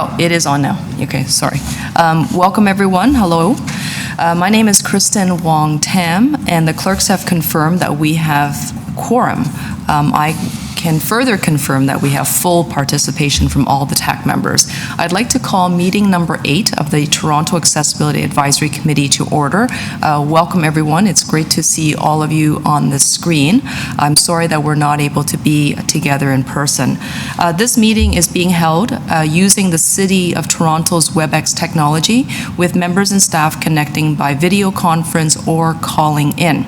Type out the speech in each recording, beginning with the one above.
Oh, it is on now. Okay, sorry. Welcome, everyone. Hello. My name is Kristen Wong Tam, and the clerks have confirmed that we have quorum. I can further confirm that we have full participation from all the TAC members. I'd like to call meeting number 8 of the Toronto Accessibility Advisory Committee to order. Welcome, everyone. It's great to see all of you on the screen. I'm sorry that we're not able to be together in person. This meeting is being held using the City of Toronto's WebEx technology, with members and staff connecting by video conference or calling in.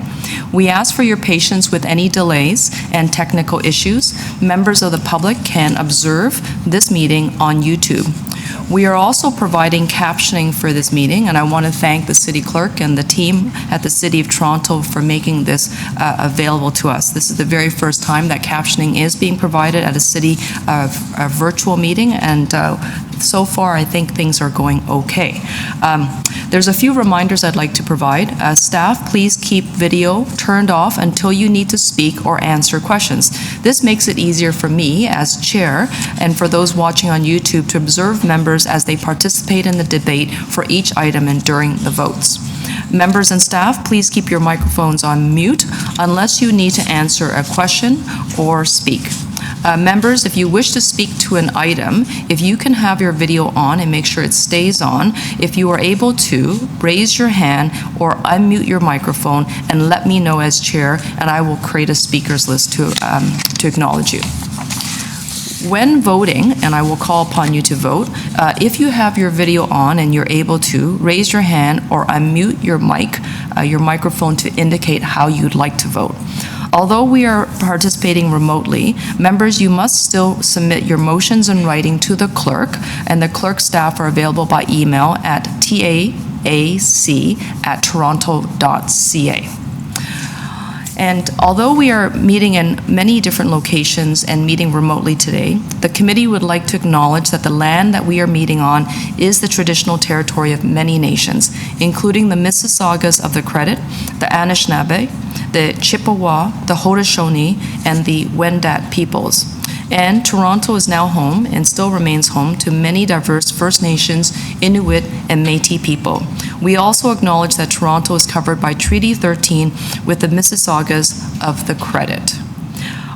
We ask for your patience with any delays and technical issues. Members of the public can observe this meeting on YouTube. We are also providing captioning for this meeting, and I want to thank the City Clerk and the team at the City of Toronto for making this available to us. This is the very first time that captioning is being provided at a City virtual meeting, and so far I think things are going okay. There's a few reminders I'd like to provide. Staff, please keep video turned off until you need to speak or answer questions. This makes it easier for me as chair and for those watching on YouTube to observe members as they participate in the debate for each item and during the votes. Members and staff, please keep your microphones on mute unless you need to answer a question or speak. Members, if you wish to speak to an item, if you can have your video on and make sure it stays on, if you are able to, raise your hand or unmute your microphone and let me know as chair, and I will create a speakers list to acknowledge you. When voting, and I will call upon you to vote, if you have your video on and you're able to, raise your hand or unmute your microphone to indicate how you'd like to vote. Although we are participating remotely, members, you must still submit your motions in writing to the clerk, and the clerk staff are available by email at taac@toronto.ca. And although we are meeting in many different locations and meeting remotely today, the committee would like to acknowledge that the land that we are meeting on is the traditional territory of many nations, including the Mississaugas of the Credit, the Anishinaabe, the Chippewa, the Haudenosaunee, and the Wendat peoples. And Toronto is now home and still remains home to many diverse First Nations, Inuit, and Métis people. We also acknowledge that Toronto is covered by Treaty 13 with the Mississaugas of the Credit.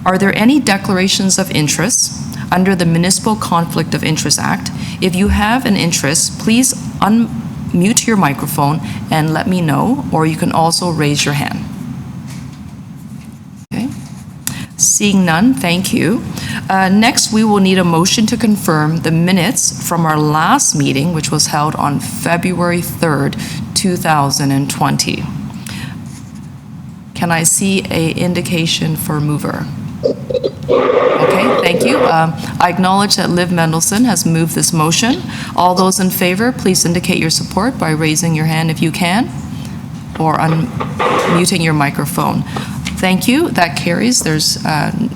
Are there any declarations of interest under the Municipal Conflict of Interest Act? If you have an interest, please unmute your microphone and let me know, or you can also raise your hand. Seeing none, thank you. Next, we will need a motion to confirm the minutes from our last meeting, which was held on February 3rd, 2020. Can I see an indication for mover? Okay, thank you. I acknowledge that Liv Mendelson has moved this motion. All those in favor, please indicate your support by raising your hand if you can, or unmuting your microphone. Thank you. That carries. There's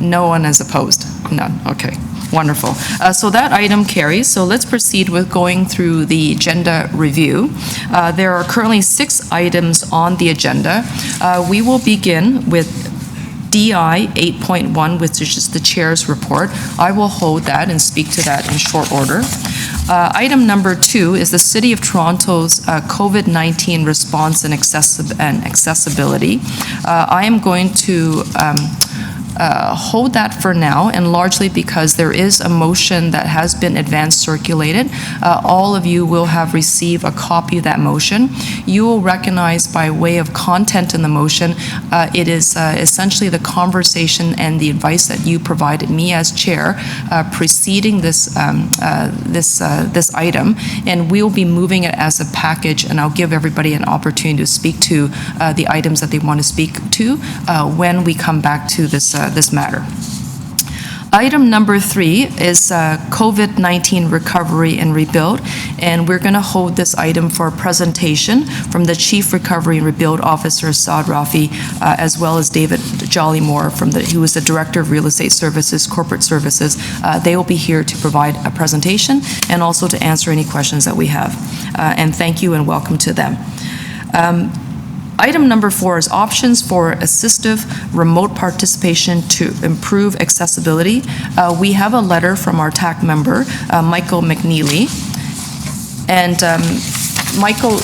no one as opposed. None. Okay. Wonderful. So that item carries. So let's proceed with going through the agenda review. There are currently 6 items on the agenda. We will begin with DI 8.1, which is just the chair's report. I will hold that and speak to that in short order. Item number 2 is the City of Toronto's COVID-19 response and accessibility. I am going to hold that for now, and largely because there is a motion that has been advance circulated. All of you will have received a copy of that motion. You will recognize by way of content in the motion, it is essentially the conversation and the advice that you provided me as chair preceding this item, and we'll be moving it as a package, and I'll give everybody an opportunity to speak to the items that they want to speak to when we come back to this matter. Item number 3 is COVID-19 recovery and rebuild, and we're going to hold this item for a presentation from the Chief Recovery and Rebuild Officer, Saad Rafi, as well as David Jollymore, who is the Director of Real Estate Services, Corporate Services. They will be here to provide a presentation and also to answer any questions that we have. And thank you and welcome to them. Item number 4 is options for assistive remote participation to improve accessibility. We have a letter from our TAC member, Michael McNeely. And Michael,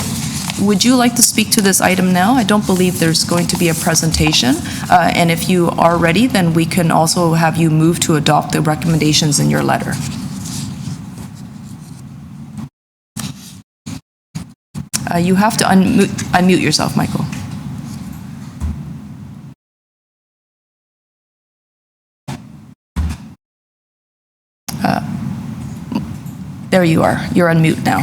would you like to speak to this item now? I don't believe there's going to be a presentation. And if you are ready, then we can also have you move to adopt the recommendations in your letter. You have to unmute yourself, Michael. There you are. You're on mute now.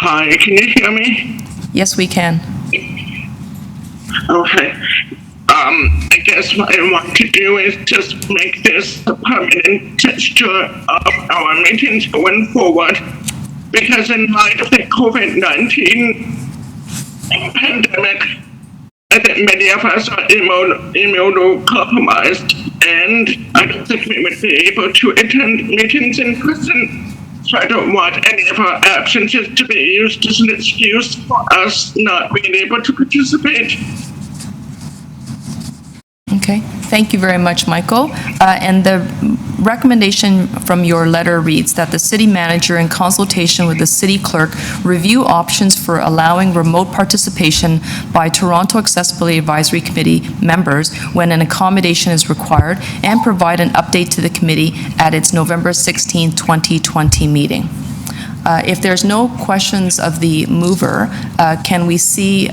Hi, can you hear me? Yes, we can. Okay. I guess what I want to do is just make this a permanent texture of our meetings going forward. Because in light of the COVID-19 pandemic, I think many of us are immunocompromised, and I don't think we would be able to attend meetings in person. So I don't want any of our absences to be used as an excuse for us not being able to participate. Okay, thank you very much, Michael. And the recommendation from your letter reads that the city manager, in consultation with the city clerk, review options for allowing remote participation by Toronto Accessibility Advisory Committee members when an accommodation is required, and provide an update to the committee at its November 16, 2020 meeting. If there's no questions of the mover, can we see,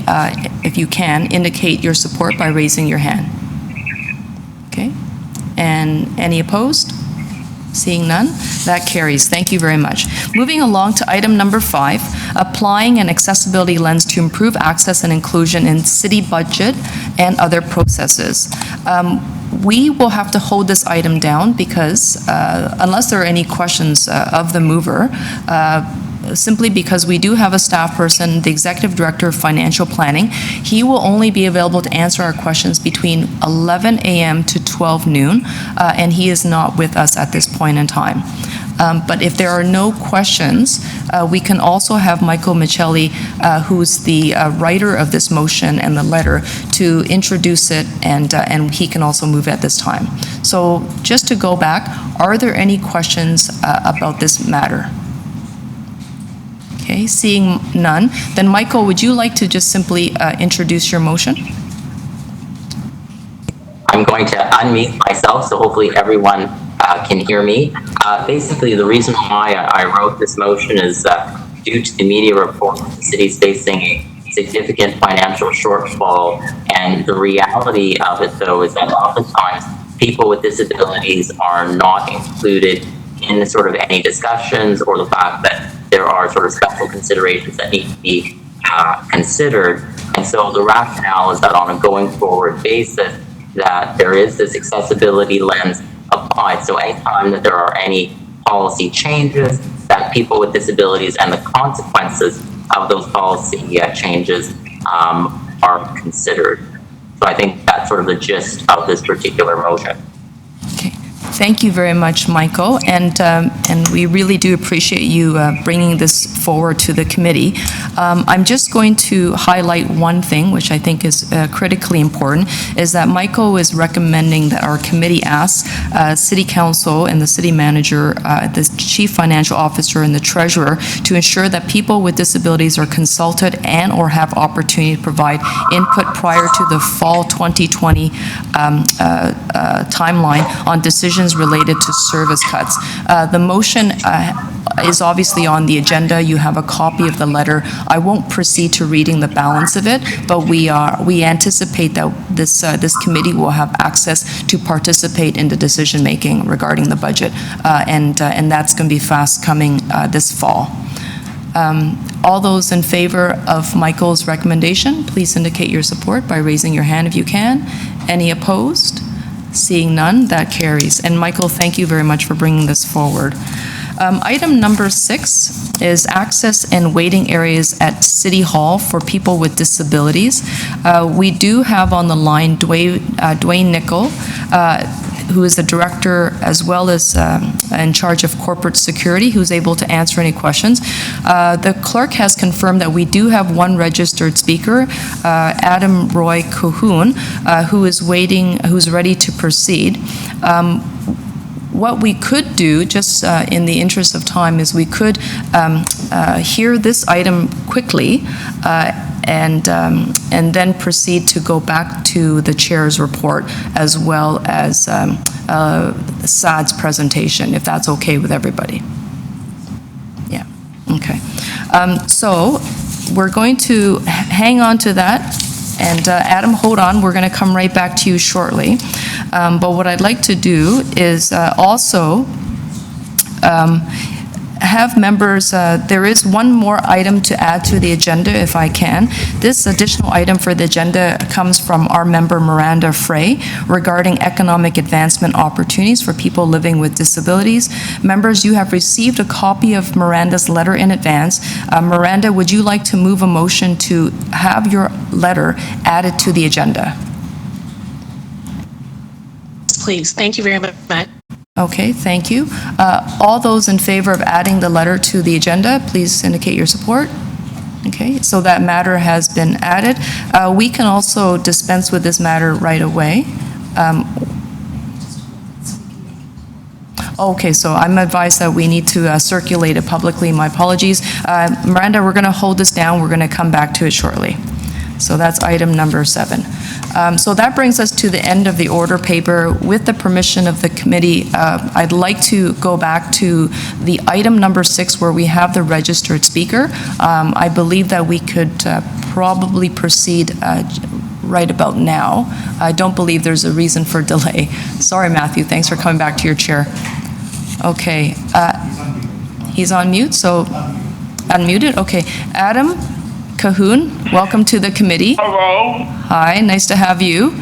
if you can, indicate your support by raising your hand? Okay, and any opposed? Seeing none, that carries. Thank you very much. Moving along to item number 5, applying an accessibility lens to improve access and inclusion in city budget and other processes. We will have to hold this item down because unless there are any questions of the mover, simply because we do have a staff person, the Executive Director of Financial Planning. He will only be available to answer our questions between 11 a.m. to 12 noon, and he is not with us at this point in time. But if there are no questions, we can also have Michael Michelli, who's the writer of this motion and the letter, to introduce it, and he can also move at this time. So just to go back, are there any questions about this matter? Okay, seeing none, then Michael, would you like to just simply introduce your motion? I'm going to unmute myself, so hopefully everyone can hear me. Basically, the reason why I wrote this motion is due to the media report that the city is facing a significant financial shortfall, and the reality of it, though, is that oftentimes people with disabilities are not included in sort of any discussions, or the fact that there are sort of special considerations that need to be considered. And so the rationale is that on a going forward basis, that there is this accessibility lens applied. So anytime that there are any policy changes, that people with disabilities and the consequences of those policy changes are considered. So I think that's sort of the gist of this particular motion. Okay. Thank you very much, Michael, and we really do appreciate you bringing this forward to the committee. I'm just going to highlight one thing, which I think is critically important, is that Michael is recommending that our committee ask City Council and the City Manager, the Chief Financial Officer, and the Treasurer to ensure that people with disabilities are consulted and or have opportunity to provide input prior to the fall 2020 timeline on decisions related to service cuts. The motion is obviously on the agenda. You have a copy of the letter. I won't proceed to reading the balance of it, but we anticipate that this committee will have access to participate in the decision making regarding the budget, and that's going to be fast coming this fall. All those in favor of Michael's recommendation, please indicate your support by raising your hand if you can. Any opposed? Seeing none, that carries. And Michael, thank you very much for bringing this forward. Item number 6 is access and waiting areas at City Hall for people with disabilities. We do have on the line Dwayne Nickel. who is the director as well as in charge of corporate security, who's able to answer any questions. The clerk has confirmed that we do have one registered speaker, Adam Roy Cahoon, who is waiting, who's ready to proceed. What we could do, just in the interest of time, is we could hear this item quickly and then proceed to go back to the chair's report as well as Saad's presentation, if that's okay with everybody. Yeah, okay. So we're going to hang on to that. And Adam, hold on, we're going to come right back to you shortly. But what I'd like to do is also have members, there is one more item to add to the agenda if I can. This additional item for the agenda comes from our member Miranda Frey regarding economic advancement opportunities for people living with disabilities. Members, you have received a copy of Miranda's letter in advance. Miranda, would you like to move a motion to have your letter added to the agenda? Please, thank you very much. Okay, thank you. All those in favor of adding the letter to the agenda, please indicate your support. Okay, so that matter has been added. We can also dispense with this matter right away. Okay, so I'm advised that we need to circulate it publicly. My apologies. Miranda, we're going to hold this down. We're going to come back to it shortly. So that's item number 7. So that brings us to the end of the order paper. With the permission of the committee, I'd like to go back to the item number 6 where we have the registered speaker. I believe that we could probably proceed right about now. I don't believe there's a reason for delay. Sorry, Matthew, thanks for coming back to your chair. Okay, he's on mute, so unmuted, okay. Adam Cahoon, welcome to the committee. Hello. Hi, nice to have you.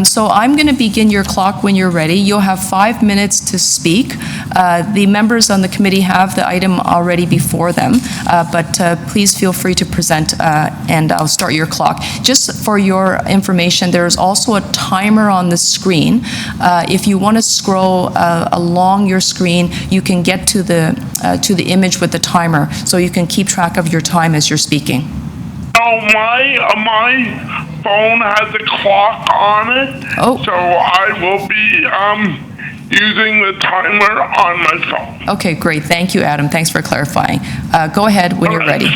So I'm going to begin your clock when you're ready. You'll have 5 minutes to speak. The members on the committee have the item already before them, but please feel free to present and I'll start your clock. Just for your information, there's also a timer on the screen. If you want to scroll along your screen, you can get to the image with the timer, so you can keep track of your time as you're speaking. Oh, my phone has a clock on it. Oh. So I will be using the timer on my phone. Okay, great. Thank you, Adam. Thanks for clarifying. Go ahead when you're ready.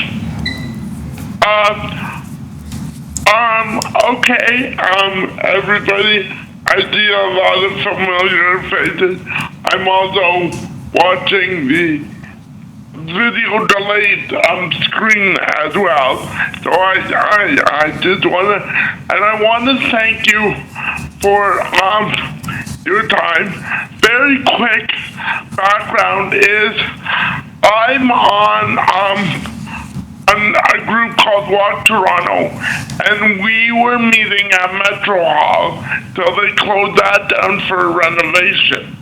Okay, everybody, I see a lot of familiar faces. I'm also watching the video delayed screen as well. So I just want to, and I want to thank you for your time. Very quick background is I'm on a group called Walk Toronto, and we were meeting at Metro Hall, so they closed that down for renovation.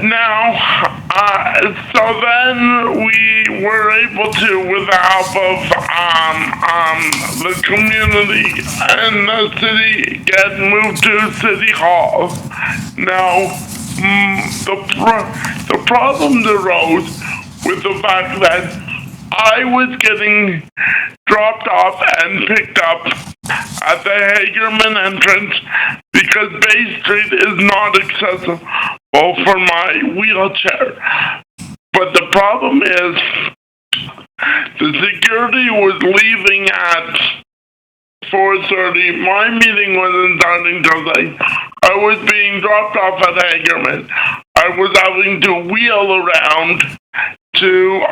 Now, so then we were able to, with the help of the community and the city, get moved to City Hall. Now, the problems arose with the fact that I was getting dropped off and picked up at the Hagerman entrance because Bay Street is not accessible for my wheelchair. But the problem is the security was leaving at 4:30. My meeting wasn't starting till late. I was being dropped off at Hagerman. I was having to wheel around to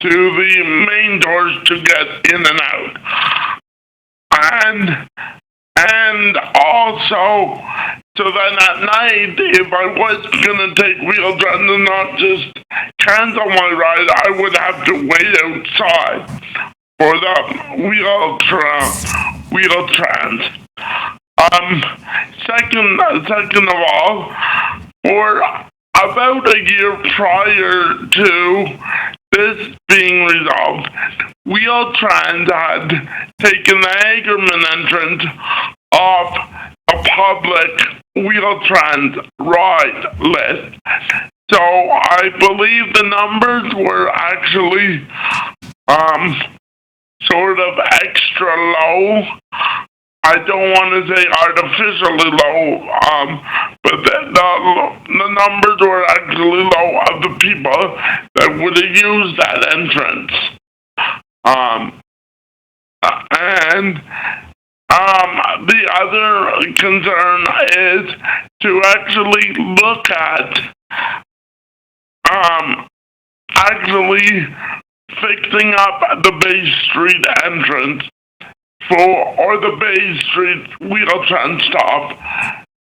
the main doors to get in and out. And also, so then at night, if I was going to take wheelchair and not just cancel my ride, I would have to wait outside for the wheel trans. Second of all, for about a year prior to this being resolved, Wheel-Trans had taken the Hagerman entrance off a public Wheel-Trans ride list. So I believe the numbers were actually sort of extra low. I don't want to say artificially low, but the numbers were actually low of the people that would have used that entrance. And the other concern is to actually look at actually fixing up the Bay Street entrance or the Bay Street Wheel-Trans stop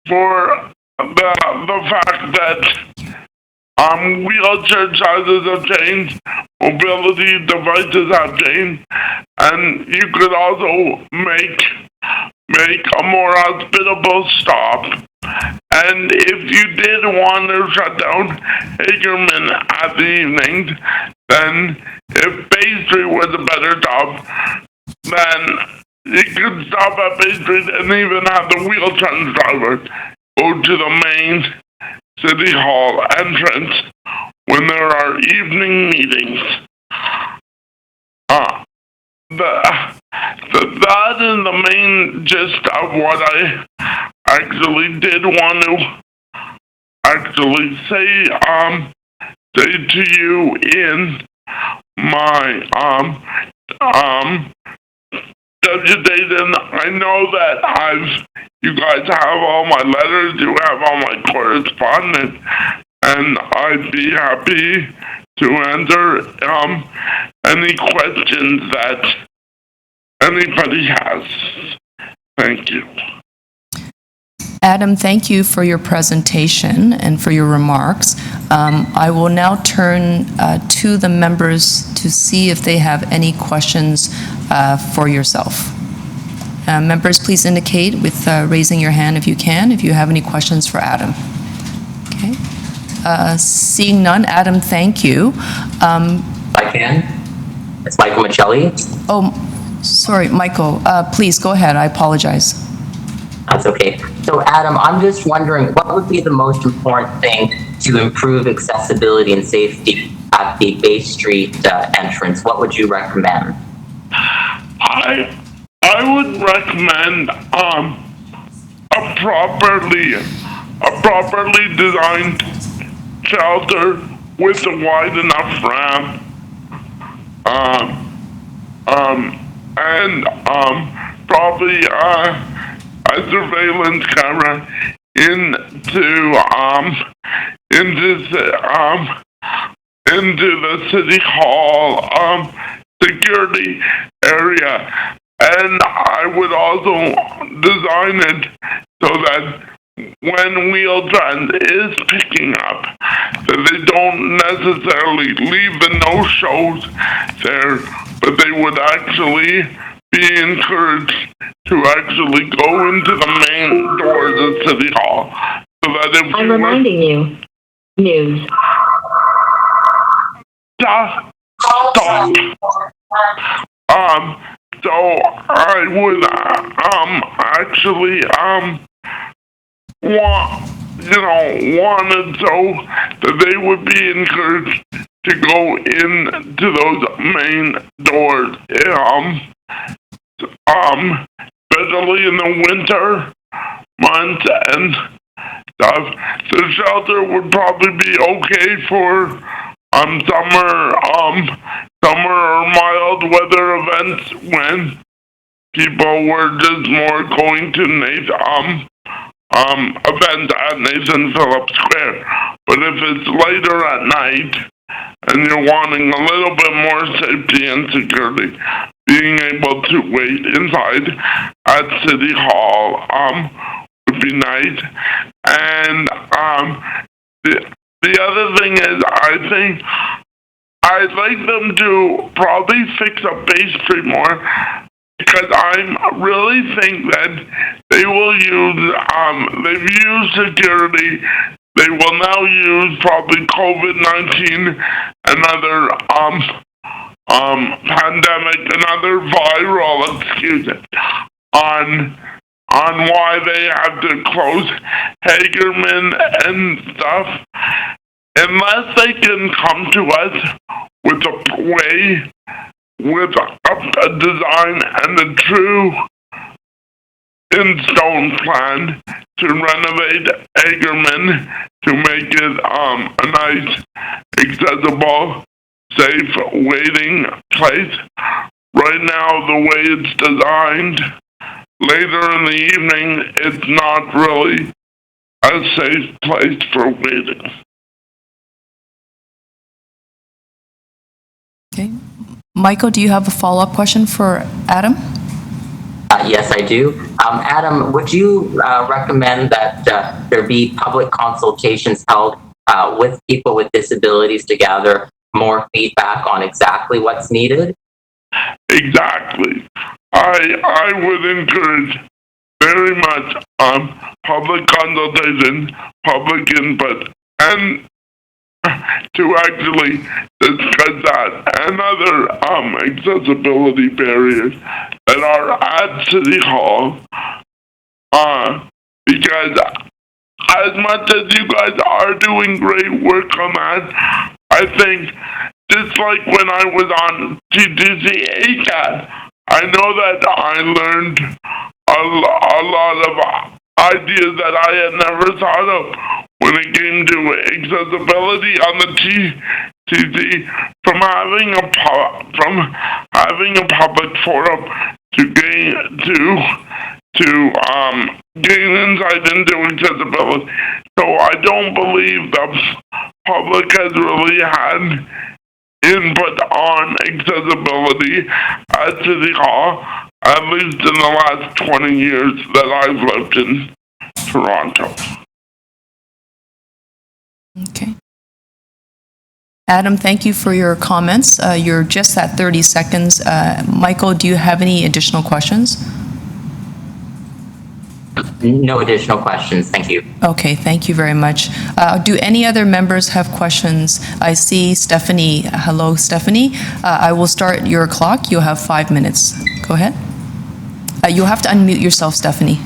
for the fact that wheelchair sizes have changed, mobility devices have changed, and you could also make a more hospitable stop. And if you did want to shut down Hagerman at the evenings, then if Bay Street was a better stop, then you could stop at Bay Street and even have the Wheel-Trans driver go to the main City Hall entrance when there are evening meetings. That is the main gist of what I actually did want to actually say to you in my Jason, I know that you guys have all my letters, you have all my correspondence, and I'd be happy to answer any questions that anybody has. Thank you. Adam, thank you for your presentation and for your remarks. I will now turn to the members to see if they have any questions for yourself. Members, please indicate with raising your hand if you can, if you have any questions for Adam. Okay. Seeing none, Adam, thank you. I can. It's Michael Michelli. Oh, sorry, Michael. Please go ahead. I apologize. That's okay. So, Adam, I'm just wondering, what would be the most important thing to improve accessibility and safety at the Bay Street entrance? What would you recommend? I would recommend a properly designed shelter with a wide enough ramp, and probably a surveillance camera into the City Hall security area. And I would also design it so that when Wheel-Trans is picking up, that they don't necessarily leave the no-shows there, but they would actually be encouraged to actually go into the main doors of City Hall. So that if I'm reminding you, news. Stop. So I would actually wanted so that they would be encouraged to go into those main doors. Especially in the winter months and stuff. The shelter would probably be okay for summer or mild weather events when people were just more going to events at Nathan Phillips Square. But if it's later at night and you're wanting a little bit more safety and security, being able to wait inside at City Hall would be nice. And the other thing is, I think I'd like them to probably fix up Bay Street more, because I really think that they will use, they've used security, they will now use probably COVID-19 and other pandemic and other viral excuses on on why they have to close Hagerman and stuff, unless they can come to us with a way, with a design and a true in-stone plan to renovate Hagerman to make it a nice, accessible, safe waiting place. Right now, the way it's designed, later in the evening, it's not really a safe place for waiting. Okay. Michael, do you have a follow-up question for Adam? Yes, I do. Adam, would you recommend that there be public consultations held with people with disabilities to gather more feedback on exactly what's needed? Exactly. I would encourage very much public consultation, public input, and to actually discuss that and other accessibility barriers that are at City Hall. Because as much as you guys are doing great work on that, I think just like when I was on TTC ACAT, I know that I learned a lot of ideas that I had never thought of when it came to accessibility on the TTC from having a public forum to gain insight into accessibility. So I don't believe the public has really had input on accessibility at City Hall, at least in the last 20 years that I've lived in Toronto. Okay. Adam, thank you for your comments. You're just at 30 seconds. Michael, do you have any additional questions? No additional questions. Thank you. Okay, thank you very much. Do any other members have questions? I see Stephanie. Hello, Stephanie. I will start your clock. You'll have 5 minutes. Go ahead. You'll have to unmute yourself, Stephanie.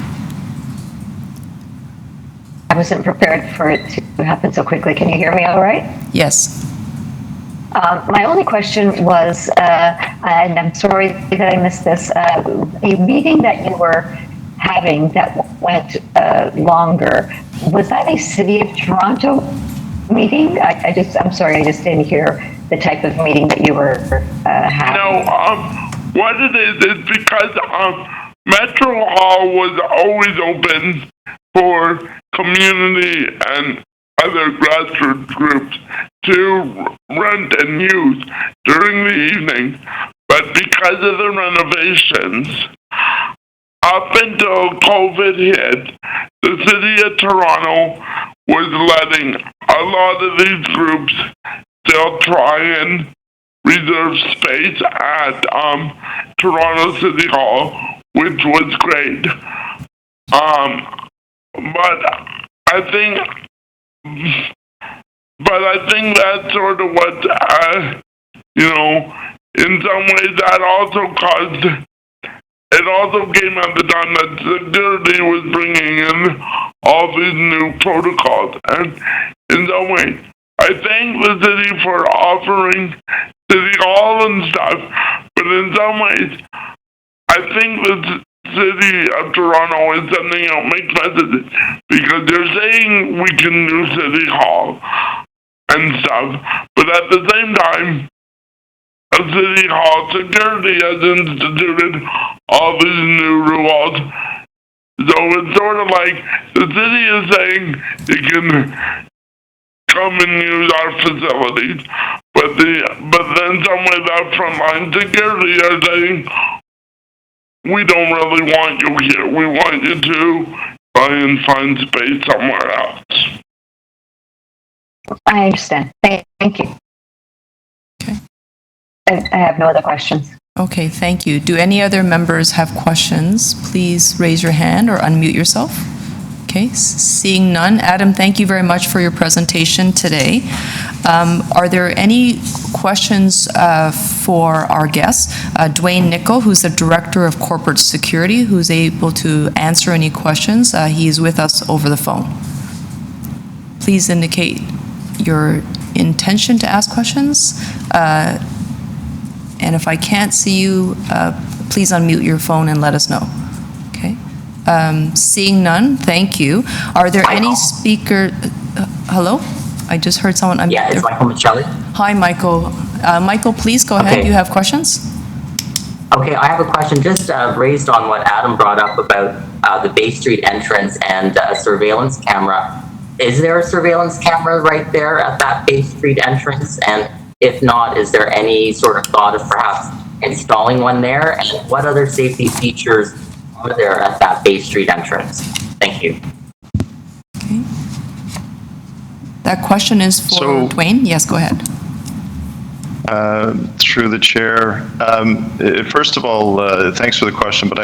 I wasn't prepared for it to happen so quickly. Can you hear me all right? Yes. My only question was, and I'm sorry that I missed this, a meeting that you were having that went longer, was that a City of Toronto meeting? I'm sorry, I just didn't hear the type of meeting that you were having. No, what it is because Metro Hall was always open for community and other grassroots groups to rent and use during the evening, but because of the renovations, up until COVID hit, the City of Toronto was letting a lot of these groups still try and reserve space at Toronto City Hall, which was great. But I think that's sort of what, in some ways that also caused, it also came at the time that security was bringing in all these new protocols. And in some ways, I thank the city for offering City Hall and stuff, but in some ways, I think the City of Toronto is sending out mixed messages because they're saying we can do City Hall and stuff, but at the same time, City Hall security has instituted all these new rules. So it's sort of like the city is saying you can come and use our facilities, but then some of that frontline security are saying we don't really want you here. We want you to try and find space somewhere else. I understand. Thank you. Okay. I have no other questions. Okay, thank you. Do any other members have questions? Please raise your hand or unmute yourself. Okay, seeing none. Adam, thank you very much for your presentation today. Are there any questions for our guest, Dwayne Nickel, who's the Director of Corporate Security, who's able to answer any questions? He is with us over the phone. Please indicate your intention to ask questions. And if I can't see you, please unmute your phone and let us know. Okay. Seeing none, thank you. Are there any speaker? Hello? I just heard someone unmute. Yeah, it's Michael Michelli. Hi, Michael. Michael, please go ahead. Okay. You have questions? Okay, I have a question just raised on what Adam brought up about the Bay Street entrance and a surveillance camera. Is there a surveillance camera right there at that Bay Street entrance? And if not, is there any sort of thought of perhaps installing one there? And what other safety features are there at that Bay Street entrance? Thank you. Okay. That question is for Dwayne. Yes, go ahead. Through the chair. First of all, thanks for the question, but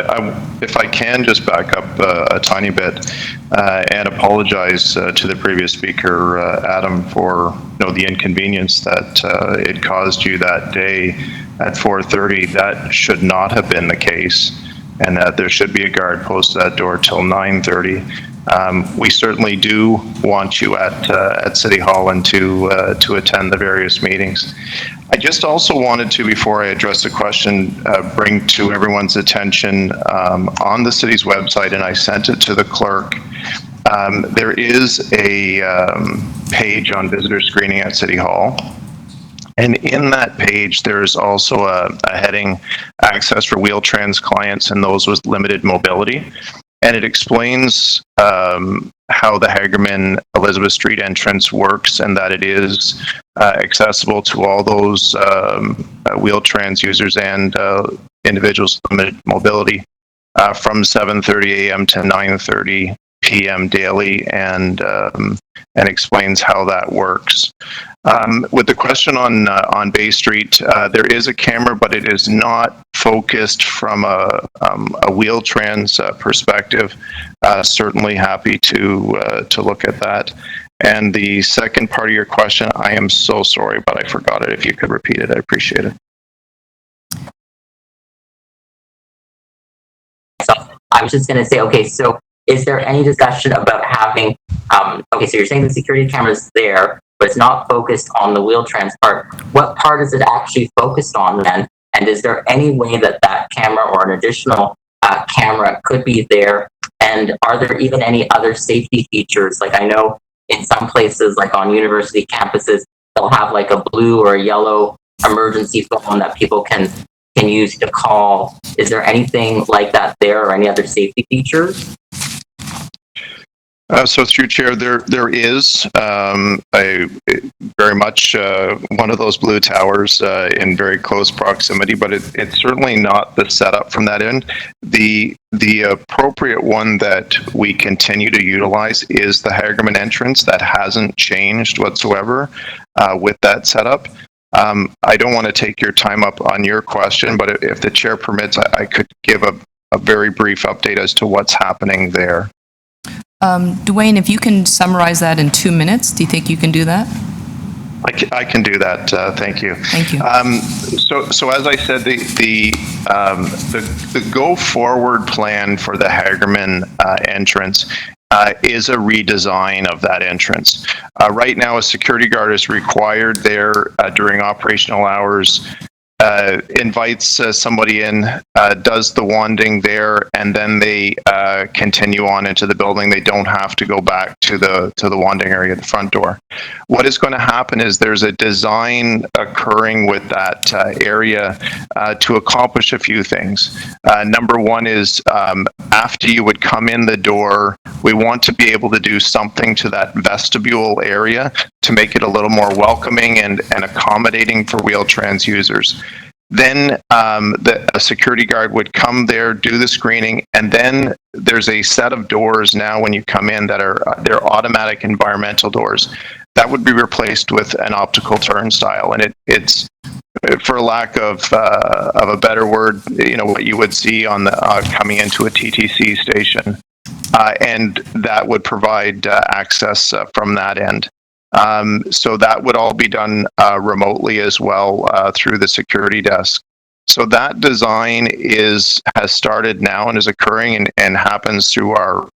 if I can just back up a tiny bit and apologize to the previous speaker, Adam, for the inconvenience that it caused you that day at 4:30. That should not have been the case, and that there should be a guard posted at that door till 9:30. We certainly do want you at City Hall and to attend the various meetings. I just also wanted to, before I address the question, bring to everyone's attention on the city's website, and I sent it to the clerk. There is a page on visitor screening at City Hall. And in that page, there's also a heading, Access for Wheel-Trans Clients and Those with Limited Mobility. And it explains how the Hagerman Elizabeth Street entrance works, and that it is accessible to all those wheel-trans users and individuals with limited mobility from 7:30 a.m. to 9:30 p.m. daily, and explains how that works. With the question on Bay Street, there is a camera, but it is not focused from a wheel-trans perspective. Certainly happy to look at that. And the second part of your question, I am so sorry, but I forgot it. If you could repeat it, I appreciate it. So I was just going to say, okay, so is there any discussion about having, okay, so you're saying the security camera is there, but it's not focused on the wheel-trans part. What part is it actually focused on then? And is there any way that that camera or an additional camera could be there? And are there even any other safety features? Like I know in some places, like on university campuses, they'll have like a blue or a yellow emergency phone that people can use to call. Is there anything like that there, or any other safety features? So through chair, there is very much one of those blue towers in very close proximity, but it's certainly not the setup from that end. The appropriate one that we continue to utilize is the Hagerman entrance. That hasn't changed whatsoever with that setup. I don't want to take your time up on your question, but if the chair permits, I could give a very brief update as to what's happening there. Dwayne, if you can summarize that in 2 minutes, do you think you can do that? I can do that. Thank you. Thank you. So as I said, the go forward plan for the Hagerman entrance is a redesign of that entrance. Right now, a security guard is required there during operational hours. Invites somebody in, does the wanding there, and then they continue on into the building. They don't have to go back to the wanding area at the front door. What is going to happen is there's a design occurring with that area to accomplish a few things. Number one is after you would come in the door, we want to be able to do something to that vestibule area to make it a little more welcoming and accommodating for wheel-trans users. Then a security guard would come there, do the screening, and then there's a set of doors now when you come in that are they're automatic environmental doors. That would be replaced with an optical turnstile, and it's for lack of a better word, what you would see on the coming into a TTC station. and that would provide access from that end. So that would all be done remotely as well through the security desk. So that design has started now and is occurring and happens through our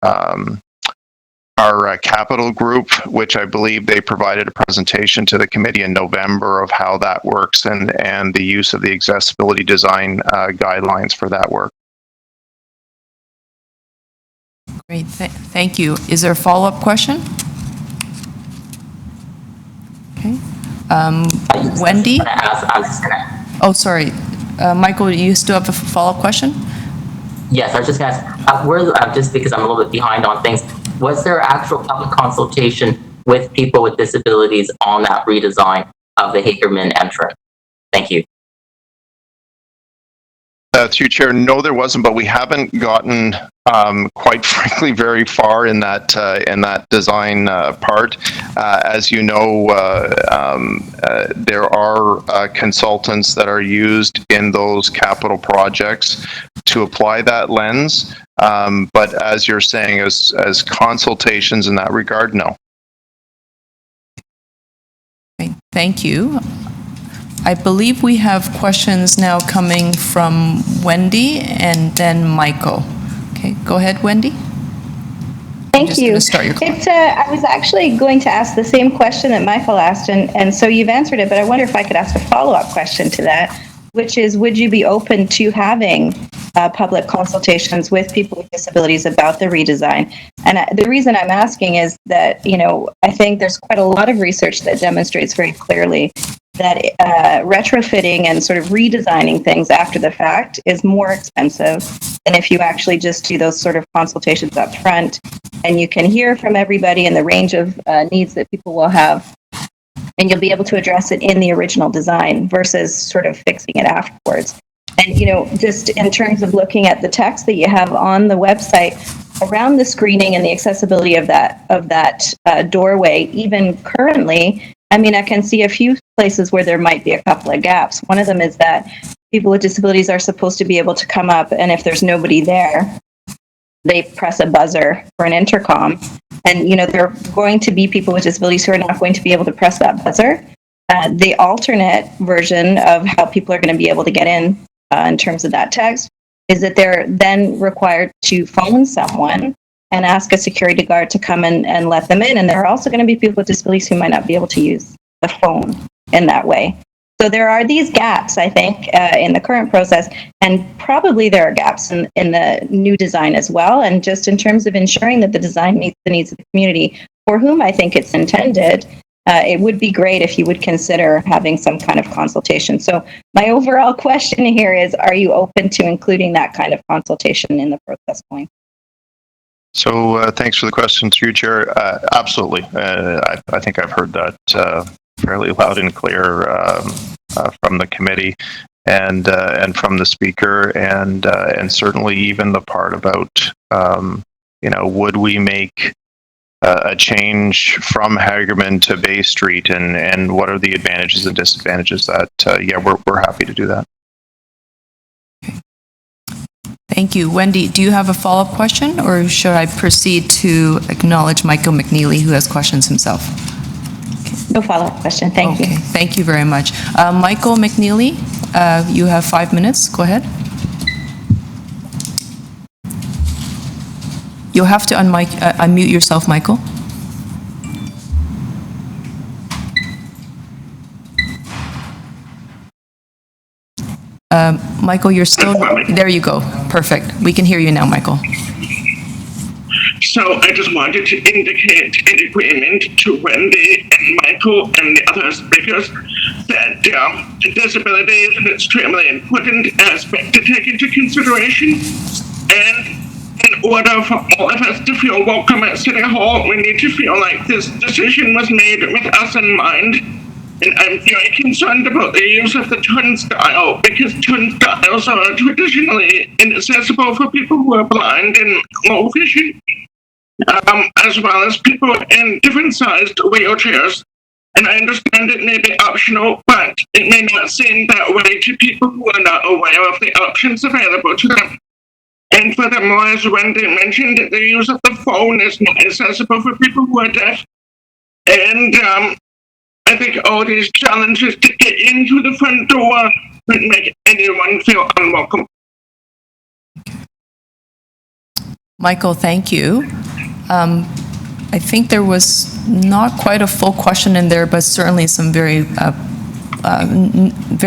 capital group, which I believe they provided a presentation to the committee in November of how that works and the use of the accessibility design guidelines for that work. Great, thank you. Is there a follow-up question? Okay. Wendy? Oh, sorry. Michael, you still have a follow-up question? Yes, I was just going to ask, just because I'm a little bit behind on things, was there actual public consultation with people with disabilities on that redesign of the Hagerman entrance? Thank you. Through Chair, no, there wasn't, but we haven't gotten, quite frankly, very far in that design part. As you know, there are consultants that are used in those capital projects to apply that lens. But as you're saying, as consultations in that regard, no. Okay, thank you. I believe we have questions now coming from Wendy and then Michael. Okay, go ahead, Wendy. Thank you. Start your clock. I was actually going to ask the same question that Michael asked, and so you've answered it, but I wonder if I could ask a follow-up question to that, which is, would you be open to having public consultations with people with disabilities about the redesign? And the reason I'm asking is that, I think there's quite a lot of research that demonstrates very clearly that retrofitting and sort of redesigning things after the fact is more expensive than if you actually just do those sort of consultations up front, and you can hear from everybody and the range of needs that people will have, and you'll be able to address it in the original design versus sort of fixing it afterwards. And, just in terms of looking at the text that you have on the website around the screening and the accessibility of that doorway, even currently, I can see a few places where there might be a couple of gaps. One of them is that people with disabilities are supposed to be able to come up, and if there's nobody there, they press a buzzer for an intercom. And, there are going to be people with disabilities who are not going to be able to press that buzzer. The alternate version of how people are going to be able to get in terms of that text is that they're then required to phone someone and ask a security guard to come and let them in. And there are also going to be people with disabilities who might not be able to use the phone in that way. So there are these gaps, I think, in the current process, and probably there are gaps in the new design as well. And just in terms of ensuring that the design meets the needs of the community for whom I think it's intended, it would be great if you would consider having some kind of consultation. So my overall question here is, are you open to including that kind of consultation in the process point? So thanks for the question, through Chair. Absolutely. I think I've heard that fairly loud and clear from the committee and from the speaker, and certainly even the part about would we make a change from Hagerman to Bay Street, and what are the advantages and disadvantages? That we're happy to do that. Thank you. Wendy, do you have a follow-up question, or should I proceed to acknowledge Michael McNeely, who has questions himself? No follow-up question. Thank you. Thank you very much. Michael McNeely, you have 5 minutes. Go ahead. You'll have to unmute yourself, Michael. Michael, you're still... There you go. Perfect. We can hear you now, Michael. So I just wanted to indicate in agreement to Wendy and Michael and the other speakers that disability is an extremely important aspect to take into consideration. And in order for all of us to feel welcome at City Hall, we need to feel like this decision was made with us in mind. And I'm very concerned about the use of the turnstile, because turnstiles are traditionally inaccessible for people who are blind and low vision, as well as people in different sized wheelchairs. And I understand it may be optional, but it may not seem that way to people who are not aware of the options available to them. And furthermore, as Wendy mentioned, the use of the phone is not accessible for people who are deaf. And I think all these challenges to get into the front door would make anyone feel unwelcome. Michael, thank you. I think there was not quite a full question in there, but certainly some very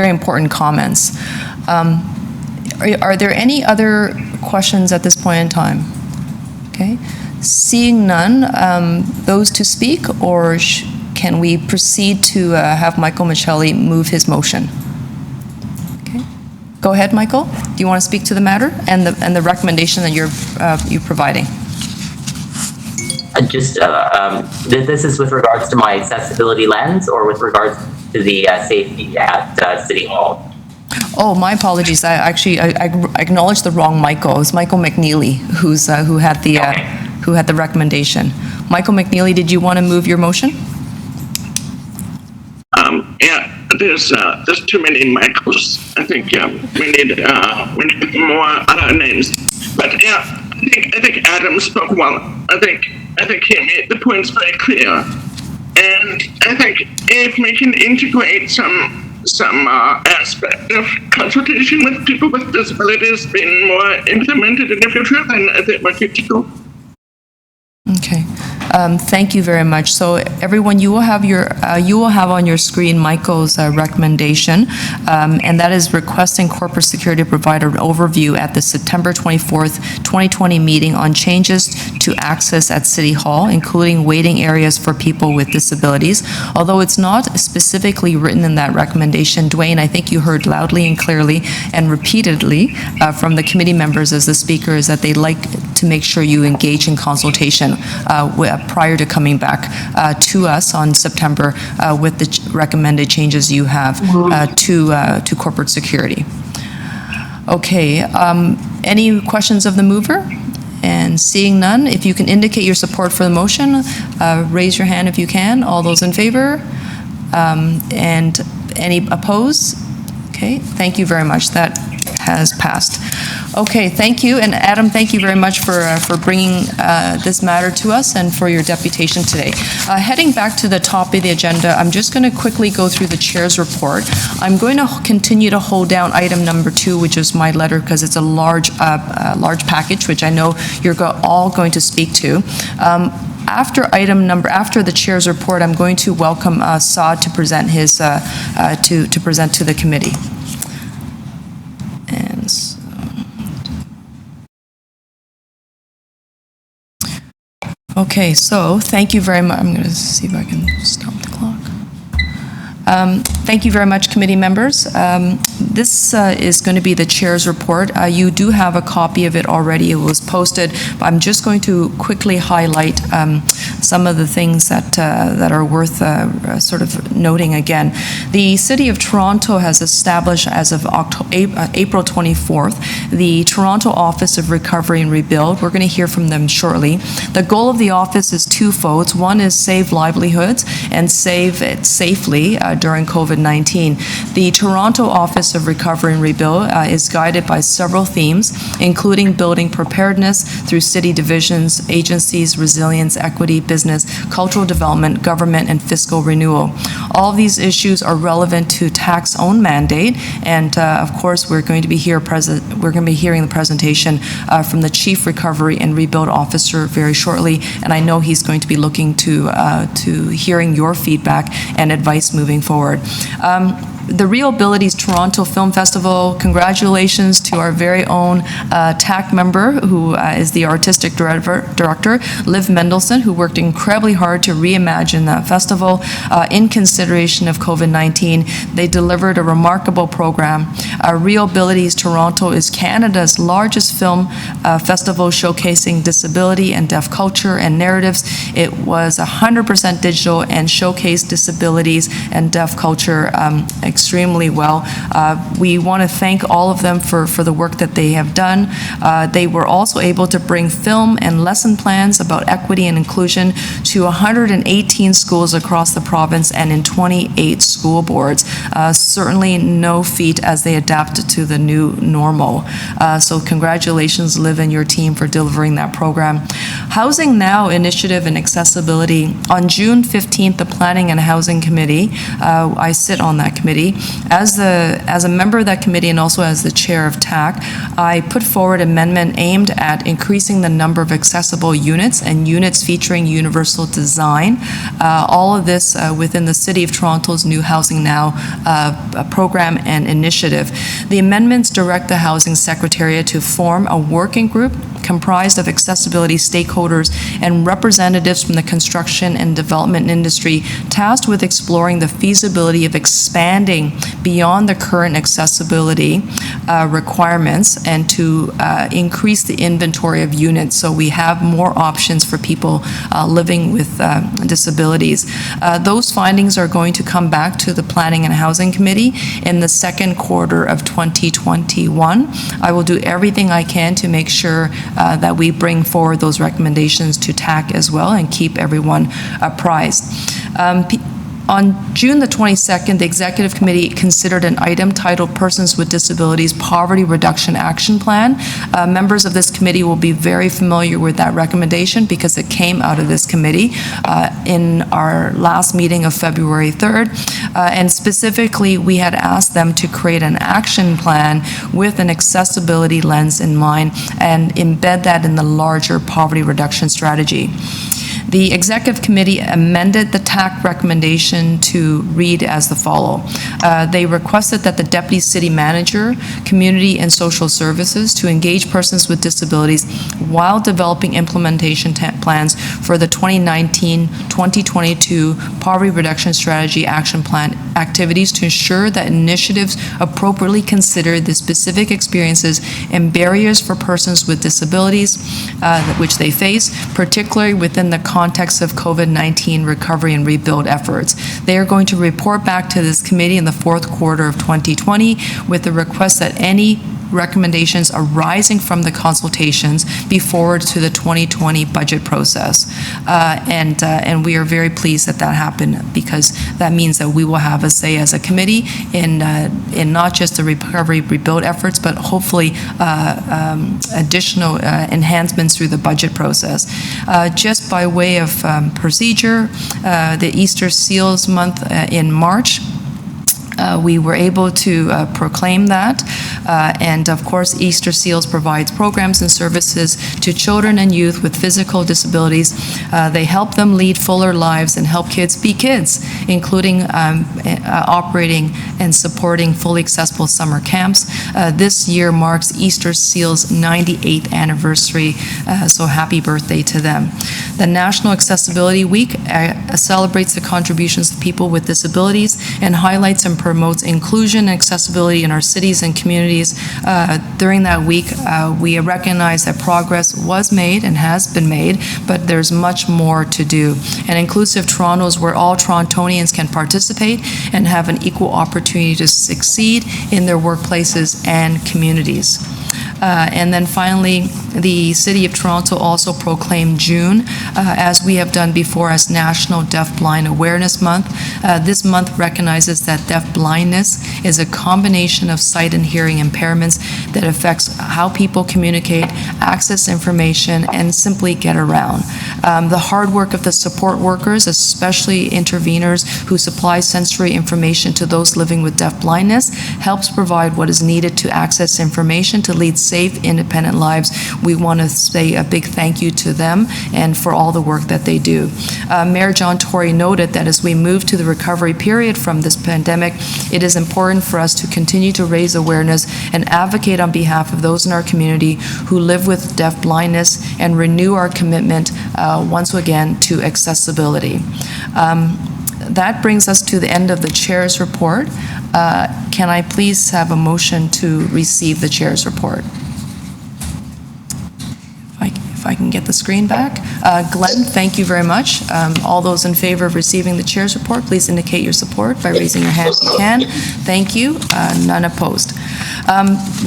important comments. Are there any other questions at this point in time? Okay. Seeing none, those to speak, or can we proceed to have Michael Michelli move his motion? Okay. Go ahead, Michael. Do you want to speak to the matter and the recommendation that you're providing? This is with regards to my accessibility lens, or with regards to the safety at City Hall? Oh, my apologies. I acknowledged the wrong Michael. It was Michael McNeely who had the recommendation. Michael McNeely, did you want to move your motion? Yeah, there's too many Michaels. I think we need more names. But yeah, I think Adam spoke well. I think he made the points very clear. And I think if we can integrate some aspect of consultation with people with disabilities being more implemented in the future, then I think we're good to go. Okay. Thank you very much. So everyone, you will have on your screen Michael's recommendation, and that is requesting corporate security to provide an overview at the September 24th, 2020 meeting on changes to access at City Hall, including waiting areas for people with disabilities. Although it's not specifically written in that recommendation, Dwayne, I think you heard loudly and clearly and repeatedly from the committee members as the speakers that they'd like to make sure you engage in consultation prior to coming back to us on September with the recommended changes you have to corporate security. Okay, any questions of the mover? And seeing none, if you can indicate your support for the motion, raise your hand if you can. All those in favor? And any opposed? Okay, thank you very much. That has passed. Okay, thank you. And Adam, thank you very much for bringing this matter to us and for your deputation today. Heading back to the top of the agenda, I'm just going to quickly go through the chair's report. I'm going to continue to hold down item number 2, which is my letter, because it's a large package, which I know you're all going to speak to. After the chair's report, I'm going to welcome Saad to present his to present to the committee. And so, okay, so thank you very much. I'm going to see if I can stop the clock. Thank you very much, committee members. This is going to be the chair's report. You do have a copy of it already. It was posted, but I'm just going to quickly highlight some of the things that are worth sort of noting again. The City of Toronto has established, as of April 24th, the Toronto Office of Recovery and Rebuild. We're going to hear from them shortly. The goal of the office is twofold. One is save livelihoods and save it safely during COVID-19. The Toronto Office of Recovery and Rebuild is guided by several themes, including building preparedness through city divisions, agencies, resilience, equity, business, cultural development, government, and fiscal renewal. All of these issues are relevant to TAC's own mandate, and of course, we're going to be hearing the presentation from the Chief Recovery and Rebuild Officer very shortly, and I know he's going to be looking to hearing your feedback and advice moving forward. The Reabilities Toronto Film Festival, congratulations to our very own TAC member, who is the artistic director, Liv Mendelson, who worked incredibly hard to reimagine that festival in consideration of COVID-19. They delivered a remarkable program. Reabilities Toronto is Canada's largest film festival showcasing disability and deaf culture and narratives. It was 100% digital and showcased disabilities and deaf culture extremely well. We want to thank all of them for the work that they have done. They were also able to bring film and lesson plans about equity and inclusion to 118 schools across the province and in 28 school boards. Certainly no feat as they adapted to the new normal. So congratulations, Liv and your team, for delivering that program. Housing Now initiative and accessibility. On June 15th, the Planning and Housing Committee, I sit on that committee. As a member of that committee and also as the chair of TAC, I put forward an amendment aimed at increasing the number of accessible units and units featuring universal design. All of this within the City of Toronto's new Housing Now program and initiative. The amendments direct the Housing Secretariat to form a working group comprised of accessibility stakeholders and representatives from the construction and development industry tasked with exploring the feasibility of expanding beyond the current accessibility requirements and to increase the inventory of units so we have more options for people living with disabilities. Those findings are going to come back to the Planning and Housing Committee in the second quarter of 2021. I will do everything I can to make sure that we bring forward those recommendations to TAC as well and keep everyone apprised. On June the 22nd, the Executive Committee considered an item titled Persons with Disabilities Poverty Reduction Action Plan. Members of this committee will be very familiar with that recommendation because it came out of this committee in our last meeting of February 3rd. And specifically, we had asked them to create an action plan with an accessibility lens in mind and embed that in the larger poverty reduction strategy. The Executive Committee amended the TAC recommendation to read as the follow. They requested that the Deputy City Manager, Community and Social Services to engage persons with disabilities while developing implementation plans for the 2019-2022 Poverty Reduction Strategy Action Plan activities to ensure that initiatives appropriately consider the specific experiences and barriers for persons with disabilities which they face, particularly within the context of COVID-19 recovery and rebuild efforts. They are going to report back to this committee in the fourth quarter of 2020 with the request that any recommendations arising from the consultations be forwarded to the 2020 budget process. And we are very pleased that that happened because that means that we will have a say as a committee in not just the recovery rebuild efforts, but hopefully additional enhancements through the budget process. Just by way of procedure, the Easter Seals Month in March, we were able to proclaim that. And of course, Easter Seals provides programs and services to children and youth with physical disabilities. They help them lead fuller lives and help kids be kids, including operating and supporting fully accessible summer camps. This year marks Easter Seals' 98th anniversary, so happy birthday to them. The National Accessibility Week celebrates the contributions of people with disabilities and highlights and promotes inclusion and accessibility in our cities and communities. During that week, we recognize that progress was made and has been made, but there's much more to do. And Inclusive Toronto is where all Torontonians can participate and have an equal opportunity to succeed in their workplaces and communities. And then finally, the City of Toronto also proclaimed June, as we have done before, as National Deaf-Blind Awareness Month. This month recognizes that deaf-blindness is a combination of sight and hearing impairments that affects how people communicate, access information, and simply get around. The hard work of the support workers, especially interveners who supply sensory information to those living with deaf-blindness, helps provide what is needed to access information to lead safe, independent lives. We want to say a big thank you to them and for all the work that they do. Mayor John Tory noted that as we move to the recovery period from this pandemic, it is important for us to continue to raise awareness and advocate on behalf of those in our community who live with deaf-blindness and renew our commitment once again to accessibility. That brings us to the end of the Chair's report. Can I please have a motion to receive the Chair's report? If if I can get the screen back. Glenn, thank you very much. All those in favor of receiving the chair's report, please indicate your support by raising your hand if you can. Thank you. None opposed.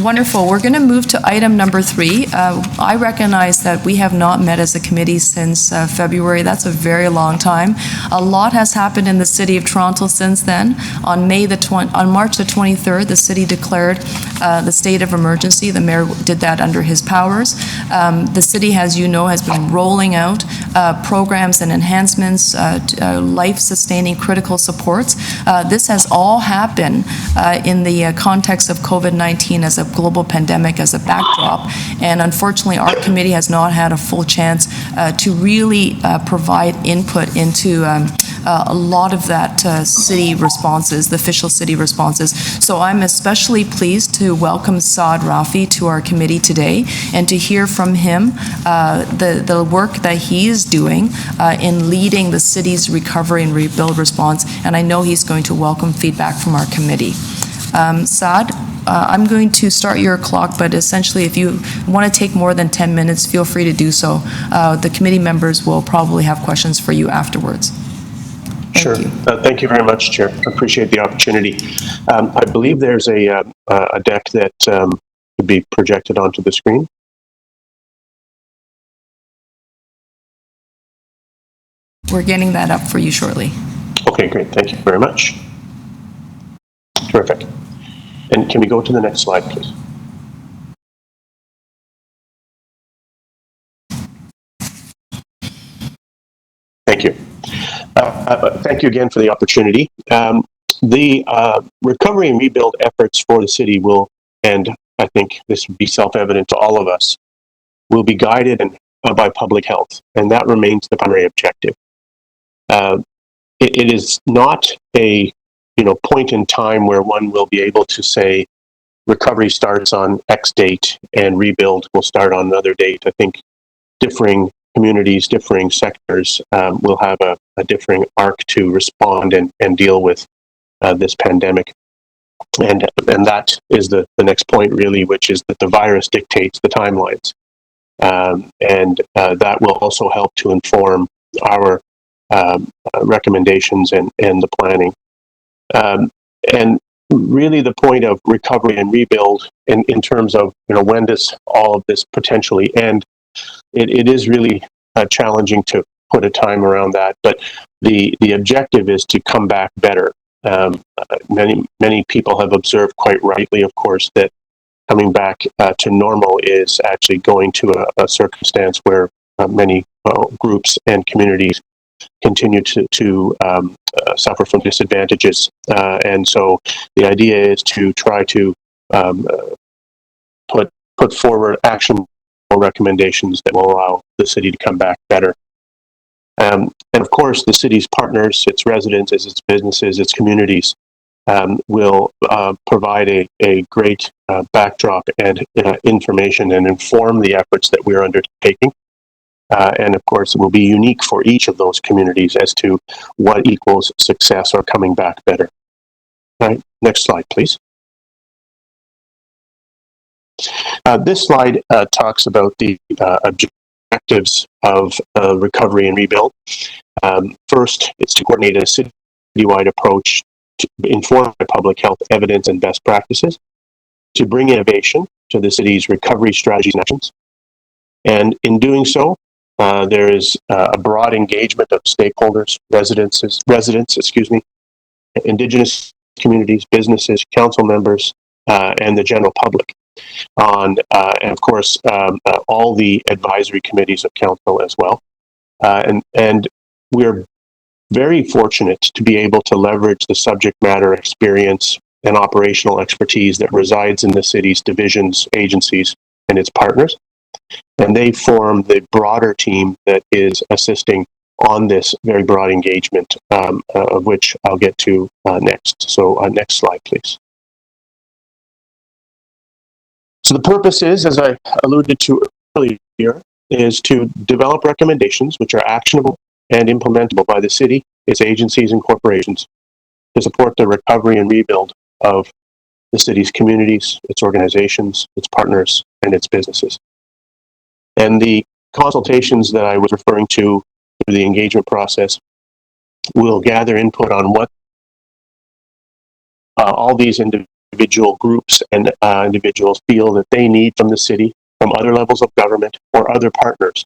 Wonderful. We're going to move to item number 3. I recognize that we have not met as a committee since February. That's a very long time. A lot has happened in the City of Toronto since then. On March the 23rd, the city declared the state of emergency. The mayor did that under his powers. The city, as you know, has been rolling out programs and enhancements, life-sustaining critical supports. This has all happened in the context of COVID-19 as a global pandemic, as a backdrop, and unfortunately our committee has not had a full chance to really provide input into a lot of that city responses, the official city responses. So I'm especially pleased to welcome Saad Rafi to our committee today and to hear from him the work that he is doing in leading the city's recovery and rebuild response, and I know he's going to welcome feedback from our committee. Saad, I'm going to start your clock, but essentially if you want to take more than 10 minutes, feel free to do so. The committee members will probably have questions for you afterwards. Sure. Thank you very much, Chair. I appreciate the opportunity. I believe there's a deck that could be projected onto the screen. We're getting that up for you shortly. Okay, great. Thank you very much. Terrific. And can we go to the next slide, please? Thank you. Thank you again for the opportunity. The recovery and rebuild efforts for the city will, and I think this would be self-evident to all of us, will be guided by public health, and that remains the primary objective. It is not a point in time where one will be able to say recovery starts on X date and rebuild will start on another date. I think differing communities, differing sectors will have a differing arc to respond and deal with this pandemic. And that is the next point, really, which is that the virus dictates the timelines. And that will also help to inform our recommendations and the planning. And really the point of recovery and rebuild in terms of, when does all of this potentially end? It is really challenging to put a time around that, but the objective is to come back better. Many people have observed quite rightly, of course, that coming back to normal is actually going to a circumstance where many groups and communities continue to suffer from disadvantages. And so the idea is to try to put forward action recommendations that will allow the city to come back better. And of course, the city's partners, its residents, its businesses, its communities will provide a great backdrop and information and inform the efforts that we're undertaking. And of course, it will be unique for each of those communities as to what equals success or coming back better. All right, next slide, please. This slide talks about the objectives of recovery and rebuild. First, it's to coordinate a citywide approach to inform public health evidence and best practices, to bring innovation to the city's recovery strategies and actions. And in doing so, there is a broad engagement of stakeholders, residents, Indigenous communities, businesses, council members, and the general public on, and of course, all the advisory committees of council as well. And we're very fortunate to be able to leverage the subject matter experience and operational expertise that resides in the city's divisions, agencies, and its partners. And they form the broader team that is assisting on this very broad engagement, of which I'll get to next. So next slide, please. So the purpose is, as I alluded to earlier, is to develop recommendations which are actionable and implementable by the city, its agencies and corporations to support the recovery and rebuild of the city's communities, its organizations, its partners, and its businesses. And the consultations that I was referring to through the engagement process will gather input on what all these individual groups and individuals feel that they need from the city, from other levels of government or other partners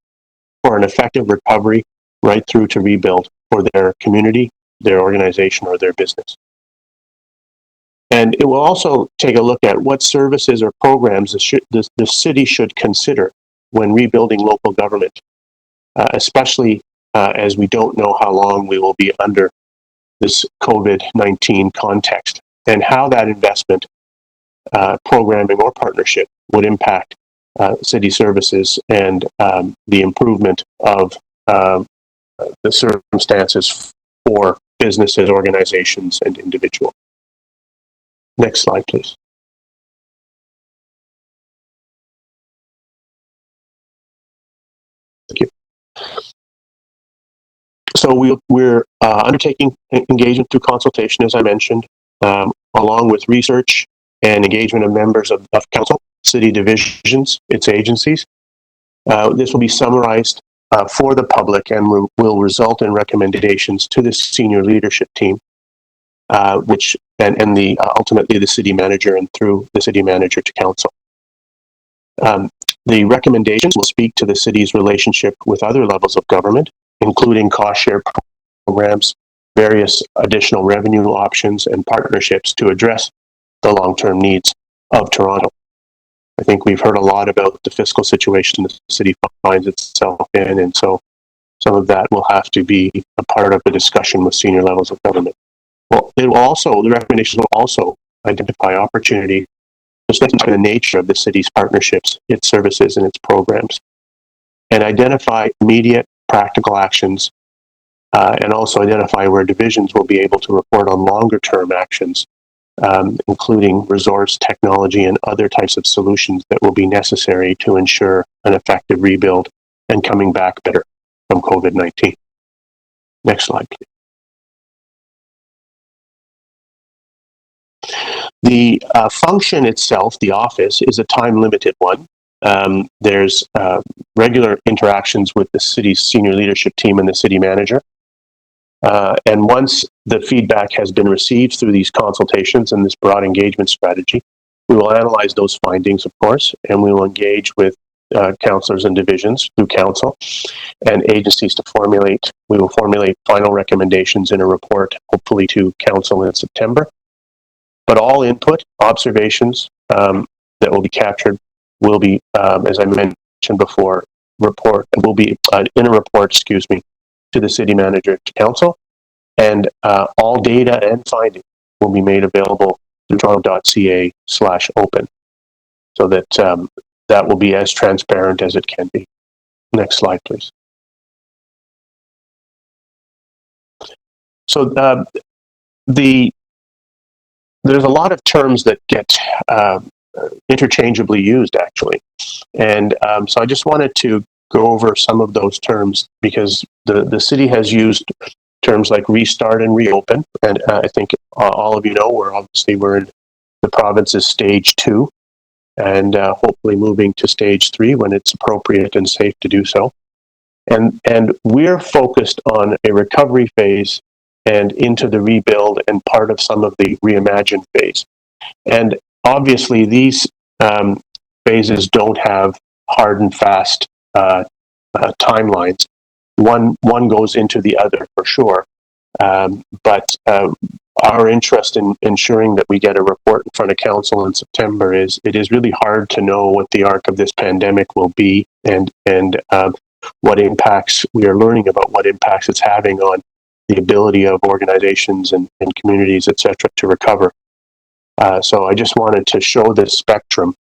for an effective recovery right through to rebuild for their community, their organization, or their business. And it will also take a look at what services or programs the city should consider when rebuilding local government, especially as we don't know how long we will be under this COVID-19 context, and how that investment, programming, or partnership would impact city services and the improvement of the circumstances for businesses, organizations, and individuals. Next slide, please. Thank you. So we're undertaking engagement through consultation, as I mentioned, along with research and engagement of members of council, city divisions, its agencies. This will be summarized for the public and will result in recommendations to the senior leadership team, which ultimately the city manager, and through the city manager to council. The recommendations will speak to the city's relationship with other levels of government, including cost share programs, various additional revenue options, and partnerships to address the long-term needs of Toronto. I think we've heard a lot about the fiscal situation the city finds itself in, and so some of that will have to be a part of the discussion with senior levels of government. Well, the recommendations will also identify opportunity to specify the nature of the city's partnerships, its services, and its programs, and identify immediate practical actions, and also identify where divisions will be able to report on longer-term actions, including resource, technology, and other types of solutions that will be necessary to ensure an effective rebuild and coming back better from COVID-19. Next slide, please. The function itself, the office, is a time-limited one. There's regular interactions with the city's senior leadership team and the city manager. And once the feedback has been received through these consultations and this broad engagement strategy, we will analyze those findings, of course, and we will engage with councillors and divisions through council and agencies to we will formulate final recommendations in a report, hopefully to council in September. But all input, observations that will be captured will be, as I mentioned before, will be in a report, to the city manager to council, and all data and findings will be made available through toronto.ca/open, so that that will be as transparent as it can be. Next slide, please. So there's a lot of terms that get interchangeably used, actually, and so I just wanted to go over some of those terms, because the city has used terms like restart and reopen, and I think all of you know we're in the province's stage 2, and hopefully moving to stage 3 when it's appropriate and safe to do so. And we're focused on a recovery phase and into the rebuild and part of some of the reimagine phase. And obviously these phases don't have hard and fast timelines. One goes into the other for sure, but our interest in ensuring that we get a report in front of council in September is it is really hard to know what the arc of this pandemic will be, and what impacts we are learning about, what impacts it's having on the ability of organizations and communities, etc., to recover. So I just wanted to show this spectrum,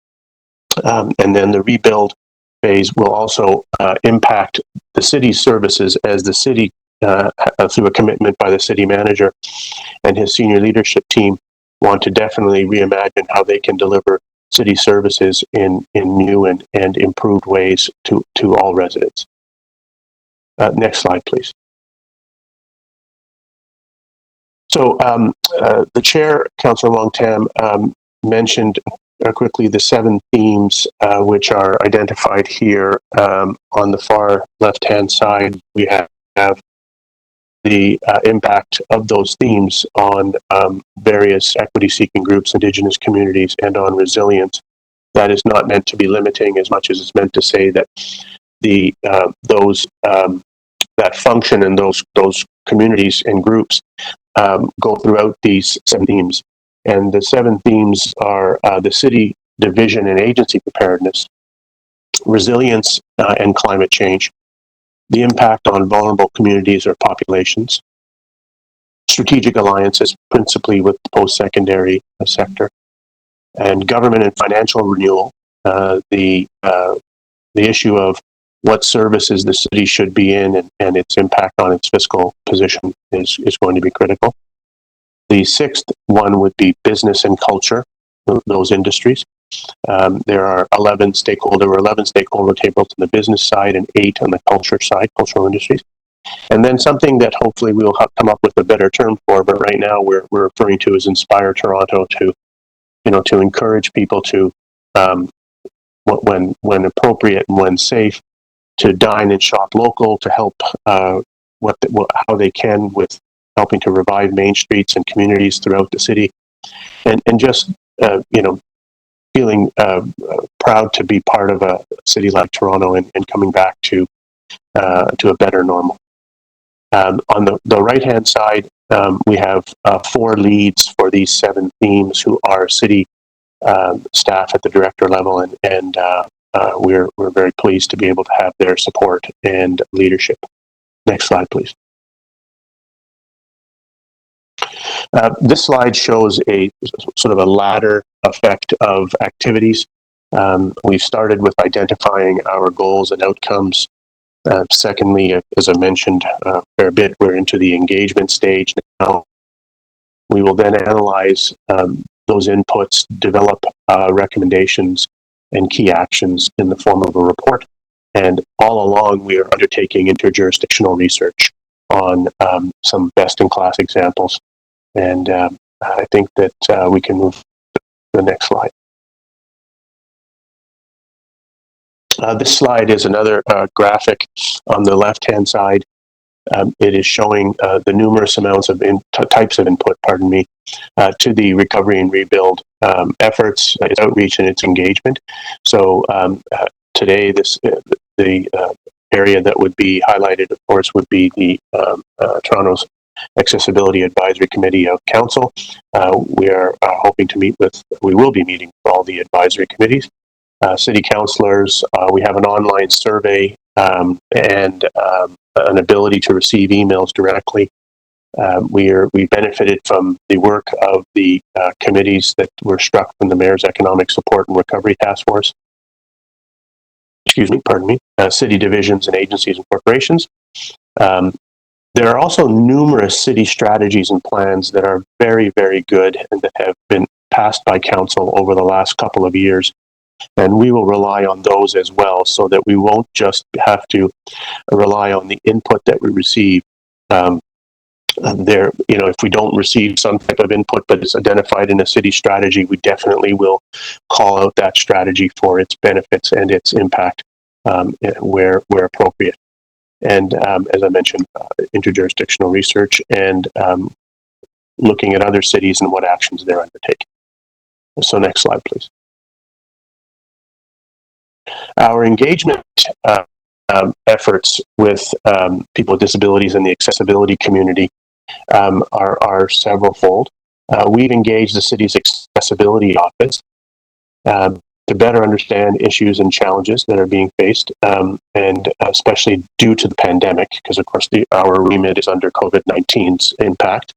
and then the rebuild phase will also impact the city's services, as the city, through a commitment by the city manager and his senior leadership team, want to definitely reimagine how they can deliver city services in new and improved ways to all residents. Next slide, please. So the chair, Councillor Wong Tam, mentioned quickly the 7 themes which are identified here. On the far left-hand side, we have the impact of those themes on various equity-seeking groups, Indigenous communities, and on resilience. That is not meant to be limiting as much as it's meant to say that the that function in those communities and groups go throughout these 7 themes. And the 7 themes are the city division and agency preparedness, resilience and climate change, the impact on vulnerable communities or populations, strategic alliances, principally with the post-secondary sector, and government and financial renewal, the issue of what services the city should be in and its impact on its fiscal position is going to be critical. The 6th one would be business and culture, those industries. There are 11 stakeholder tables on the business side and 8 on the culture side, cultural industries. And then something that hopefully we'll come up with a better term for, but right now we're referring to as Inspire Toronto, to encourage people to, when appropriate and when safe, to dine and shop local, to help how they can with helping to revive main streets and communities throughout the city, and just feeling proud to be part of a city like Toronto and coming back to a better normal. On the right-hand side, we have 4 leads for these 7 themes who are city staff at the director level, and we're very pleased to be able to have their support and leadership. Next slide, please. This slide shows a sort of a ladder effect of activities. We started with identifying our goals and outcomes. Secondly, as I mentioned a fair bit, we're into the engagement stage now. We will then analyze those inputs, develop recommendations and key actions in the form of a report. And all along, we are undertaking interjurisdictional research on some best-in-class examples. And I think that we can move to the next slide. This slide is another graphic on the left-hand side. It is showing the numerous amounts of types of input, to the recovery and rebuild efforts, its outreach, and its engagement. So today, the area that would be highlighted, of course, would be the Toronto's Accessibility Advisory Committee of Council. We are hoping to we will be meeting with all the advisory committees. City councillors, we have an online survey and an ability to receive emails directly. We benefited from the work of the committees that were struck from the Mayor's Economic Support and Recovery Task Force. City divisions and agencies and corporations. There are also numerous city strategies and plans that are very, very good and that have been passed by council over the last couple of years. And we will rely on those as well, so that we won't just have to rely on the input that we receive. If we don't receive some type of input, but it's identified in a city strategy, we definitely will call out that strategy for its benefits and its impact where appropriate. And as I mentioned, interjurisdictional research and looking at other cities and what actions they're undertaking. So next slide, please. Our engagement efforts with people with disabilities in the accessibility community are several-fold. We've engaged the city's accessibility office to better understand issues and challenges that are being faced, and especially due to the pandemic, because of course our remit is under COVID-19's impact.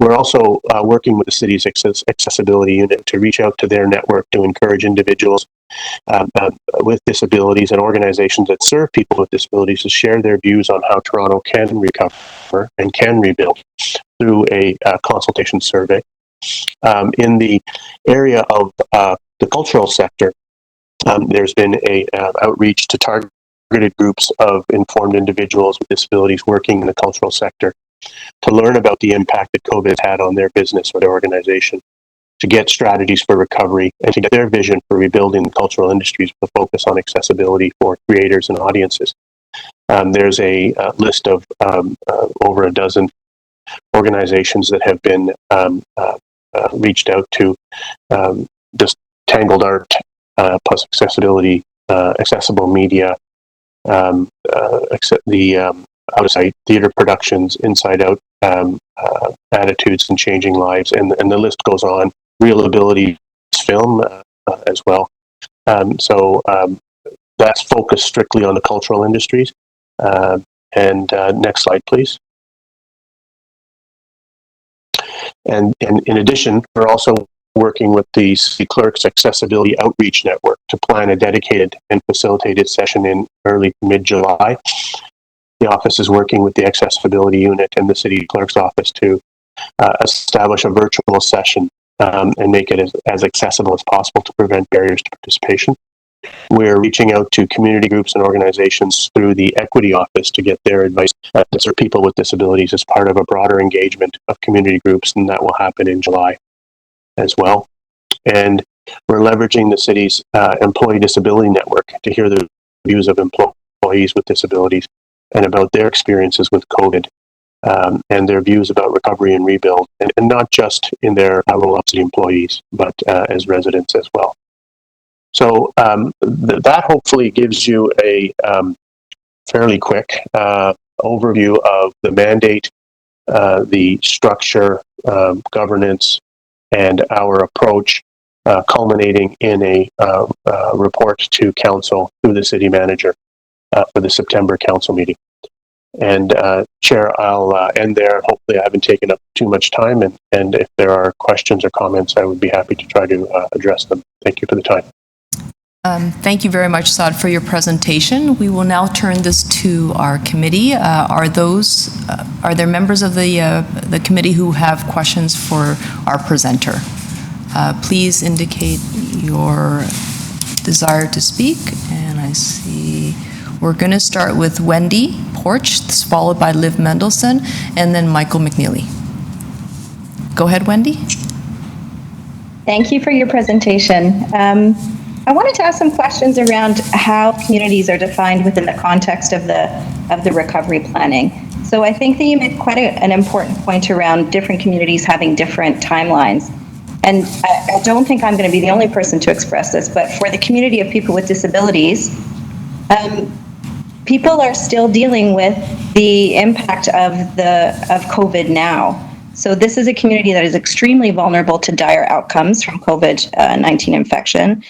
We're also working with the city's accessibility unit to reach out to their network to encourage individuals with disabilities and organizations that serve people with disabilities to share their views on how Toronto can recover and can rebuild through a consultation survey. In the area of the cultural sector, there's been a outreach to targeted groups of informed individuals with disabilities working in the cultural sector to learn about the impact that COVID has had on their business or their organization. to get strategies for recovery and to get their vision for rebuilding the cultural industries with a focus on accessibility for creators and audiences. There's a list of over a dozen organizations that have been reached out to, just Tangled Art, plus accessibility, accessible media, Out of Sight, Theater Productions, Inside Out, Attitudes and Changing Lives, and the list goes on. Real Ability Film as well. That's focused strictly on the cultural industries. Next slide, please. And in addition, we're also working with the City Clerk's Accessibility Outreach Network to plan a dedicated and facilitated session in early to mid-July. The office is working with the Accessibility Unit and the City Clerk's office to establish a virtual session and make it as accessible as possible to prevent barriers to participation. We're reaching out to community groups and organizations through the Equity Office to get their advice to serve people with disabilities as part of a broader engagement of community groups, and that will happen in July as well. And we're leveraging the city's Employee Disability Network to hear the views of employees with disabilities and about their experiences with COVID and their views about recovery and rebuild, and not just in their role as employees, but as residents as well. So that hopefully gives you a fairly quick overview of the mandate, the structure, governance, and our approach, culminating in a report to council through the city manager for the September council meeting. And Chair, I'll end there. Hopefully I haven't taken up too much time, and if there are questions or comments, I would be happy to try to address them. Thank you for the time. Thank you very much, Saad, for your presentation. We will now turn this to our committee. Are there members of the committee who have questions for our presenter? Please indicate your desire to speak. And I see we're going to start with Wendy Porch, followed by Liv Mendelson, and then Michael McNeely. Go ahead, Wendy. Thank you for your presentation. I wanted to ask some questions around how communities are defined within the context of the recovery planning. So I think that you made quite an important point around different communities having different timelines. And I don't think I'm going to be the only person to express this, but for the community of people with disabilities, people are still dealing with the impact of COVID now. So this is a community that is extremely vulnerable to dire outcomes from COVID-19 infection.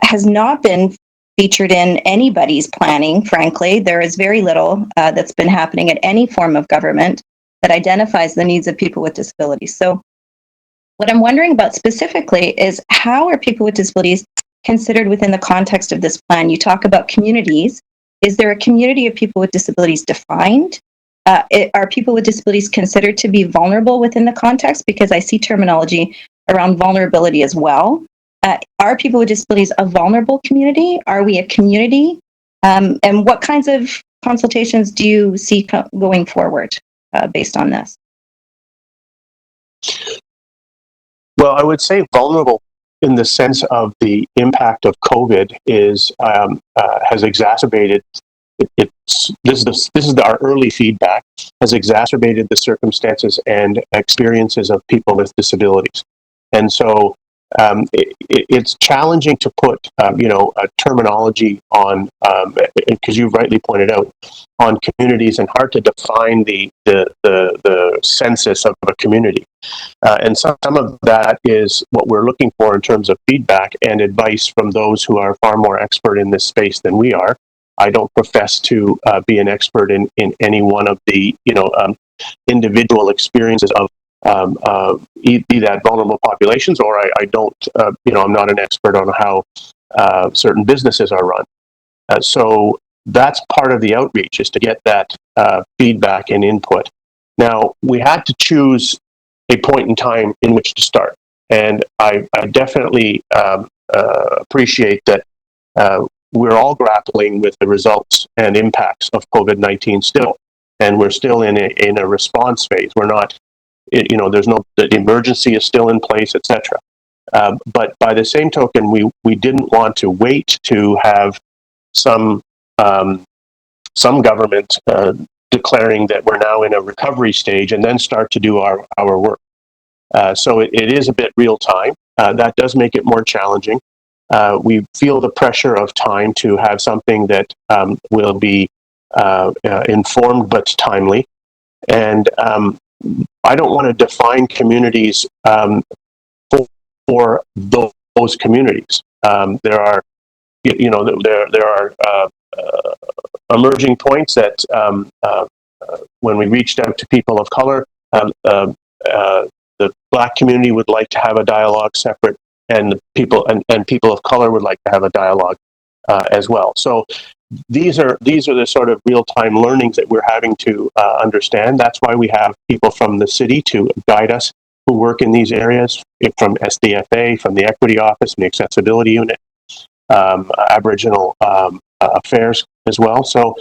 Has not been featured in anybody's planning, frankly. There is very little that's been happening at any form of government that identifies the needs of people with disabilities. So what I'm wondering about specifically is how are people with disabilities considered within the context of this plan? You talk about communities. Is there a community of people with disabilities defined? Are people with disabilities considered to be vulnerable within the context? Because I see terminology around vulnerability as well. Are people with disabilities a vulnerable community? Are we a community? And what kinds of consultations do you see going forward based on this? Well, I would say vulnerable in the sense of the impact of COVID has exacerbated. This is our early feedback, has exacerbated the circumstances and experiences of people with disabilities, and so it's challenging to put a terminology on, because you rightly pointed out, on communities, and hard to define the census of a community. And some of that is what we're looking for in terms of feedback and advice from those who are far more expert in this space than we are. I don't profess to be an expert in any one of the individual experiences of be that vulnerable populations, or I don't, I'm not an expert on how certain businesses are run. So that's part of the outreach, is to get that feedback and input. Now, we had to choose a point in time in which to start. And I definitely appreciate that we're all grappling with the results and impacts of COVID-19 still. And we're still in a response phase. We're not there's the emergency is still in place, etc. But by the same token, we didn't want to wait to have some government declaring that we're now in a recovery stage and then start to do our work. So it is a bit real time. That does make it more challenging. We feel the pressure of time to have something that will be informed but timely. And I don't want to define communities for those communities. There are, there are emerging points that when we reached out to people of color, the Black community would like to have a dialogue separate, and the people and people of color would like to have a dialogue as well. So these are the sort of real-time learnings that we're having to understand. That's why we have people from the city to guide us who work in these areas, from SDFA, from the Equity Office, from the Accessibility Unit, Aboriginal Affairs as well. So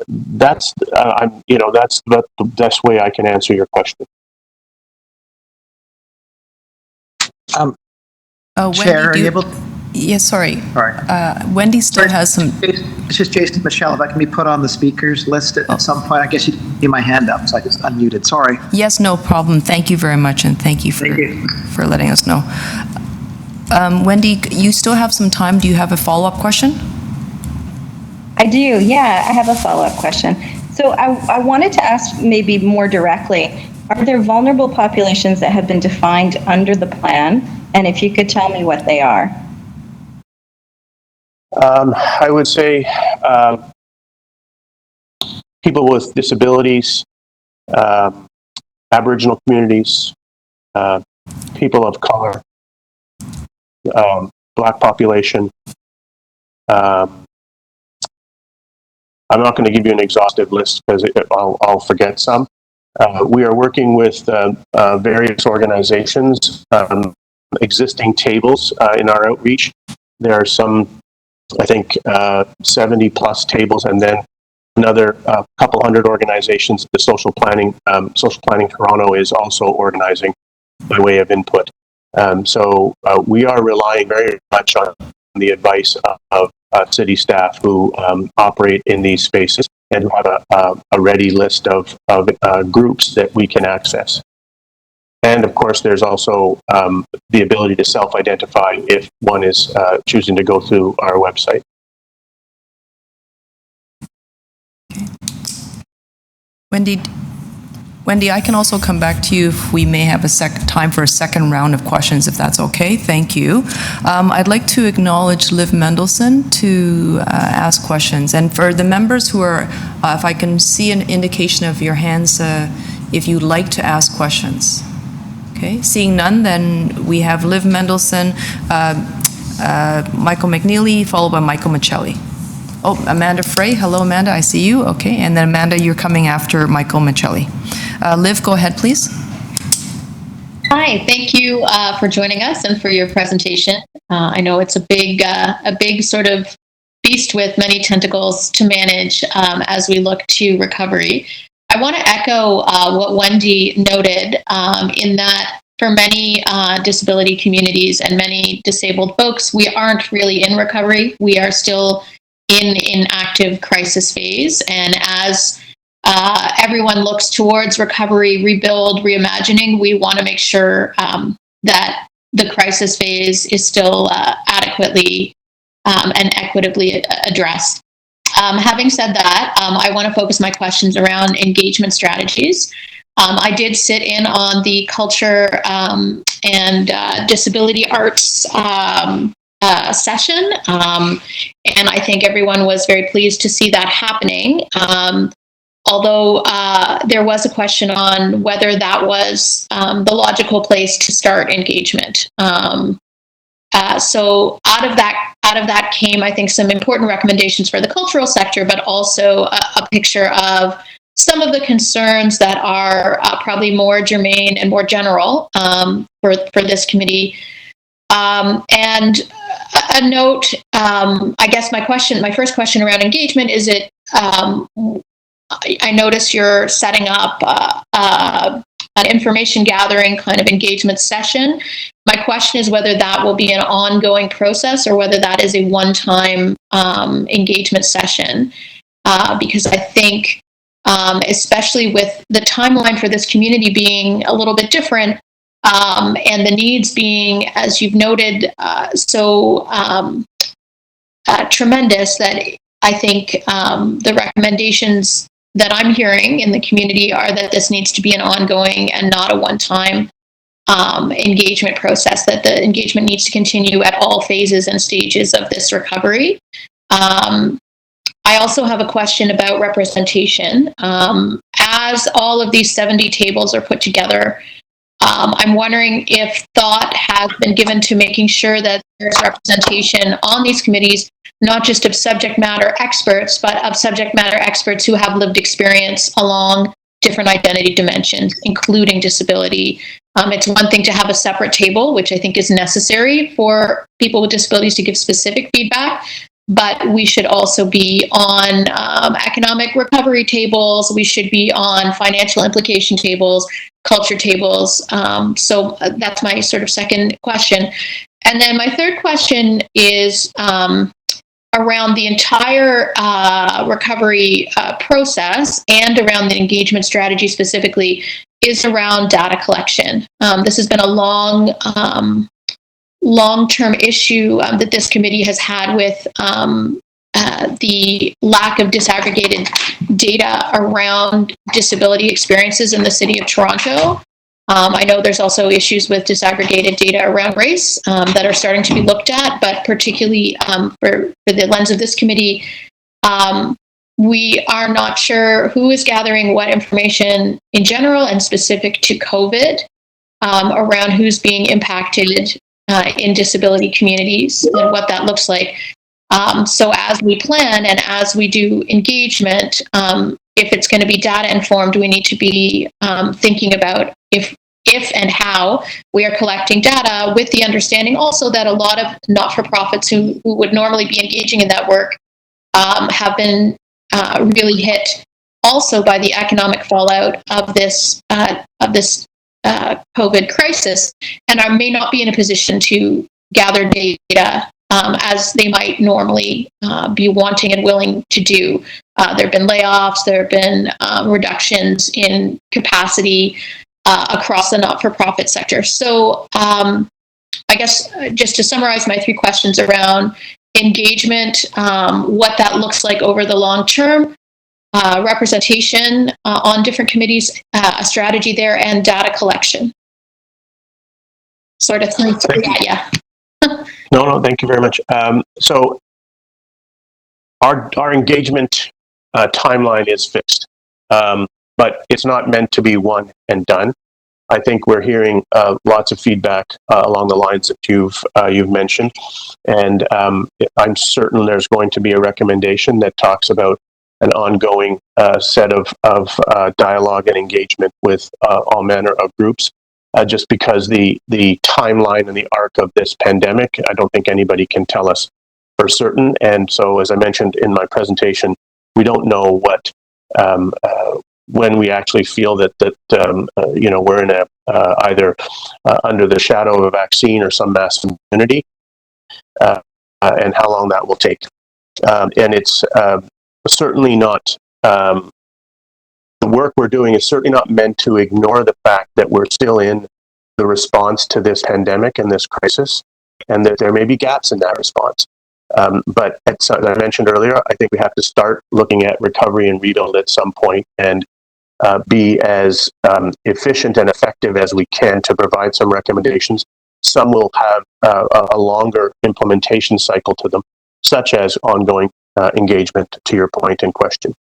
that's the best way I can answer your question. Chair, are you able? Yes, sorry. All right. Wendy still has some. It's just Jason Michelle. If I can be put on the speakers list at some point, I guess you see my hand up, so I just unmuted. Sorry. Yes, no problem. Thank you very much, and thank you for letting us know. Wendy, you still have some time. Do you have a follow-up question? I do, yeah. I have a follow-up question. So I wanted to ask maybe more directly, are there vulnerable populations that have been defined under the plan? And if you could tell me what they are. I would say people with disabilities, Aboriginal communities, people of color, Black population. I'm not going to give you an exhaustive list because I'll forget some. We are working with various organizations, existing tables in our outreach. There are some, I think, 70 plus tables, and then another couple hundred organizations. The Social Planning Toronto is also organizing by way of input. So we are relying very much on the advice of city staff who operate in these spaces and who have a ready list of groups that we can access. And of course, there's also the ability to self-identify if one is choosing to go through our website. Wendy, I can also come back to you if we may have time for a second round of questions, if that's okay. Thank you. I'd like to acknowledge Liv Mendelson to ask questions. And for the members who are, if I can see an indication of your hands, if you'd like to ask questions. Okay, seeing none, then we have Liv Mendelson, Michael McNeely, followed by Michael Michelli. Oh, Amanda Frey. Hello, Amanda. I see you. Okay, and then Amanda, you're coming after Michael Michelli. Liv, go ahead, please. Hi, thank you for joining us and for your presentation. I know it's a big sort of beast with many tentacles to manage as we look to recovery. I want to echo what Wendy noted in that for many disability communities and many disabled folks, we aren't really in recovery. We are still in active crisis phase. And as everyone looks towards recovery, rebuild, reimagining, we want to make sure that the crisis phase is still adequately and equitably addressed. Having said that, I want to focus my questions around engagement strategies. I did sit in on the culture and disability arts session, and I think everyone was very pleased to see that happening. Although there was a question on whether that was the logical place to start engagement. So out of that came, I think, some important recommendations for the cultural sector, but also a picture of some of the concerns that are probably more germane and more general for this committee. And a note, I guess my first question around engagement is I notice you're setting up an information gathering kind of engagement session. My question is whether that will be an ongoing process or whether that is a one-time engagement session. Because I think, especially with the timeline for this community being a little bit different, and the needs being, as you've noted, so tremendous, that I think the recommendations that I'm hearing in the community are that this needs to be an ongoing and not a one-time engagement process, that the engagement needs to continue at all phases and stages of this recovery. I also have a question about representation. As all of these 70 tables are put together, I'm wondering if thought has been given to making sure that there's representation on these committees, not just of subject matter experts, but of subject matter experts who have lived experience along different identity dimensions, including disability. It's one thing to have a separate table, which I think is necessary for people with disabilities to give specific feedback, but we should also be on economic recovery tables. We should be on financial implication tables, culture tables. So that's my sort of second question. And then my third question is around the entire recovery process and around the engagement strategy specifically, is around data collection. This has been a long-term issue that this committee has had with the lack of disaggregated data around disability experiences in the city of Toronto. I know there's also issues with disaggregated data around race that are starting to be looked at, but particularly for the lens of this committee, we are not sure who is gathering what information in general and specific to COVID around who's being impacted in disability communities and what that looks like. So as we plan and as we do engagement, if it's going to be data informed, we need to be thinking about if and how we are collecting data, with the understanding also that a lot of not-for-profits who would normally be engaging in that work have been really hit also by the economic fallout of this COVID crisis, and may not be in a position to gather data as they might normally be wanting and willing to do. There have been layoffs, there have been reductions in capacity across the not-for-profit sector. So I guess just to summarize my three questions around engagement, what that looks like over the long term, representation on different committees, a strategy there, and data collection. Sort of three, yeah. No, thank you very much. So our engagement timeline is fixed, but it's not meant to be one and done. I think we're hearing lots of feedback along the lines that you've mentioned, and I'm certain there's going to be a recommendation that talks about an ongoing set of dialogue and engagement with all manner of groups. Just because the timeline and the arc of this pandemic, I don't think anybody can tell us for certain. And so, as I mentioned in my presentation, we don't know what when we actually feel that we're in a either under the shadow of a vaccine or some mass immunity, and how long that will take. And it's certainly not. The work we're doing is certainly not meant to ignore the fact that we're still in the response to this pandemic and this crisis, and that there may be gaps in that response. But as I mentioned earlier, I think we have to start looking at recovery and rebuild at some point and be as efficient and effective as we can to provide some recommendations. Some will have a longer implementation cycle to them, such as ongoing engagement, to your point and question.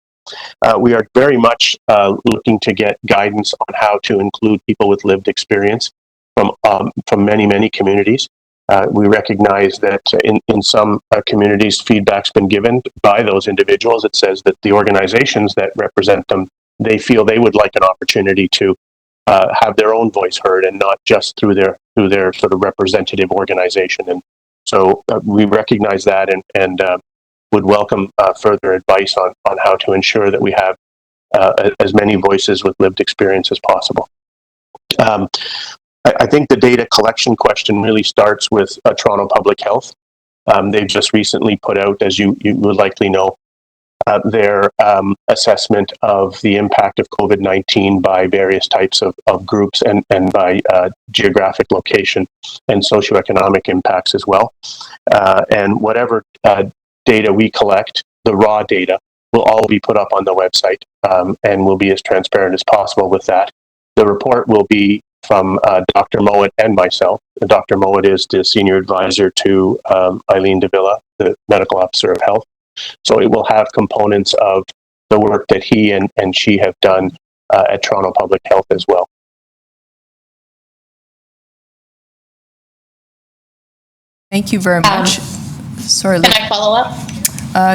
We are very much looking to get guidance on how to include people with lived experience from many communities. We recognize that in some communities, feedback's been given by those individuals. It says that the organizations that represent them, they feel they would like an opportunity to have their own voice heard, and not just through their sort of representative organization. And so we recognize that and would welcome further advice on how to ensure that we have as many voices with lived experience as possible. I think the data collection question really starts with Toronto Public Health. They've just recently put out, as you would likely know, their assessment of the impact of COVID-19 by various types of groups and by geographic location and socioeconomic impacts as well. And whatever data we collect, the raw data, will all be put up on the website, and we'll be as transparent as possible with that. The report will be from Dr. Mowat and myself. Dr. Mowat is the senior advisor to Eileen Davila, the medical officer of health. So it will have components of the work that he and she have done at Toronto Public Health as well. Thank you very much. Sorry, Can I follow up?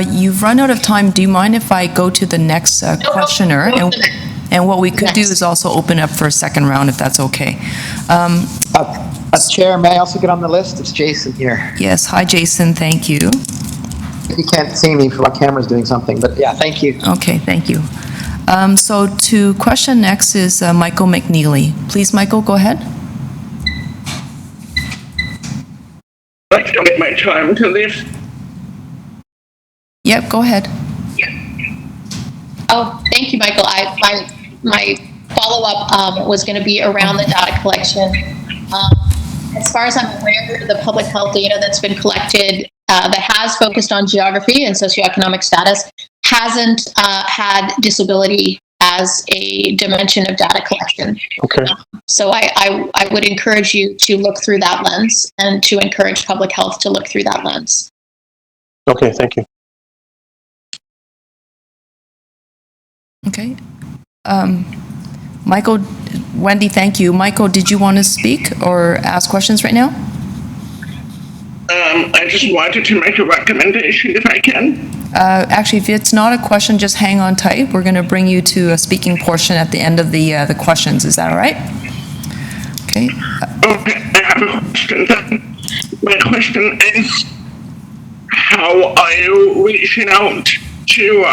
you've run out of time. Do you mind if I go to the next questioner? And what we could do is also open up for a second round, if that's okay. Chair, may I also get on the list? It's Jason here. Yes. Hi, Jason. Thank you. You can't see me for my camera's doing something, but yeah, thank you. Okay, thank you. So to question next is Michael McNeely. Please, Michael, go ahead. I'd like to donate my time to this. Yep, go ahead. Oh, thank you, Michael. My follow-up was going to be around the data collection. As far as I'm aware, the public health data that's been collected that has focused on geography and socioeconomic status hasn't had disability as a dimension of data collection. Okay. So I would encourage you to look through that lens and to encourage public health to look through that lens. Okay, thank you. Okay. Michael, Wendy, thank you. Michael, did you want to speak or ask questions right now? I just wanted to make a recommendation if I can. Actually, if it's not a question, just hang on tight. We're going to bring you to a speaking portion at the end of the questions. Is that all right? Okay. Okay, I have a question then. My question is, how are you reaching out to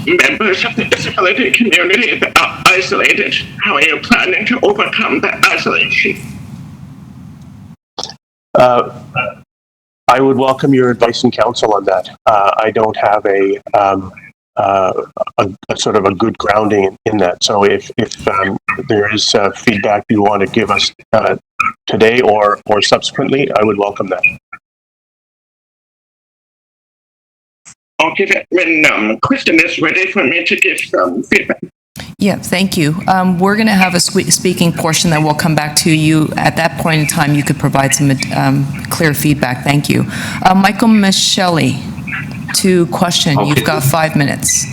members of the disability community that are isolated? How are you planning to overcome that isolation? I would welcome your advice and counsel on that. I don't have a sort of a good grounding in that. So if there is feedback you want to give us today or subsequently, I would welcome that. I'll give it when Kristen is ready for me to give some feedback. Yeah, thank you. We're going to have a speaking portion that will come back to you. At that point in time, you could provide some clear feedback. Thank you. Michael Michelli, to question. Okay. You've got 5 minutes.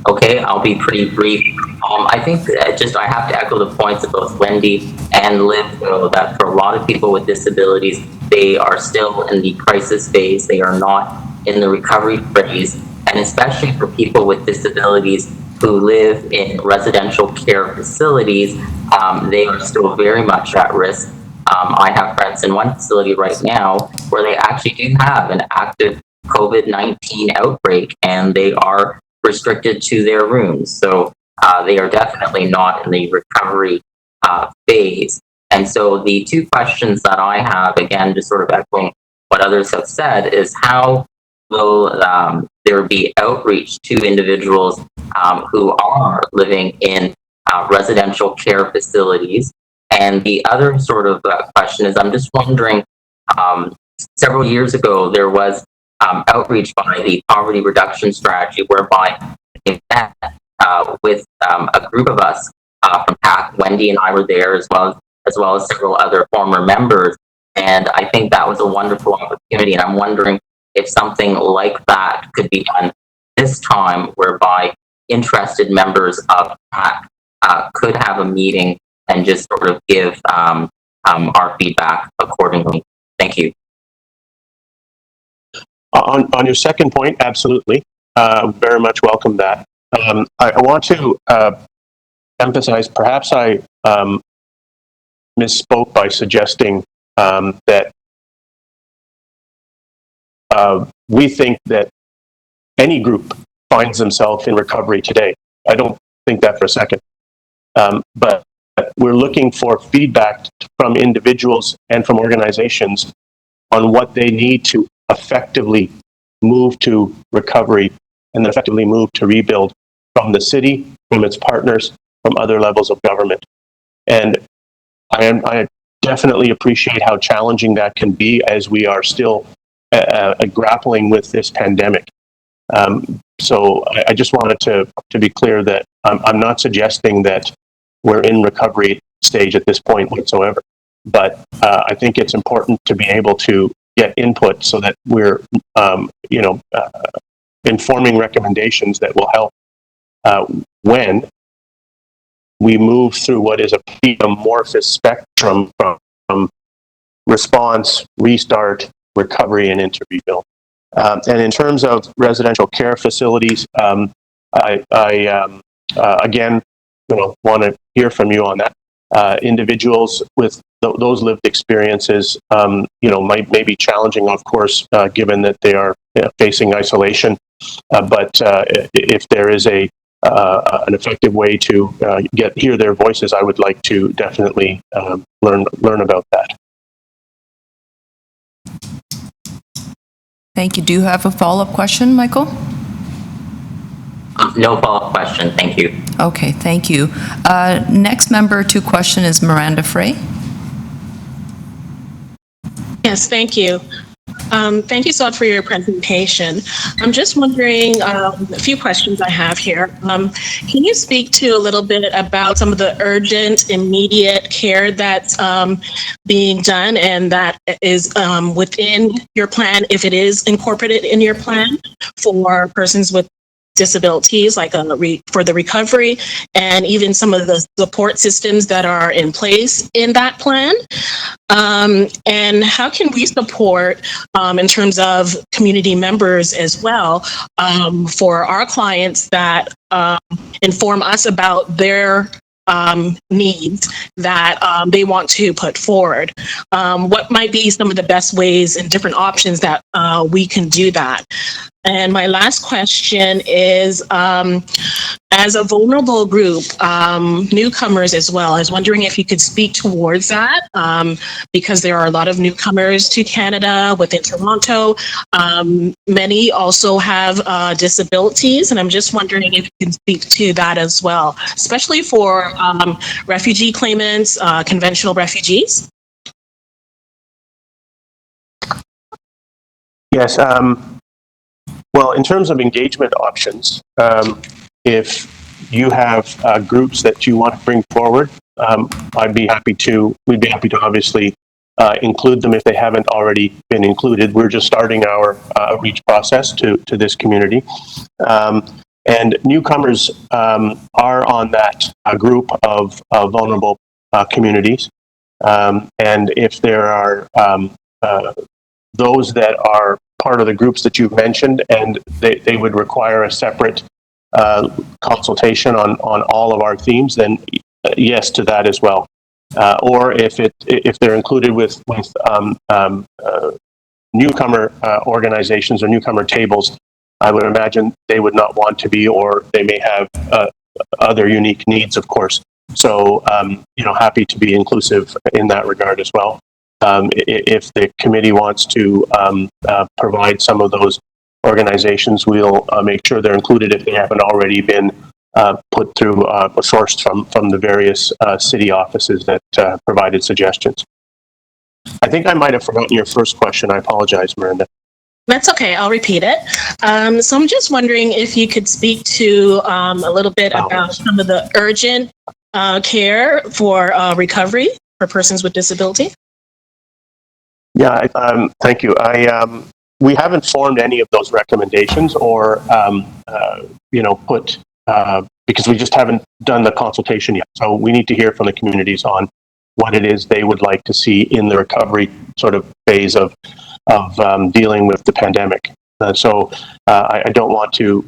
Okay, I'll be pretty brief. I think I have to echo the points of both Wendy and Liv, though, that for a lot of people with disabilities, they are still in the crisis phase. They are not in the recovery phase. And especially for people with disabilities who live in residential care facilities, they are still very much at risk. I have friends in one facility right now where they actually do have an active COVID-19 outbreak, and they are restricted to their rooms. So they are definitely not in the recovery phase. And so the two questions that I have, again, just sort of echoing what others have said, is how will there be outreach to individuals who are living in residential care facilities? And the other sort of question is, I'm just wondering, several years ago, there was outreach by the poverty reduction strategy, whereby they met with a group of us from PAC. Wendy and I were there, as well as several other former members. And I think that was a wonderful opportunity. And I'm wondering if something like that could be done this time, whereby interested members of PAC could have a meeting and just sort of give our feedback accordingly. Thank you. On your second point, absolutely. Very much welcome that. I want to emphasize, perhaps I misspoke by suggesting that we think that any group finds themselves in recovery today. I don't think that for a second. But we're looking for feedback from individuals and from organizations on what they need to effectively move to recovery and then effectively move to rebuild from the city, from its partners, from other levels of government. And I definitely appreciate how challenging that can be as we are still grappling with this pandemic. So I just wanted to be clear that I'm not suggesting that we're in recovery stage at this point whatsoever. But I think it's important to be able to get input so that we're, informing recommendations that will help when we move through what is a amorphous spectrum from response, restart, recovery, and into rebuild. And in terms of residential care facilities, I again, want to hear from you on that. Individuals with those lived experiences, may be challenging, of course, given that they are facing isolation. But if there is an effective way to hear their voices, I would like to definitely learn about that. Thank you. Do you have a follow-up question, Michael? No follow-up question. Thank you. Okay, thank you. Next member to question is Miranda Frey. Yes, thank you. Thank you, Saud, for your presentation. I'm just wondering, a few questions I have here. Can you speak to a little bit about some of the urgent, immediate care that's being done and that is within your plan, if it is incorporated in your plan for persons with disabilities, like for the recovery, and even some of the support systems that are in place in that plan? And how can we support in terms of community members as well for our clients that inform us about their needs that they want to put forward? What might be some of the best ways and different options that we can do that? And my last question is, as a vulnerable group, newcomers as well, I was wondering if you could speak towards that, because there are a lot of newcomers to Canada within Toronto. Many also have disabilities, and I'm just wondering if you can speak to that as well, especially for refugee claimants, conventional refugees. Yes. Well, in terms of engagement options, if you have groups that you want to bring forward, we'd be happy to obviously include them if they haven't already been included. We're just starting our outreach process to this community. And newcomers are on that group of vulnerable communities. And if there are those that are part of the groups that you've mentioned, and they would require a separate consultation on all of our themes, then yes to that as well. Or if they're included with newcomer organizations or newcomer tables, I would imagine they would not want to be, or they may have other unique needs, of course. So, happy to be inclusive in that regard as well. If the committee wants to provide some of those organizations, we'll make sure they're included if they haven't already been put through, sourced from the various city offices that provided suggestions. I think I might have forgotten your first question. I apologize, Miranda. That's okay. I'll repeat it. So I'm just wondering if you could speak to a little bit about some of the urgent care for recovery for persons with disability. Yeah, thank you. We haven't formed any of those recommendations or, put, because we just haven't done the consultation yet. So we need to hear from the communities on what it is they would like to see in the recovery sort of phase of dealing with the pandemic. So I don't want to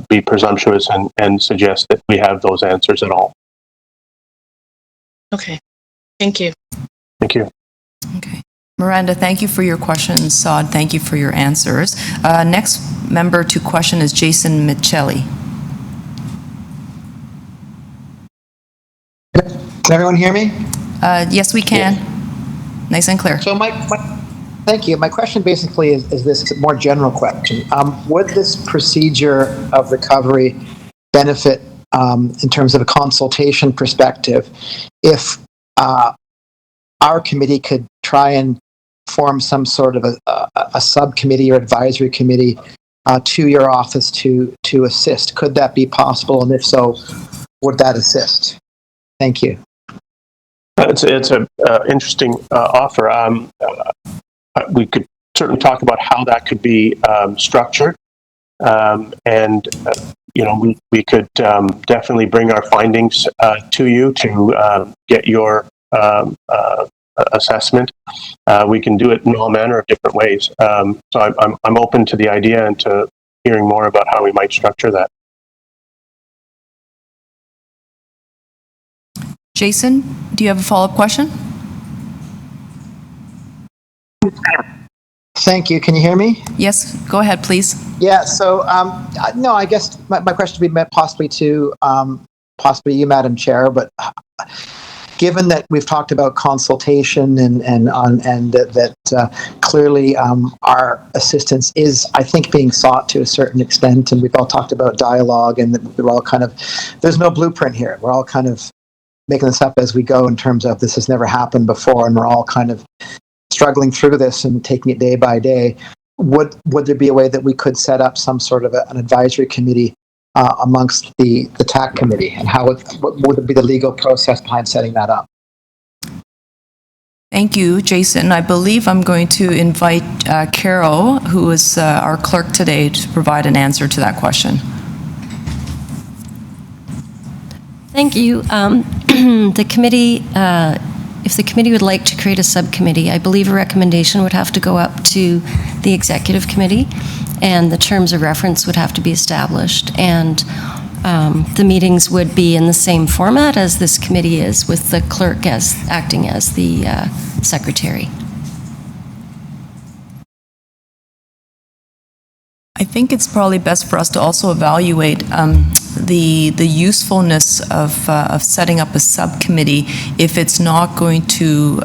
be presumptuous and suggest that we have those answers at all. Okay. Thank you. Thank you. Okay. Miranda, thank you for your questions. Saud, thank you for your answers. Next member to question is Jason Michelli. Can everyone hear me? Yes, we can. Nice and clear. So thank you. My question basically is this more general question. Would this procedure of recovery benefit in terms of a consultation perspective if our committee could try and form some sort of a subcommittee or advisory committee to your office to assist? Could that be possible? And if so, would that assist? Thank you. It's an interesting offer. We could certainly talk about how that could be structured, and we could definitely bring our findings to you to get your assessment. We can do it in all manner of different ways. So I'm open to the idea and to hearing more about how we might structure that. Jason, do you have a follow-up question? Thank you. Can you hear me? Yes, go ahead, please. Yeah. So, no, I guess my question would be possibly to possibly you, Madam Chair, but given that we've talked about consultation and that clearly our assistance is, I think, being sought to a certain extent, and we've all talked about dialogue, and that we're all there's no blueprint here. We're all kind of making this up as we go in terms of this has never happened before, and we're all kind of struggling through this and taking it day by day. Would there be a way that we could set up some sort of an advisory committee amongst the TAC committee, and what would be the legal process behind setting that up? Thank you, Jason. I believe I'm going to invite Carol, who is our clerk today, to provide an answer to that question. Thank you. The committee, if the committee would like to create a subcommittee, I believe a recommendation would have to go up to the executive committee, and the terms of reference would have to be established. And the meetings would be in the same format as this committee is, with the clerk acting as the secretary. I think it's probably best for us to also evaluate the usefulness of setting up a subcommittee if it's not going to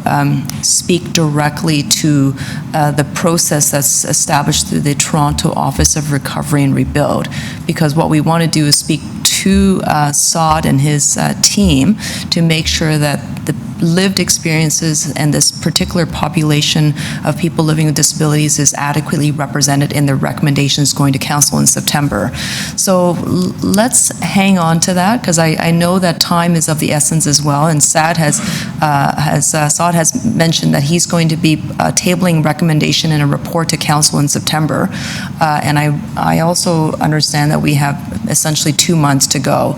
speak directly to the process that's established through the Toronto Office of Recovery and Rebuild. Because what we want to do is speak to Saad and his team to make sure that the lived experiences and this particular population of people living with disabilities is adequately represented in the recommendations going to council in September. So let's hang on to that, because I know that time is of the essence as well, and Saad has mentioned that he's going to be tabling recommendation in a report to council in September, and I also understand that we have essentially 2 months to go.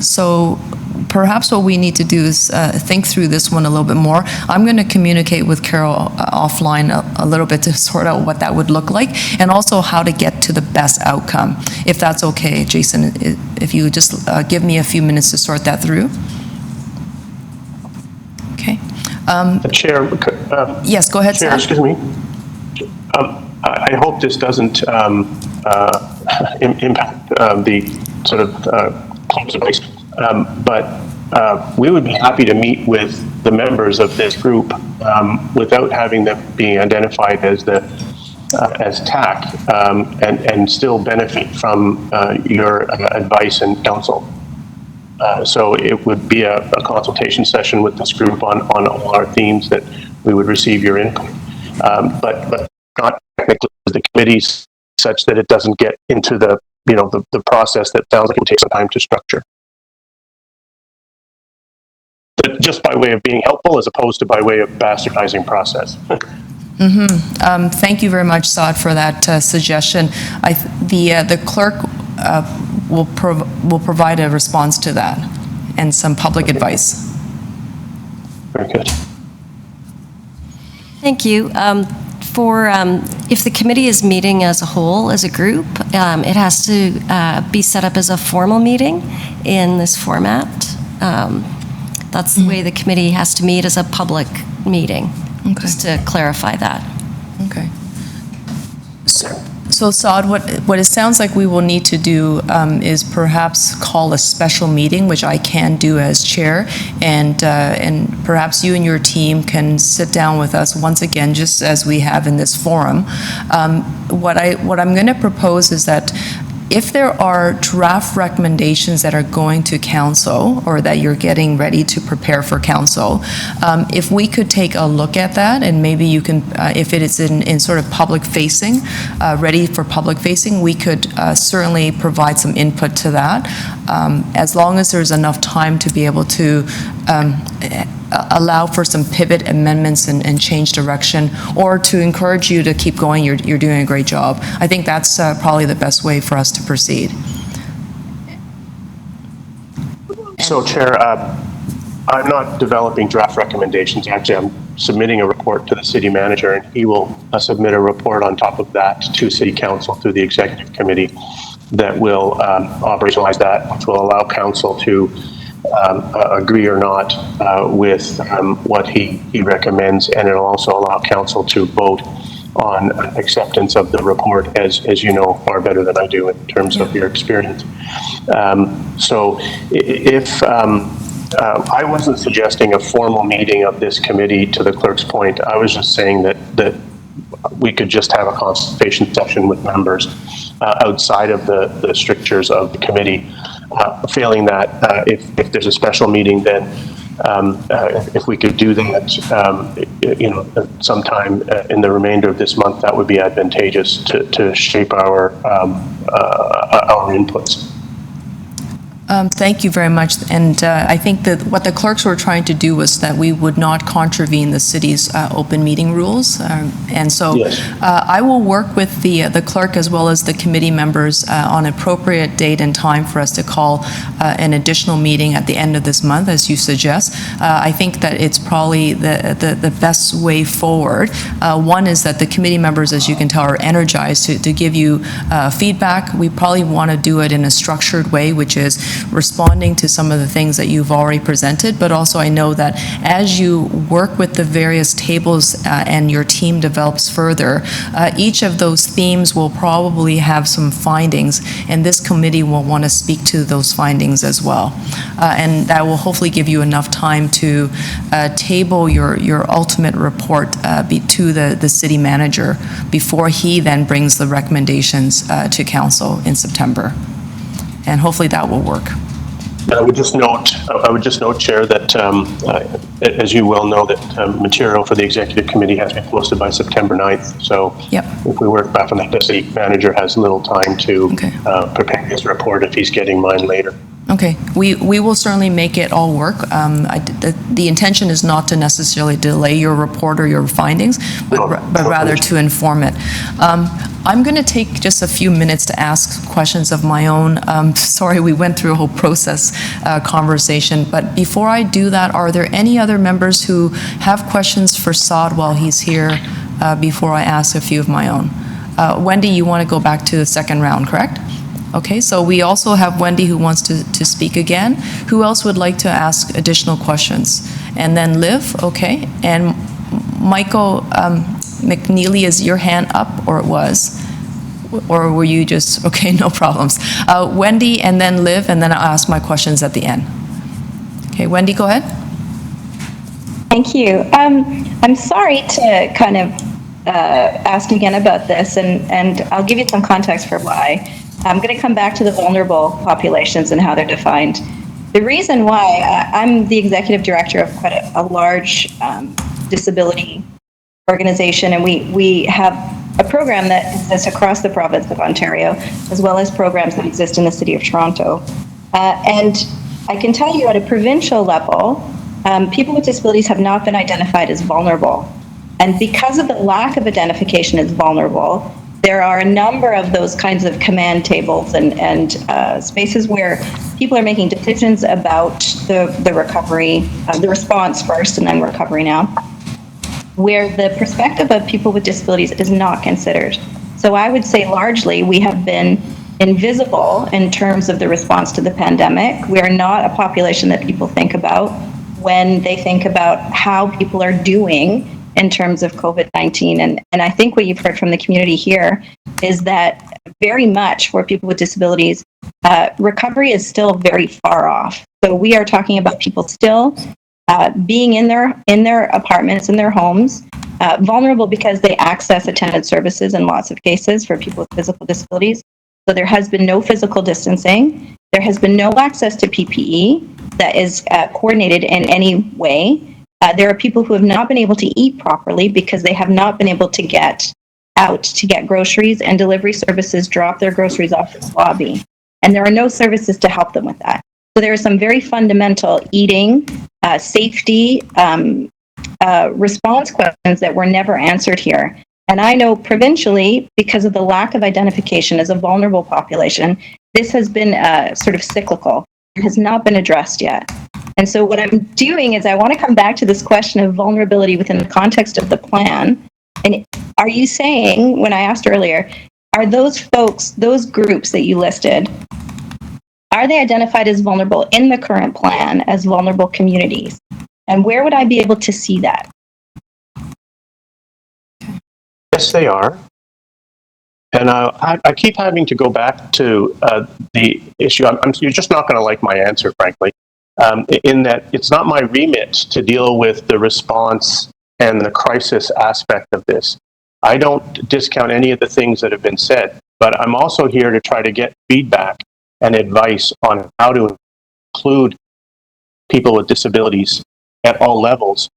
So perhaps what we need to do is think through this one a little bit more. I'm going to communicate with Carol offline a little bit to sort out what that would look like, and also how to get to the best outcome. If that's okay, Jason, if you just give me a few minutes to sort that through. Okay. Chair. Yes, go ahead, Chair, Saad. excuse me. I hope this doesn't impact the sort of claims advice. But we would be happy to meet with the members of this group without having them being identified as as TAC, and still benefit from your advice and counsel. So it would be a consultation session with this group on all our themes that we would receive your input, but not technically the committees, such that it doesn't get into the process that sounds like it will take some time to structure. But just by way of being helpful, as opposed to by way of bastardizing process. Thank you very much, Saad, for that suggestion. The clerk will provide a response to that and some public advice. Very good. Thank you. If the committee is meeting as a whole, as a group, it has to be set up as a formal meeting in this format. That's the way the committee has to meet, as a public meeting, just to clarify that. Okay. So Saad, what it sounds like we will need to do is perhaps call a special meeting, which I can do as chair, and perhaps you and your team can sit down with us once again, just as we have in this forum. What I'm going to propose is that if there are draft recommendations that are going to council or that you're getting ready to prepare for council, if we could take a look at that, and maybe you can, if it is in sort of public facing, ready for public facing, we could certainly provide some input to that, as long as there's enough time to be able to allow for some pivot amendments and change direction, or to encourage you to keep going. You're doing a great job. I think that's probably the best way for us to proceed. So, Chair, I'm not developing draft recommendations. Actually, I'm submitting a report to the city manager, and he will submit a report on top of that to City Council through the Executive Committee that will operationalize that, which will allow Council to agree or not with what he recommends, and it'll also allow Council to vote on acceptance of the report, as you know far better than I do in terms of your experience. So if I wasn't suggesting a formal meeting of this committee, to the clerk's point, I was just saying that we could just have a consultation session with members outside of the strictures of the committee. Failing that, if there's a special meeting, then if we could do that, sometime in the remainder of this month, that would be advantageous to shape our inputs. Thank you very much. And I think that what the clerks were trying to do was that we would not contravene the city's open meeting rules. And so yes. I will work with the clerk as well as the committee members on appropriate date and time for us to call an additional meeting at the end of this month, as you suggest. I think that it's probably the best way forward. One is that the committee members, as you can tell, are energized to give you feedback. We probably want to do it in a structured way, which is responding to some of the things that you've already presented, but also I know that as you work with the various tables and your team develops further, each of those themes will probably have some findings, and this committee will want to speak to those findings as well. And that will hopefully give you enough time to table your ultimate report to the city manager before he then brings the recommendations to council in September. And hopefully that will work. I would just note, Chair, that as you well know, that material for the Executive Committee has been posted by September 9th. So yep. If we work back on that, the city manager has little time to prepare his report if he's getting mine later. Okay, we will certainly make it all work. The intention is not to necessarily delay your report or your findings, but rather to inform it. I'm going to take just a few minutes to ask questions of my own. Sorry, we went through a whole process conversation, but before I do that, are there any other members who have questions for Saad while he's here before I ask a few of my own? Wendy, you want to go back to the second round, correct? Okay, so we also have Wendy who wants to speak again. Who else would like to ask additional questions? And then Liv, okay. And Michael McNeely, is your hand up, or it was? Or were you just, okay, no problems. Wendy, and then Liv, and then I'll ask my questions at the end. Okay, Wendy, go ahead. Thank you. I'm sorry to kind of ask again about this, and I'll give you some context for why. I'm going to come back to the vulnerable populations and how they're defined. The reason why I'm the executive director of quite a large disability organization, and we have a program that exists across the province of Ontario, as well as programs that exist in the city of Toronto. And I can tell you at a provincial level, people with disabilities have not been identified as vulnerable. And because of the lack of identification as vulnerable, there are a number of those kinds of command tables and spaces where people are making decisions about the recovery, the response first and then recovery now, where the perspective of people with disabilities is not considered. So I would say largely we have been invisible in terms of the response to the pandemic. We are not a population that people think about when they think about how people are doing in terms of COVID-19. And I think what you've heard from the community here is that very much for people with disabilities, recovery is still very far off. So we are talking about people still being in their apartments, in their homes, vulnerable because they access attendant services in lots of cases for people with physical disabilities. So there has been no physical distancing. There has been no access to PPE that is coordinated in any way. There are people who have not been able to eat properly because they have not been able to get out to get groceries, and delivery services drop their groceries off the lobby. And there are no services to help them with that. So there are some very fundamental eating, safety, response questions that were never answered here. And I know provincially, because of the lack of identification as a vulnerable population, this has been sort of cyclical. It has not been addressed yet. And so what I'm doing is I want to come back to this question of vulnerability within the context of the plan. And are you saying, when I asked earlier, are those folks, those groups that you listed, are they identified as vulnerable in the current plan as vulnerable communities? And where would I be able to see that? Yes, they are. And I keep having to go back to the issue. You're just not going to like my answer, frankly, in that it's not my remit to deal with the response and the crisis aspect of this. I don't discount any of the things that have been said, but I'm also here to try to get feedback and advice on how to include people with disabilities at all levels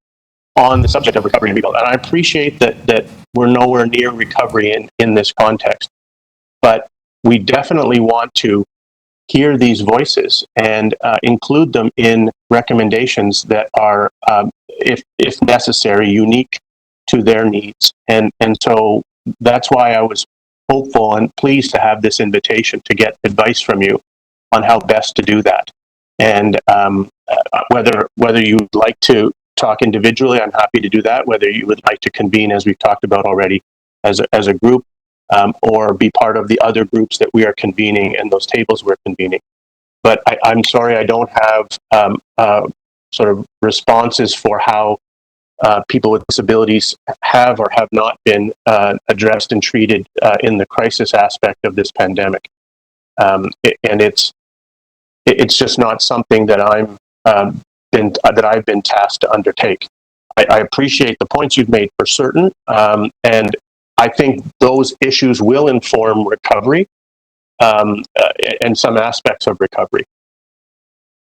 on the subject of recovery and rebuild. And I appreciate that we're nowhere near recovery in this context, but we definitely want to hear these voices and include them in recommendations that are, if necessary, unique to their needs. And so that's why I was hopeful and pleased to have this invitation to get advice from you on how best to do that. And whether you'd like to talk individually, I'm happy to do that. Whether you would like to convene, as we've talked about already, as a group, or be part of the other groups that we are convening and those tables we're convening. But I'm sorry, I don't have sort of responses for how people with disabilities have or have not been addressed and treated in the crisis aspect of this pandemic. And it's just not something that I've been tasked to undertake. I appreciate the points you've made for certain, and I think those issues will inform recovery and some aspects of recovery.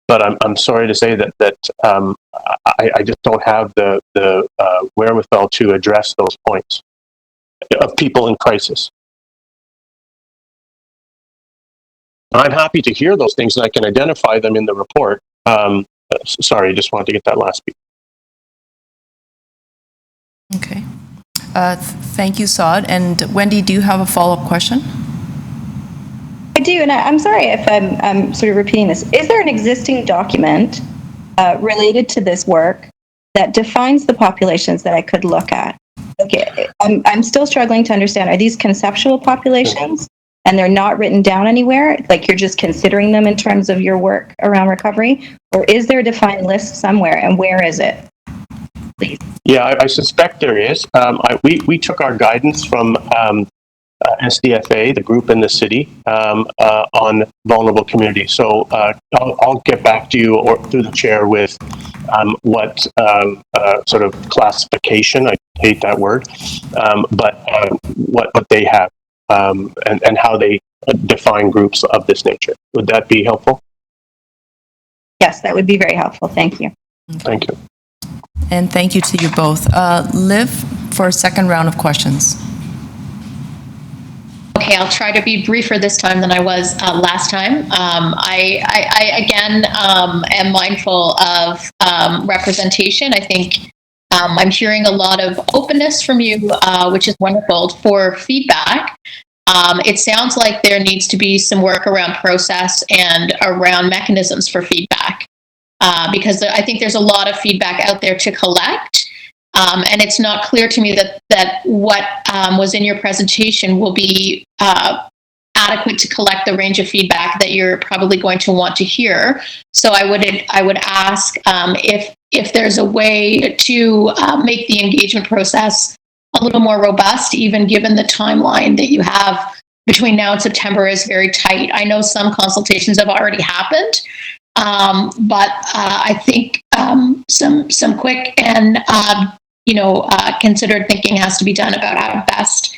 But I'm sorry to say that I just don't have the wherewithal to address those points of people in crisis. I'm happy to hear those things, and I can identify them in the report. Sorry, I just wanted to get that last piece. Okay. Thank you, Saad. And Wendy, do you have a follow-up question? I do, and I'm sorry if I'm sort of repeating this. Is there an existing document related to this work that defines the populations that I could look at? Okay, I'm still struggling to understand. Are these conceptual populations and they're not written down anywhere? Like you're just considering them in terms of your work around recovery? Or is there a defined list somewhere, and where is it? Please. Yeah, I suspect there is. We took our guidance from SDFA, the group in the city, on vulnerable communities. So I'll get back to you or through the chair with what sort of classification, I hate that word, but what they have and how they define groups of this nature. Would that be helpful? Yes, that would be very helpful. Thank you. Thank you. And thank you to you both. Liv, for a second round of questions. Okay, I'll try to be briefer this time than I was last time. I again am mindful of representation. I think I'm hearing a lot of openness from you, which is wonderful, for feedback. It sounds like there needs to be some work around process and around mechanisms for feedback, because I think there's a lot of feedback out there to collect. And it's not clear to me that what was in your presentation will be adequate to collect the range of feedback that you're probably going to want to hear. So I would ask if there's a way to make the engagement process a little more robust, even given the timeline that you have between now and September is very tight. I know some consultations have already happened, but I think some quick and considered thinking has to be done about how to best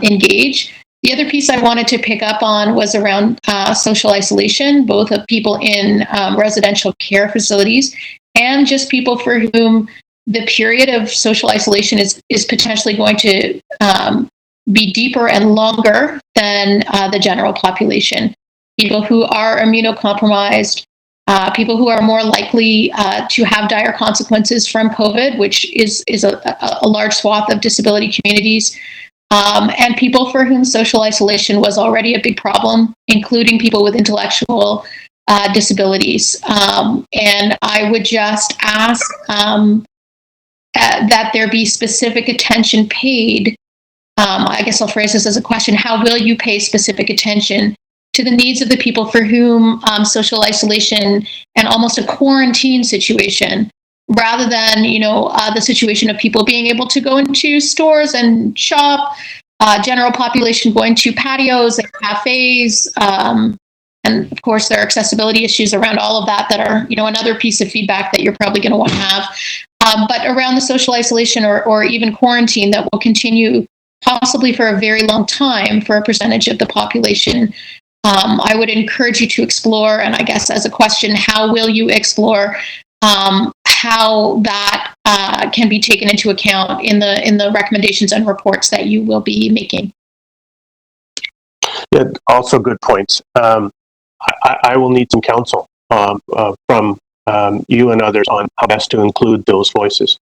engage. The other piece I wanted to pick up on was around social isolation, both of people in residential care facilities and just people for whom the period of social isolation is potentially going to be deeper and longer than the general population. People who are immunocompromised, people who are more likely to have dire consequences from COVID, which is a large swath of disability communities, and people for whom social isolation was already a big problem, including people with intellectual disabilities. And I would just ask that there be specific attention paid. I guess I'll phrase this as a question. How will you pay specific attention to the needs of the people for whom social isolation and almost a quarantine situation, rather than, the situation of people being able to go into stores and shop, general population going to patios and cafes, and of course, there are accessibility issues around all of that are, another piece of feedback that you're probably going to want to have. But around the social isolation or even quarantine that will continue possibly for a very long time for a percentage of the population, I would encourage you to explore, and I guess as a question, how will you explore how that can be taken into account in the recommendations and reports that you will be making? Yeah, also good points. I will need some counsel from you and others on how best to include those voices.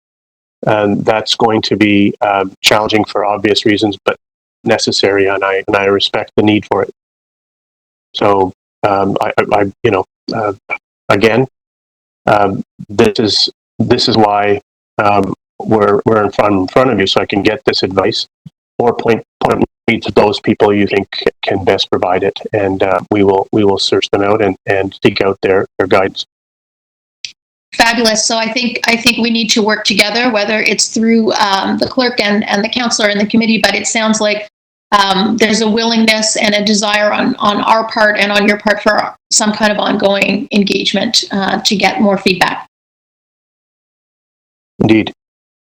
And that's going to be challenging for obvious reasons, but necessary, and I respect the need for it. So again, this is why we're in front of you, so I can get this advice or point me to those people you think can best provide it, and we will search them out and seek out their guidance. Fabulous. So I think we need to work together, whether it's through the clerk and the counselor and the committee, but it sounds like there's a willingness and a desire on our part and on your part for some kind of ongoing engagement to get more feedback. Indeed.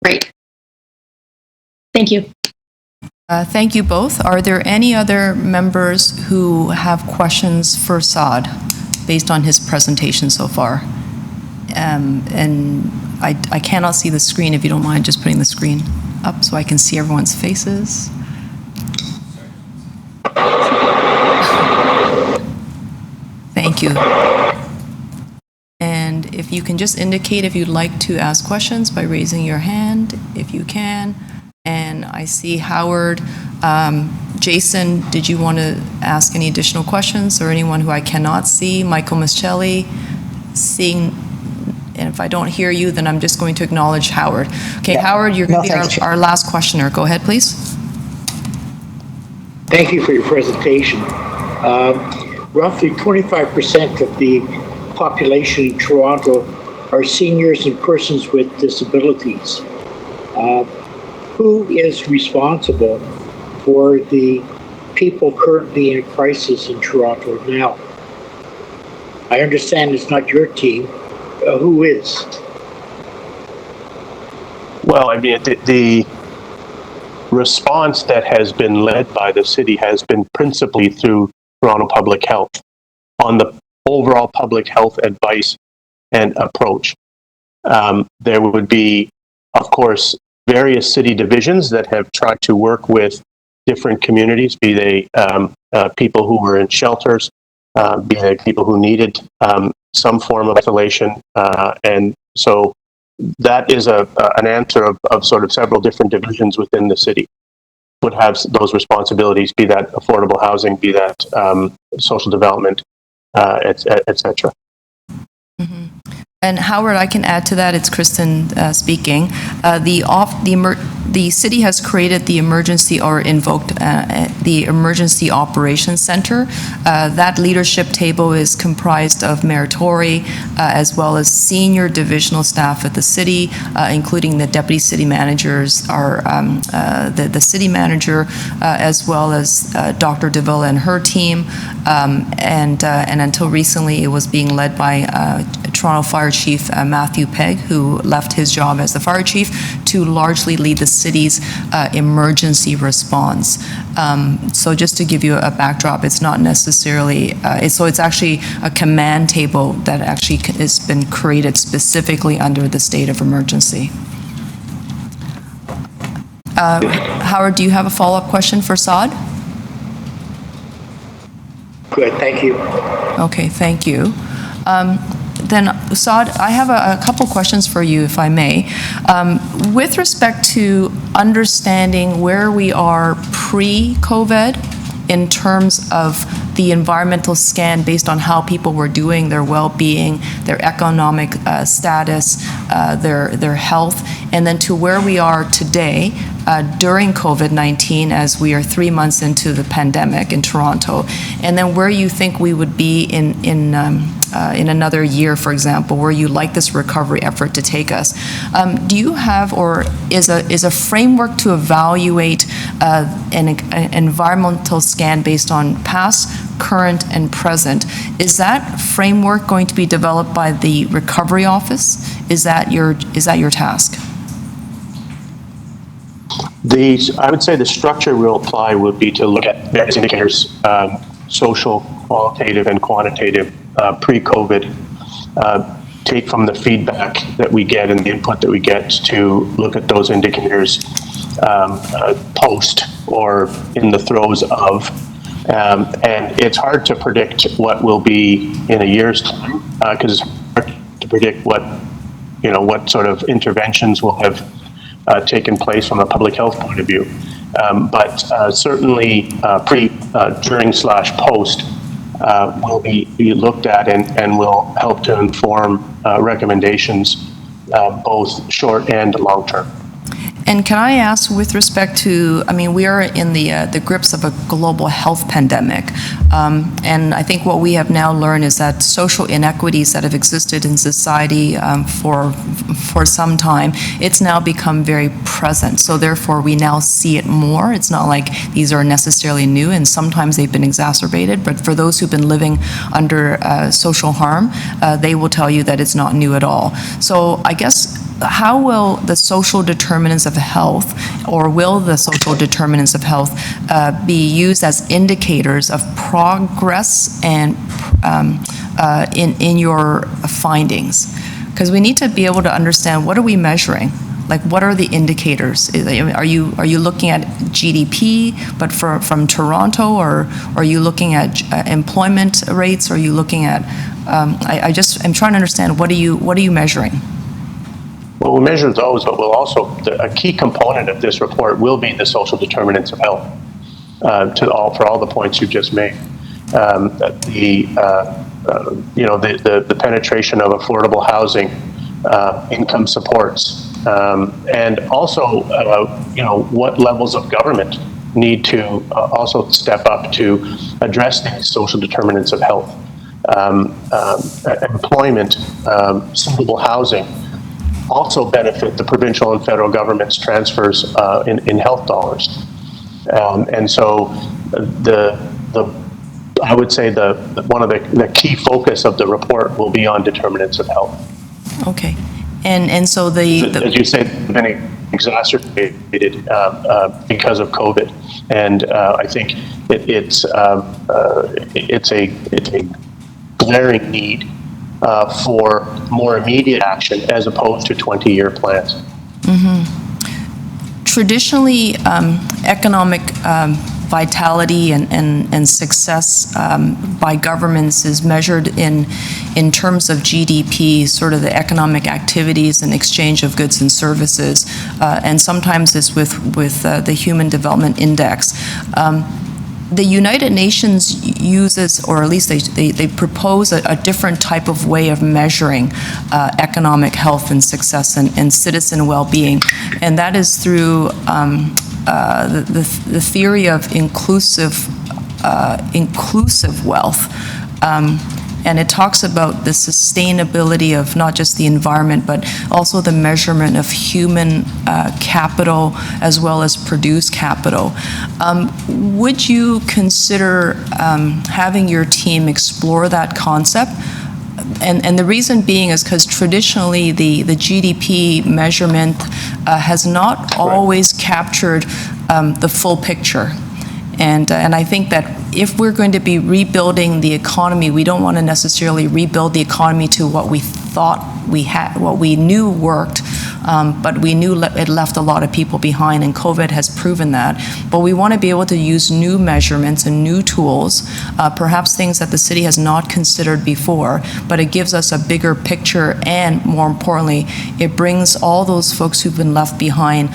Great. Thank you. Thank you both. Are there any other members who have questions for Saad based on his presentation so far? And I cannot see the screen. If you don't mind just putting the screen up so I can see everyone's faces. Thank you. And if you can just indicate if you'd like to ask questions by raising your hand, if you can. And I see Howard. Jason, did you want to ask any additional questions, or anyone who I cannot see? Michael Mischelli, seeing, and if I don't hear you, then I'm just going to acknowledge Howard. Okay, yeah. Howard, you're going to be our last questioner. Go ahead, please. Thank you for your presentation. Roughly 25% of the population in Toronto are seniors and persons with disabilities. Who is responsible for the people currently in crisis in Toronto now? I understand it's not your team. Who is? Well, I mean, the response that has been led by the city has been principally through Toronto Public Health on the overall public health advice and approach. There would be, of course, various city divisions that have tried to work with different communities, be they people who were in shelters, be they people who needed some form of isolation. And so that is an answer of sort of several different divisions within the city would have those responsibilities, be that affordable housing, be that social development, et cetera. Mm-hmm. And Howard, I can add to that. It's Kristen speaking. The city has created the emergency or invoked the Emergency Operations Center. That leadership table is comprised of Meritori as well as senior divisional staff at the city, including the deputy city managers, the city manager, as well as Dr. Davila and her team. And until recently, it was being led by Toronto Fire Chief Matthew Pegg, who left his job as the fire chief to largely lead the city's emergency response. So just to give you a backdrop, it's not necessarily, it's actually a command table that actually has been created specifically under the state of emergency. Howard, do you have a follow-up question for Saad? Good, thank you. Okay, thank you. Then, Saad, I have a couple questions for you, if I may. With respect to understanding where we are pre-COVID in terms of the environmental scan based on how people were doing, their well-being, their economic status, their health, and then to where we are today during COVID-19 as we are 3 months into the pandemic in Toronto, and then where you think we would be in another year, for example, where you like this recovery effort to take us. Do you have, or is a framework to evaluate an environmental scan based on past, current, and present? Is that framework going to be developed by the Recovery Office? Is that your task? I would say the structure we'll apply would be to look at various indicators, social, qualitative, and quantitative, pre-COVID, take from the feedback that we get and the input that we get to look at those indicators post or in the throes of. And it's hard to predict what will be in a year's time, because it's hard to predict what sort of interventions will have taken place from a public health point of view. But certainly during/post will be looked at and will help to inform recommendations, both short and long term. And can I ask, with respect to, we are in the grips of a global health pandemic, and I think what we have now learned is that social inequities that have existed in society for some time, it's now become very present. So therefore, we now see it more. It's not like these are necessarily new, and sometimes they've been exacerbated. But for those who've been living under social harm, they will tell you that it's not new at all. So I guess, how will the social determinants of health, or will the social determinants of health be used as indicators of progress and in your findings? Because we need to be able to understand, what are we measuring? Like, what are the indicators? Are you looking at GDP, but from Toronto, or are you looking at employment rates? Or are you looking at? I'm trying to understand, what are you measuring? Well, we'll measure those, but we'll also, a key component of this report will be the social determinants of health, for all the points you just made. The penetration of affordable housing, income supports, and also, what levels of government need to also step up to address these social determinants of health. Employment, suitable housing, also benefit the provincial and federal government's transfers in health dollars. And so I would say one of the key focus of the report will be on determinants of health. Okay. And so as you said, many exacerbated because of COVID. And I think it's a glaring need for more immediate action as opposed to 20-year plans. Mm-hmm. Traditionally, economic vitality and success by governments is measured in terms of GDP, sort of the economic activities and exchange of goods and services, and sometimes it's with the Human Development Index. the United Nations uses, or at least they propose a different type of way of measuring economic health and success and citizen well-being, and that is through the theory of inclusive wealth. And it talks about the sustainability of not just the environment, but also the measurement of human capital as well as produced capital. Would you consider having your team explore that concept? And the reason being is because traditionally the GDP measurement has not always captured the full picture. And I think that if we're going to be rebuilding the economy, we don't want to necessarily rebuild the economy to what we thought we had, what we knew worked, but we knew it left a lot of people behind, and COVID has proven that. But we want to be able to use new measurements and new tools, perhaps things that the city has not considered before, but it gives us a bigger picture, and more importantly, it brings all those folks who've been left behind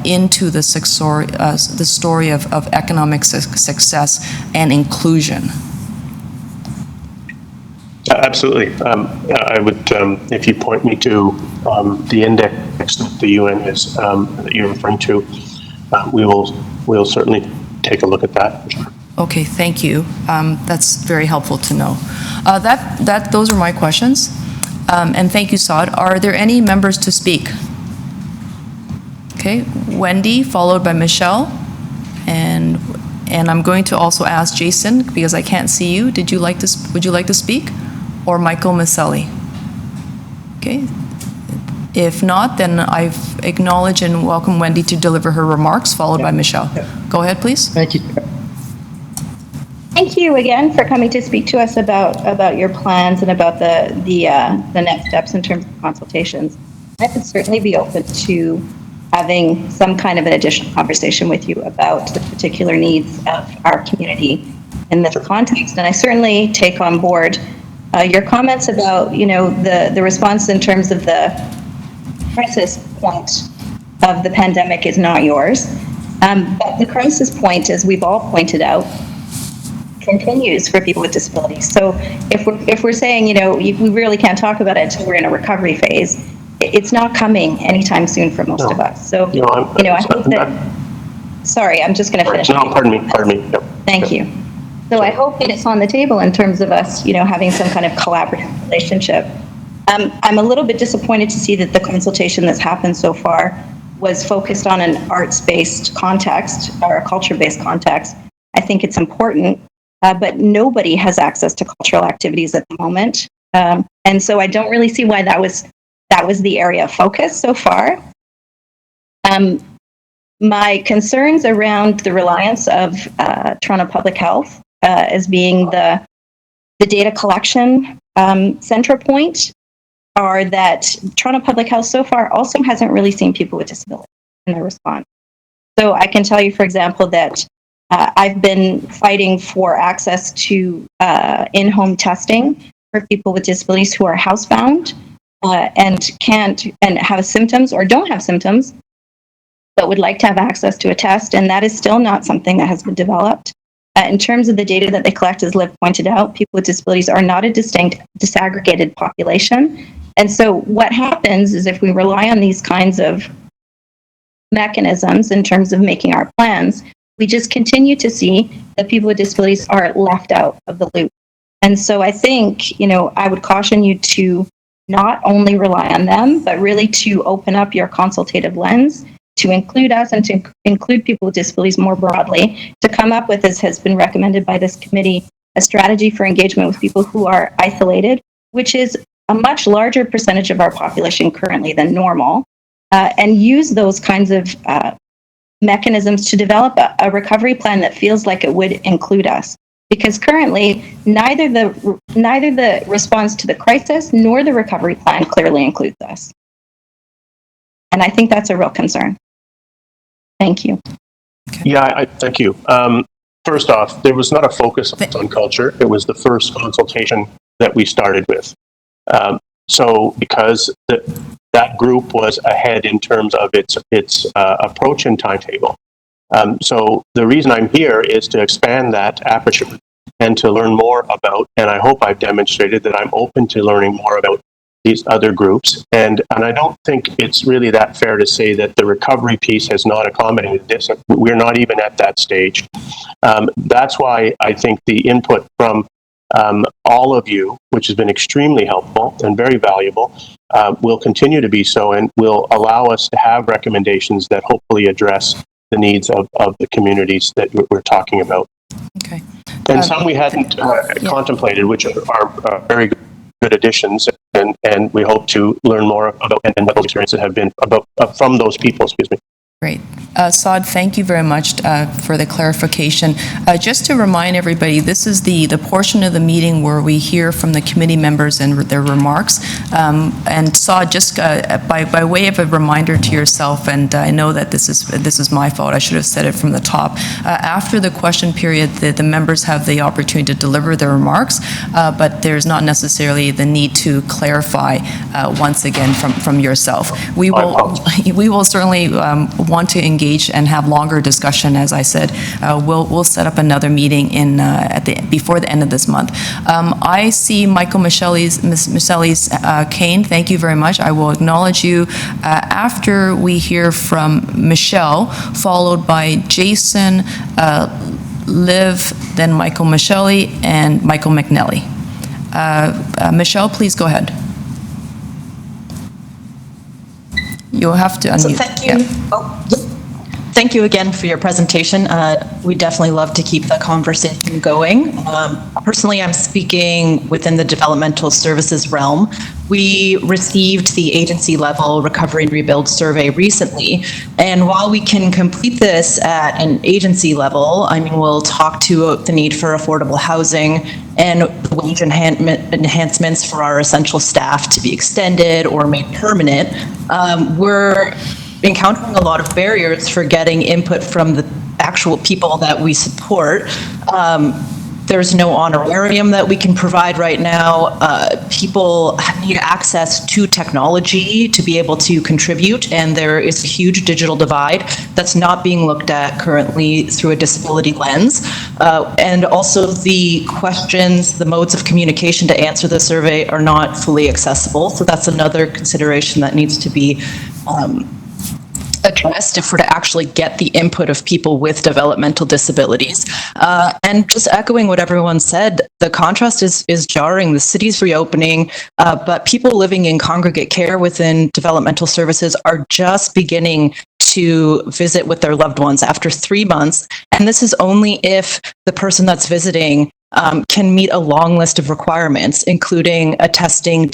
into the story of economic success and inclusion. Absolutely. I would, if you point me to the index that the UN is that you're referring to, we'll certainly take a look at that. Okay, thank you. That's very helpful to know. Those are my questions, and thank you, Saad. Are there any members to speak? Okay, Wendy, followed by Michelle, and I'm going to also ask Jason because I can't see you. Would you like to speak? Or Michael Maselli? Okay. If not, then I acknowledge and welcome Wendy to deliver her remarks, followed by Michelle. Go ahead, please. Thank you. Thank you again for coming to speak to us about your plans and about the next steps in terms of consultations. I would certainly be open to having some kind of an additional conversation with you about the particular needs of our community in this context. And I certainly take on board your comments about, the response in terms of the crisis point of the pandemic is not yours. But the crisis point, as we've all pointed out, continues for people with disabilities. So if we're saying, we really can't talk about it until we're in a recovery phase, it's not coming anytime soon for most of us. So, I hope that, sorry, I'm just going to finish. No, pardon me. Yep. Thank you. So I hope that it's on the table in terms of us, having some kind of collaborative relationship. I'm a little bit disappointed to see that the consultation that's happened so far was focused on an arts-based context or a culture-based context. I think it's important, but nobody has access to cultural activities at the moment. And so I don't really see why that was the area of focus so far. My concerns around the reliance of Toronto Public Health as being the data collection center point are that Toronto Public Health so far also hasn't really seen people with disabilities in their response. So I can tell you, for example, that I've been fighting for access to in-home testing for people with disabilities who are housebound and have symptoms or don't have symptoms, but would like to have access to a test, and that is still not something that has been developed. In terms of the data that they collect, as Liv pointed out, people with disabilities are not a distinct, disaggregated population. And so what happens is if we rely on these kinds of mechanisms in terms of making our plans, we just continue to see that people with disabilities are left out of the loop. And so I think, I would caution you to not only rely on them, but really to open up your consultative lens to include us and to include people with disabilities more broadly, to come up with, as has been recommended by this committee, a strategy for engagement with people who are isolated, which is a much larger percentage of our population currently than normal, and use those kinds of mechanisms to develop a recovery plan that feels like it would include us. Because currently, neither the response to the crisis nor the recovery plan clearly includes us. And I think that's a real concern. Thank you. Yeah, thank you. First off, there was not a focus on culture. It was the first consultation that we started with. So because that group was ahead in terms of its approach and timetable, So the reason I'm here is to expand that aperture and to learn more about, and I hope I've demonstrated that I'm open to learning more about these other groups. And I don't think it's really that fair to say that the recovery piece has not accommodated this. We're not even at that stage. That's why I think the input from all of you, which has been extremely helpful and very valuable, will continue to be so, and will allow us to have recommendations that hopefully address the needs of the communities that we're talking about. Okay. And some we hadn't contemplated, which are very good additions, and we hope to learn more about and what those experiences have been about from those people. Excuse me. Great. Saad, thank you very much for the clarification. Just to remind everybody, this is the portion of the meeting where we hear from the committee members and their remarks. And Saad, just by way of a reminder to yourself, and I know that this is my fault, I should have said it from the top. After the question period, the members have the opportunity to deliver their remarks, but there's not necessarily the need to clarify once again from yourself. We will certainly want to engage and have longer discussion. As I said, we'll set up another meeting before the end of this month. I see Michael Michelle's cane. Thank you very much. I will acknowledge you after we hear from Michelle, followed by Jason, Liv, then Michael Michelle, and Michael McNally. Michelle, please go ahead. You'll have to unmute. So thank you. Yeah. Thank you again for your presentation. We definitely love to keep the conversation going. Personally, I'm speaking within the developmental services realm. We received the agency level recovery and rebuild survey recently. And while we can complete this at an agency level, I mean, we'll talk to the need for affordable housing and wage enhancements for our essential staff to be extended or made permanent. We're encountering a lot of barriers for getting input from the actual people that we support. There's no honorarium that we can provide right now. People need access to technology to be able to contribute, and there is a huge digital divide that's not being looked at currently through a disability lens. And also the questions, the modes of communication to answer the survey are not fully accessible. So that's another consideration that needs to be addressed if we're to actually get the input of people with developmental disabilities. And just echoing what everyone said, the contrast is jarring. The city's reopening, but people living in congregate care within developmental services are just beginning to visit with their loved ones after 3 months. And this is only if the person that's visiting can meet a long list of requirements, including a testing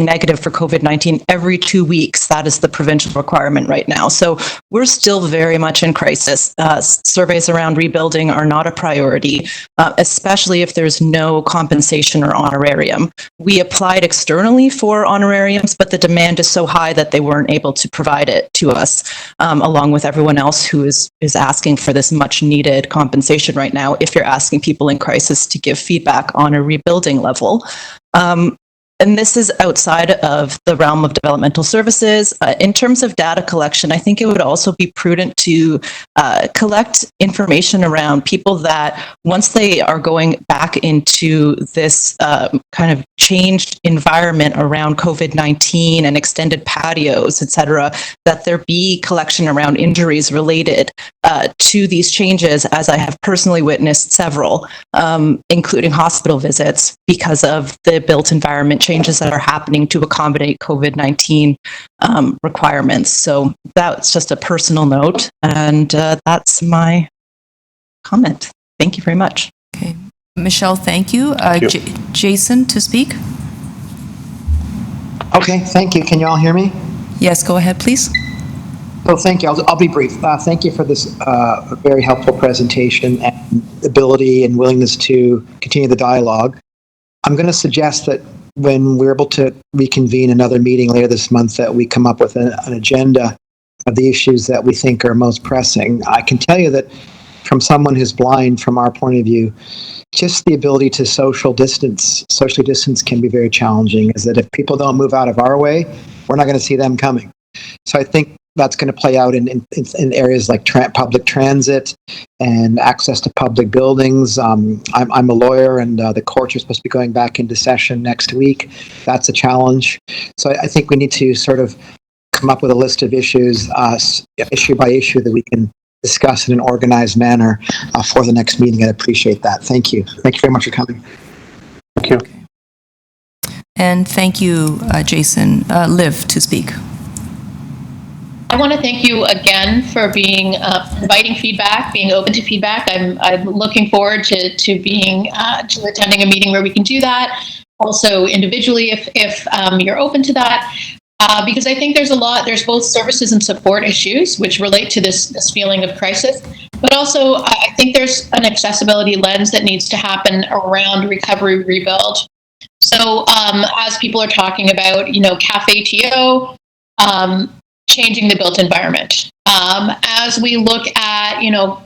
negative for COVID-19 every 2 weeks. That is the provincial requirement right now. So we're still very much in crisis. Surveys around rebuilding are not a priority, especially if there's no compensation or honorarium. We applied externally for honorariums, but the demand is so high that they weren't able to provide it to us, along with everyone else who is asking for this much needed compensation right now if you're asking people in crisis to give feedback on a rebuilding level. And this is outside of the realm of developmental services. In terms of data collection, I think it would also be prudent to collect information around people that once they are going back into this kind of changed environment around COVID-19 and extended patios, et cetera, that there be collection around injuries related to these changes, as I have personally witnessed several, including hospital visits because of the built environment changes that are happening to accommodate COVID-19 requirements. So that's just a personal note, and that's my comment. Thank you very much. Okay. Michelle, thank you. Jason, to speak? Okay, thank you. Can you all hear me? Yes, go ahead, please. Oh, thank you. I'll be brief. Thank you for this very helpful presentation and ability and willingness to continue the dialogue. I'm going to suggest that when we're able to reconvene another meeting later this month, that we come up with an agenda of the issues that we think are most pressing. I can tell you that from someone who's blind, from our point of view, just the ability to socially distance can be very challenging, is that if people don't move out of our way, we're not going to see them coming. So I think that's going to play out in areas like public transit and access to public buildings. I'm a lawyer, and the courts are supposed to be going back into session next week. That's a challenge. So I think we need to sort of come up with a list of issues, issue by issue, that we can discuss in an organized manner for the next meeting. I appreciate that. Thank you. Thank you very much for coming. Thank you. And thank you, Jason. Liv, to speak. I want to thank you again for being inviting feedback, being open to feedback. I'm looking forward to being to attending a meeting where we can do that. Also individually, if you're open to that, because I think there's both services and support issues which relate to this feeling of crisis, but also I think there's an accessibility lens that needs to happen around recovery rebuild. So as people are talking about, cafe TO, changing the built environment. As we look at,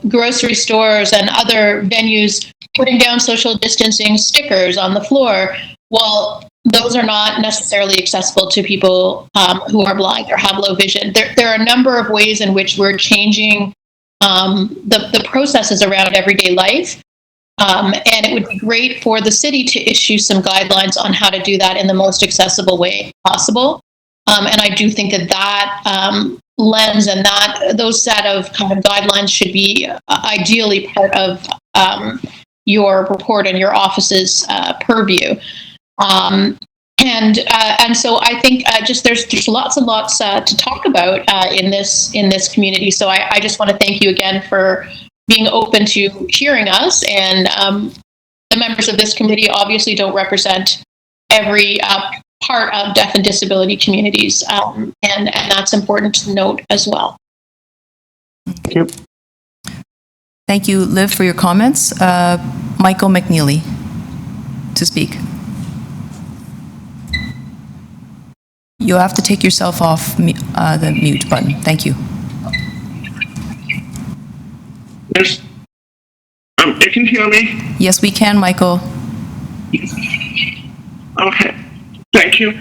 grocery stores and other venues putting down social distancing stickers on the floor, well, those are not necessarily accessible to people who are blind or have low vision. There are a number of ways in which we're changing the processes around everyday life. And it would be great for the city to issue some guidelines on how to do that in the most accessible way possible. And I do think that lens and those set of kind of guidelines should be ideally part of your report and your office's purview. And so I think there's lots and lots to talk about in this community. So I just want to thank you again for being open to hearing us. And the members of this committee obviously don't represent every part of deaf and disability communities, and that's important to note as well. Thank you. Thank you, Liv, for your comments. Michael McNeely, to speak. You'll have to take yourself off the mute button. Thank you. Yes. You can hear me? Yes, we can, Michael. Okay. Thank you.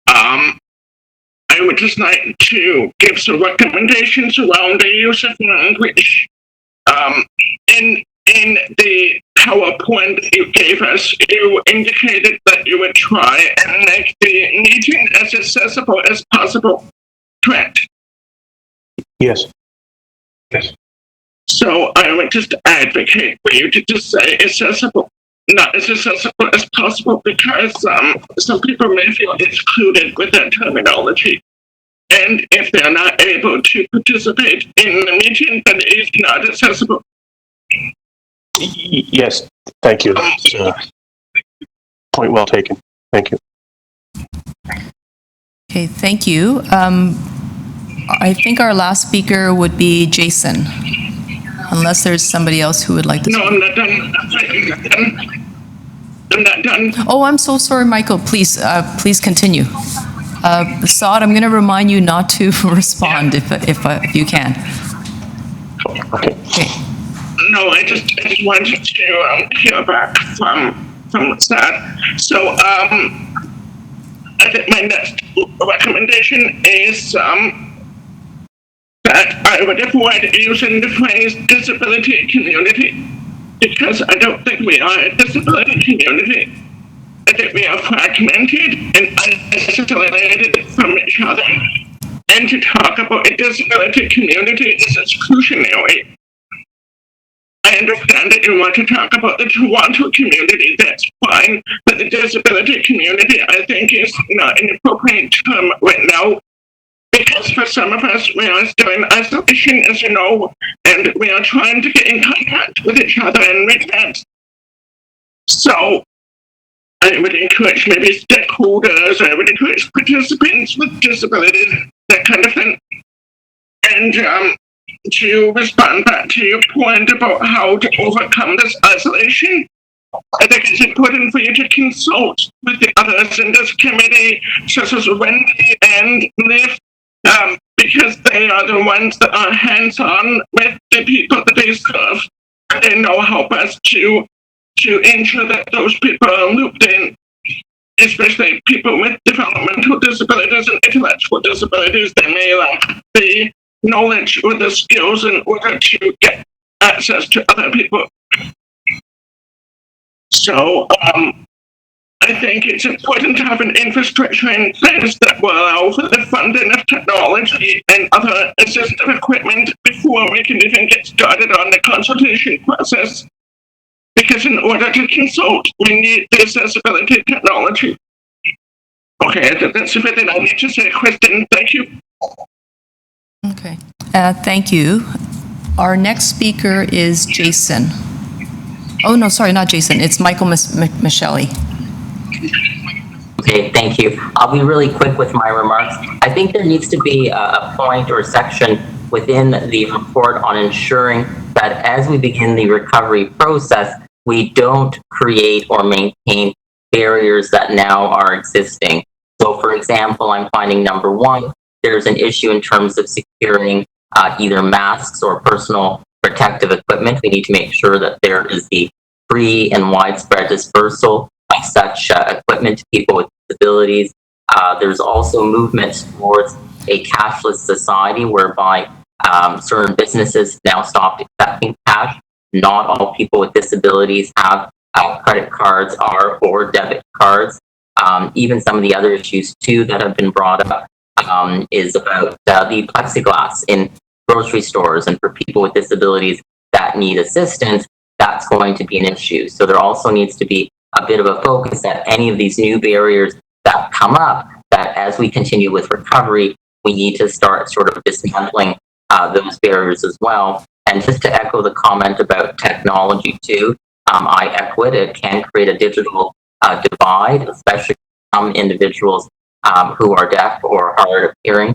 I would just like to give some recommendations around the use of language. In the PowerPoint you gave us, you indicated that you would try and make the meeting as accessible as possible. Correct? Yes. Yes. So I would just advocate for you to just say accessible, not as accessible as possible, because some people may feel excluded with that terminology. And if they're not able to participate in the meeting, then it is not accessible. Yes, thank you. Point well taken. Thank you. Okay, thank you. I think our last speaker would be Jason, unless there's somebody else who would like to speak. No, I'm not done. I'm not done. Oh, I'm so sorry, Michael. Please continue. Saad, I'm going to remind you not to respond if you can. Okay. No, I just wanted to hear back from Saad. So I think my next recommendation is that I would avoid using the phrase disability community, because I don't think we are a disability community. I think we are fragmented and isolated from each other. And to talk about a disability community is exclusionary. I understand that you want to talk about the Toronto community, that's fine, but the disability community, I think, is not an appropriate term right now, because for some of us, we are still in isolation, as you know, and we are trying to get in contact with each other and reconnect. So I would encourage maybe stakeholders, I would encourage participants with disabilities, that kind of thing. And to respond back to your point about how to overcome this isolation, I think it's important for you to consult with the others in this committee, such as Wendy and Liv, because they are the ones that are hands-on with the people that they serve. They know how best to ensure that those people are looped in. especially people with developmental disabilities and intellectual disabilities, they may lack the knowledge or the skills in order to get access to other people. So I think it's important to have an infrastructure in place that will allow for the funding of technology and other assistive equipment before we can even get started on the consultation process. Because in order to consult, we need the accessibility technology. Okay, that's everything I need to say, Kristen. Thank you. Okay. Thank you. Our next speaker is Jason. Oh, no, sorry, not Jason. It's Michael Michelli. Okay, thank you. I'll be really quick with my remarks. I think there needs to be a point or a section within the report on ensuring that as we begin the recovery process, we don't create or maintain barriers that now are existing. So, for example, I'm finding number one, there's an issue in terms of securing either masks or personal protective equipment. We need to make sure that there is the free and widespread dispersal of such equipment to people with disabilities. There's also movements towards a cashless society whereby certain businesses now stop accepting cash. Not all people with disabilities have credit cards or debit cards. Even some of the other issues too that have been brought up is about the plexiglass in grocery stores, and for people with disabilities that need assistance, that's going to be an issue. So there also needs to be a bit of a focus at any of these new barriers that come up, that as we continue with recovery, we need to start sort of dismantling those barriers as well. And just to echo the comment about technology too, I echo it. It can create a digital divide, especially some individuals who are deaf or hard of hearing.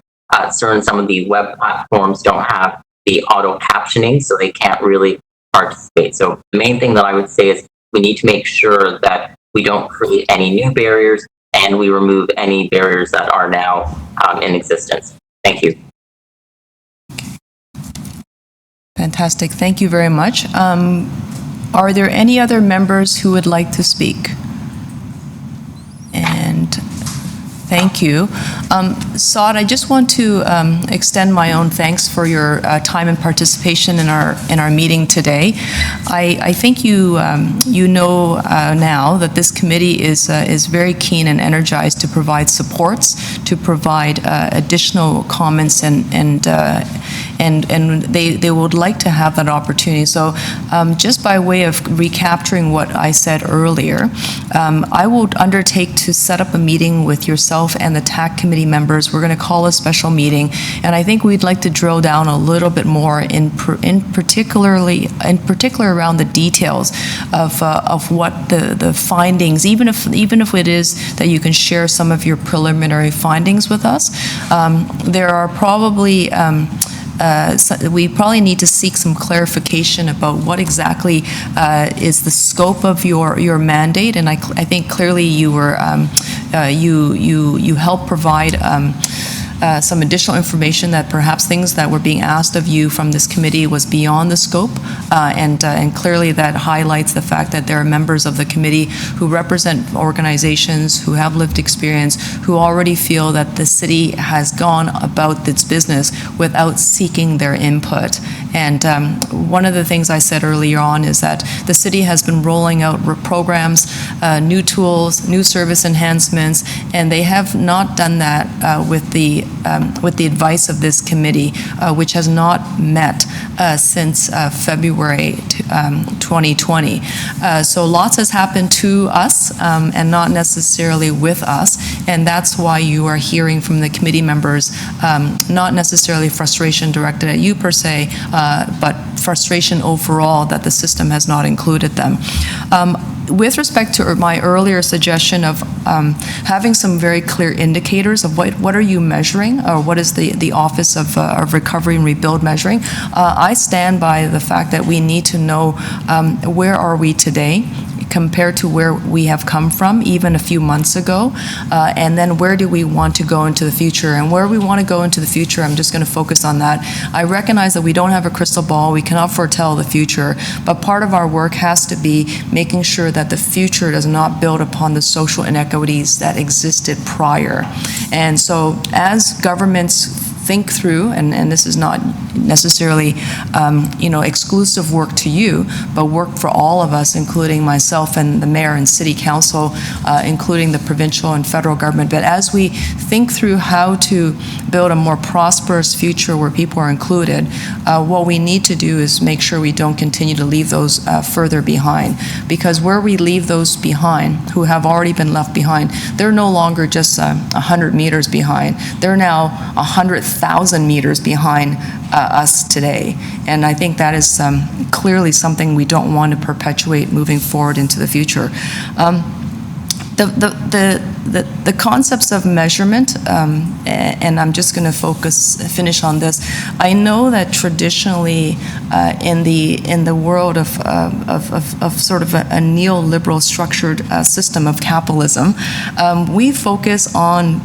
Some of the web platforms don't have the auto captioning, so they can't really participate. So the main thing that I would say is we need to make sure that we don't create any new barriers and we remove any barriers that are now in existence. Thank you. Fantastic. Thank you very much. Are there any other members who would like to speak? And thank you. Saad, I just want to extend my own thanks for your time and participation in our meeting today. I think you know now that this committee is very keen and energized to provide supports, to provide additional comments, and they would like to have that opportunity. So just by way of recapturing what I said earlier, I will undertake to set up a meeting with yourself and the TAC committee members. We're going to call a special meeting, and I think we'd like to drill down a little bit more in particular around the details of what the findings, even if it is that you can share some of your preliminary findings with us. There are probably we probably need to seek some clarification about what exactly is the scope of your mandate, and I think clearly you were you helped provide some additional information that perhaps things that were being asked of you from this committee was beyond the scope, and clearly that highlights the fact that there are members of the committee who represent organizations who have lived experience, who already feel that the city has gone about its business without seeking their input. And one of the things I said earlier on is that the city has been rolling out programs, new tools, new service enhancements, and they have not done that with the advice of this committee, which has not met since February 2020. So lots has happened to us and not necessarily with us, and that's why you are hearing from the committee members, not necessarily frustration directed at you per se, but frustration overall that the system has not included them. With respect to my earlier suggestion of having some very clear indicators of what are you measuring, or what is the Office of Recovery and Rebuild measuring, I stand by the fact that we need to know where are we today. compared to where we have come from even a few months ago, and then where do we want to go into the future. And where we want to go into the future, I'm just going to focus on that. I recognize that we don't have a crystal ball, we cannot foretell the future, but part of our work has to be making sure that the future does not build upon the social inequities that existed prior. And so as governments think through, and this is not necessarily, exclusive work to you, but work for all of us, including myself and the mayor and city council, including the provincial and federal government. But as we think through how to build a more prosperous future where people are included, what we need to do is make sure we don't continue to leave those further behind. Because where we leave those behind, who have already been left behind, they're no longer just 100 meters behind. They're now 100,000 meters behind us today. And I think that is clearly something we don't want to perpetuate moving forward into the future. The concepts of measurement, and I'm just going to finish on this. I know that traditionally in the world of sort of a neoliberal structured system of capitalism, we focus on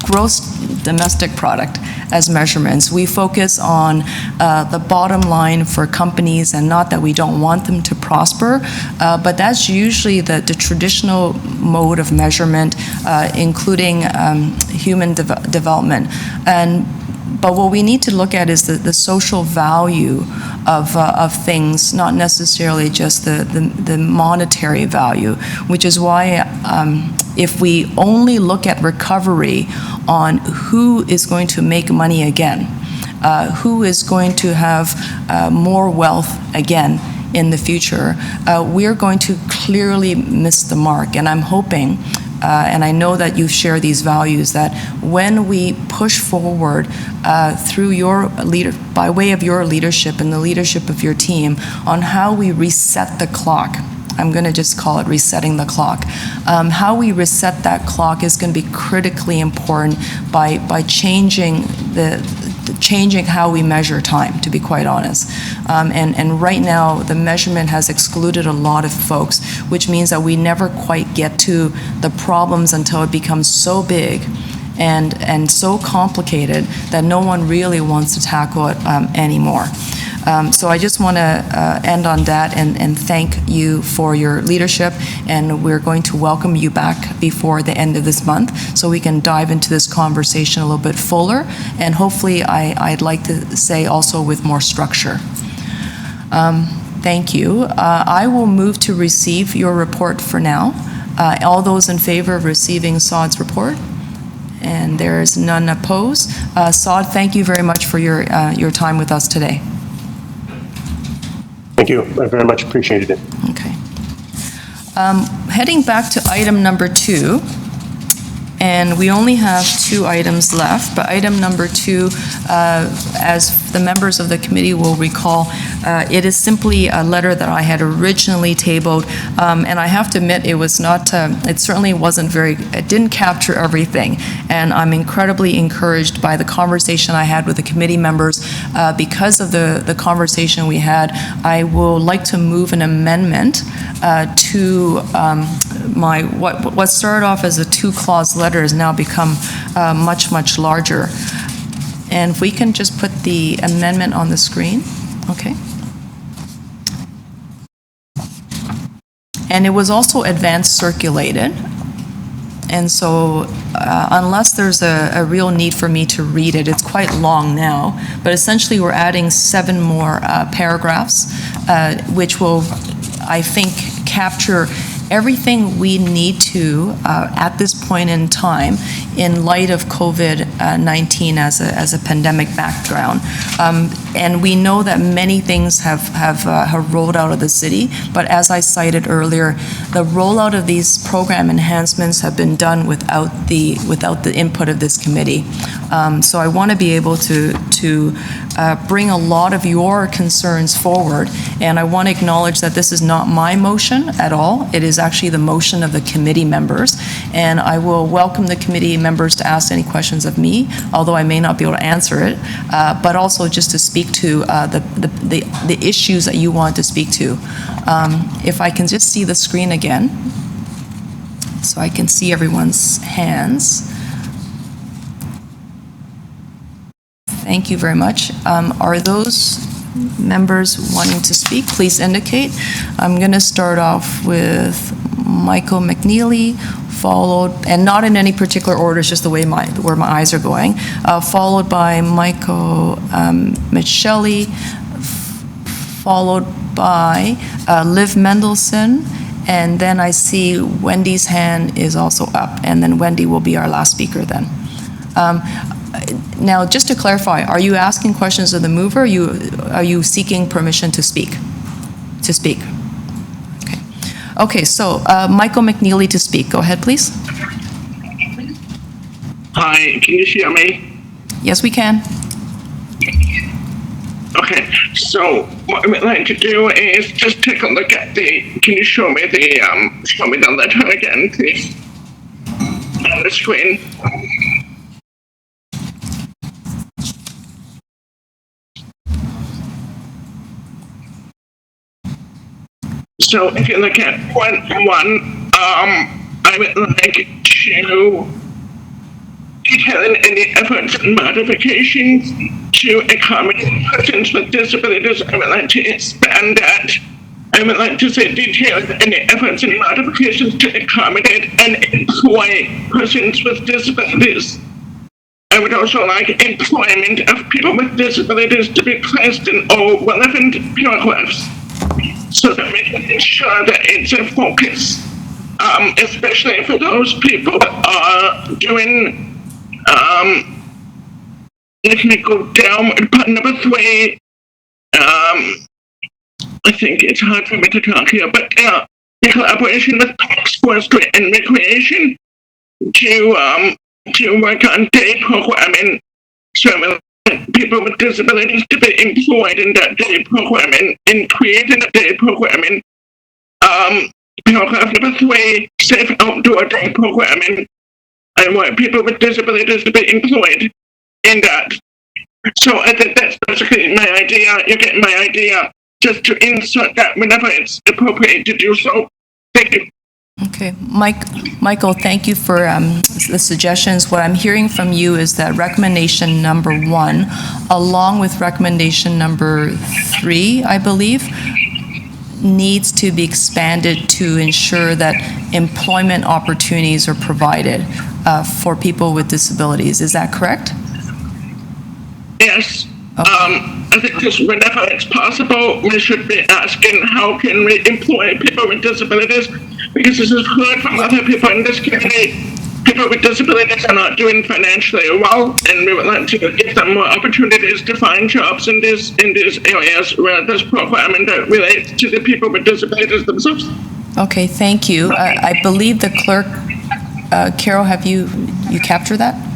gross domestic product as measurements. We focus on the bottom line for companies, and not that we don't want them to prosper, but that's usually the traditional mode of measurement, including human development. But what we need to look at is the social value of things, not necessarily just the monetary value, which is why if we only look at recovery on who is going to make money again, who is going to have more wealth again in the future, we're going to clearly miss the mark. And I'm hoping, and I know that you share these values, that when we push forward through by way of your leadership and the leadership of your team on how we reset the clock, I'm going to just call it resetting the clock. How we reset that clock is going to be critically important by changing changing how we measure time, to be quite honest. And right now, the measurement has excluded a lot of folks, which means that we never quite get to the problems until it becomes so big and so complicated that no one really wants to tackle it anymore. So I just want to end on that and thank you for your leadership, and we're going to welcome you back before the end of this month so we can dive into this conversation a little bit fuller, and hopefully I'd like to say also with more structure. Thank you. I will move to receive your report for now. All those in favor of receiving Saud's report? And there is none opposed. Saud, thank you very much for your time with us today. Thank you. I very much appreciated it. Okay. Heading back to item number 2, and we only have 2 items left, but item number 2, as the members of the committee will recall, it is simply a letter that I had originally tabled, and I have to admit it was not, it certainly wasn't it didn't capture everything, and I'm incredibly encouraged by the conversation I had with the committee members. Because of the conversation we had, I will like to move an amendment to what started off as a 2-clause letter has now become much, much larger. And if we can just put the amendment on the screen, okay. And it was also advance circulated. And so unless there's a real need for me to read it, it's quite long now, but essentially we're adding 7 more paragraphs, which will, I think, capture everything we need to at this point in time in light of COVID-19 as a pandemic background. And we know that many things have rolled out of the city, but as I cited earlier, the rollout of these program enhancements have been done without the input of this committee. So I want to be able to bring a lot of your concerns forward, and I want to acknowledge that this is not my motion at all. It is actually the motion of the committee members, and I will welcome the committee members to ask any questions of me, although I may not be able to answer it, but also just to speak to the issues that you want to speak to. If I can just see the screen again, so I can see everyone's hands. Thank you very much. Are those members wanting to speak? Please indicate. I'm going to start off with Michael McNeely, followed, and not in any particular order, it's just the way where my eyes are going, followed by Michael Michelli, followed by Liv Mendelson, and then I see Wendy's hand is also up, and then Wendy will be our last speaker then. Now, just to clarify, are you asking questions of the mover? Are you seeking permission to speak? To speak. Okay. Okay, so Michael McNeely to speak. Go ahead, please. Hi, can you hear me? Yes, we can. Okay, so what I would like to do is just take a look at can you show me the letter again, please? On the screen. So if you look at point 1, I would like to detail any efforts and modifications to accommodate persons with disabilities. I would like to expand that. I would like to say detail any efforts and modifications to accommodate and employ persons with disabilities. I would also like employment of people with disabilities to be placed in all relevant paragraphs, so that we can ensure that it's a focus, especially for those people that are doing, let me go down, part number 3, I think it's hard for me to talk here, but in collaboration with Parks, Forestry, and Recreation to work on day programming, so people with disabilities to be employed in that day programming, and creating a day programming. Paragraph number 3, safe outdoor day programming. I want people with disabilities to be employed in that. So I think that's basically my idea. You get my idea. Just to insert that whenever it's appropriate to do so. Thank you. Okay, Michael, thank you for the suggestions. What I'm hearing from you is that recommendation number 1, along with recommendation number 3, I believe, needs to be expanded to ensure that employment opportunities are provided for people with disabilities. Is that correct? Yes. I think just whenever it's possible, we should be asking how can we employ people with disabilities, because this is heard from other people in this community. People with disabilities are not doing financially well, and we would like to give them more opportunities to find jobs in these areas where there's programming that relates to the people with disabilities themselves. Okay, thank you. I believe the clerk, Carol, have you captured that?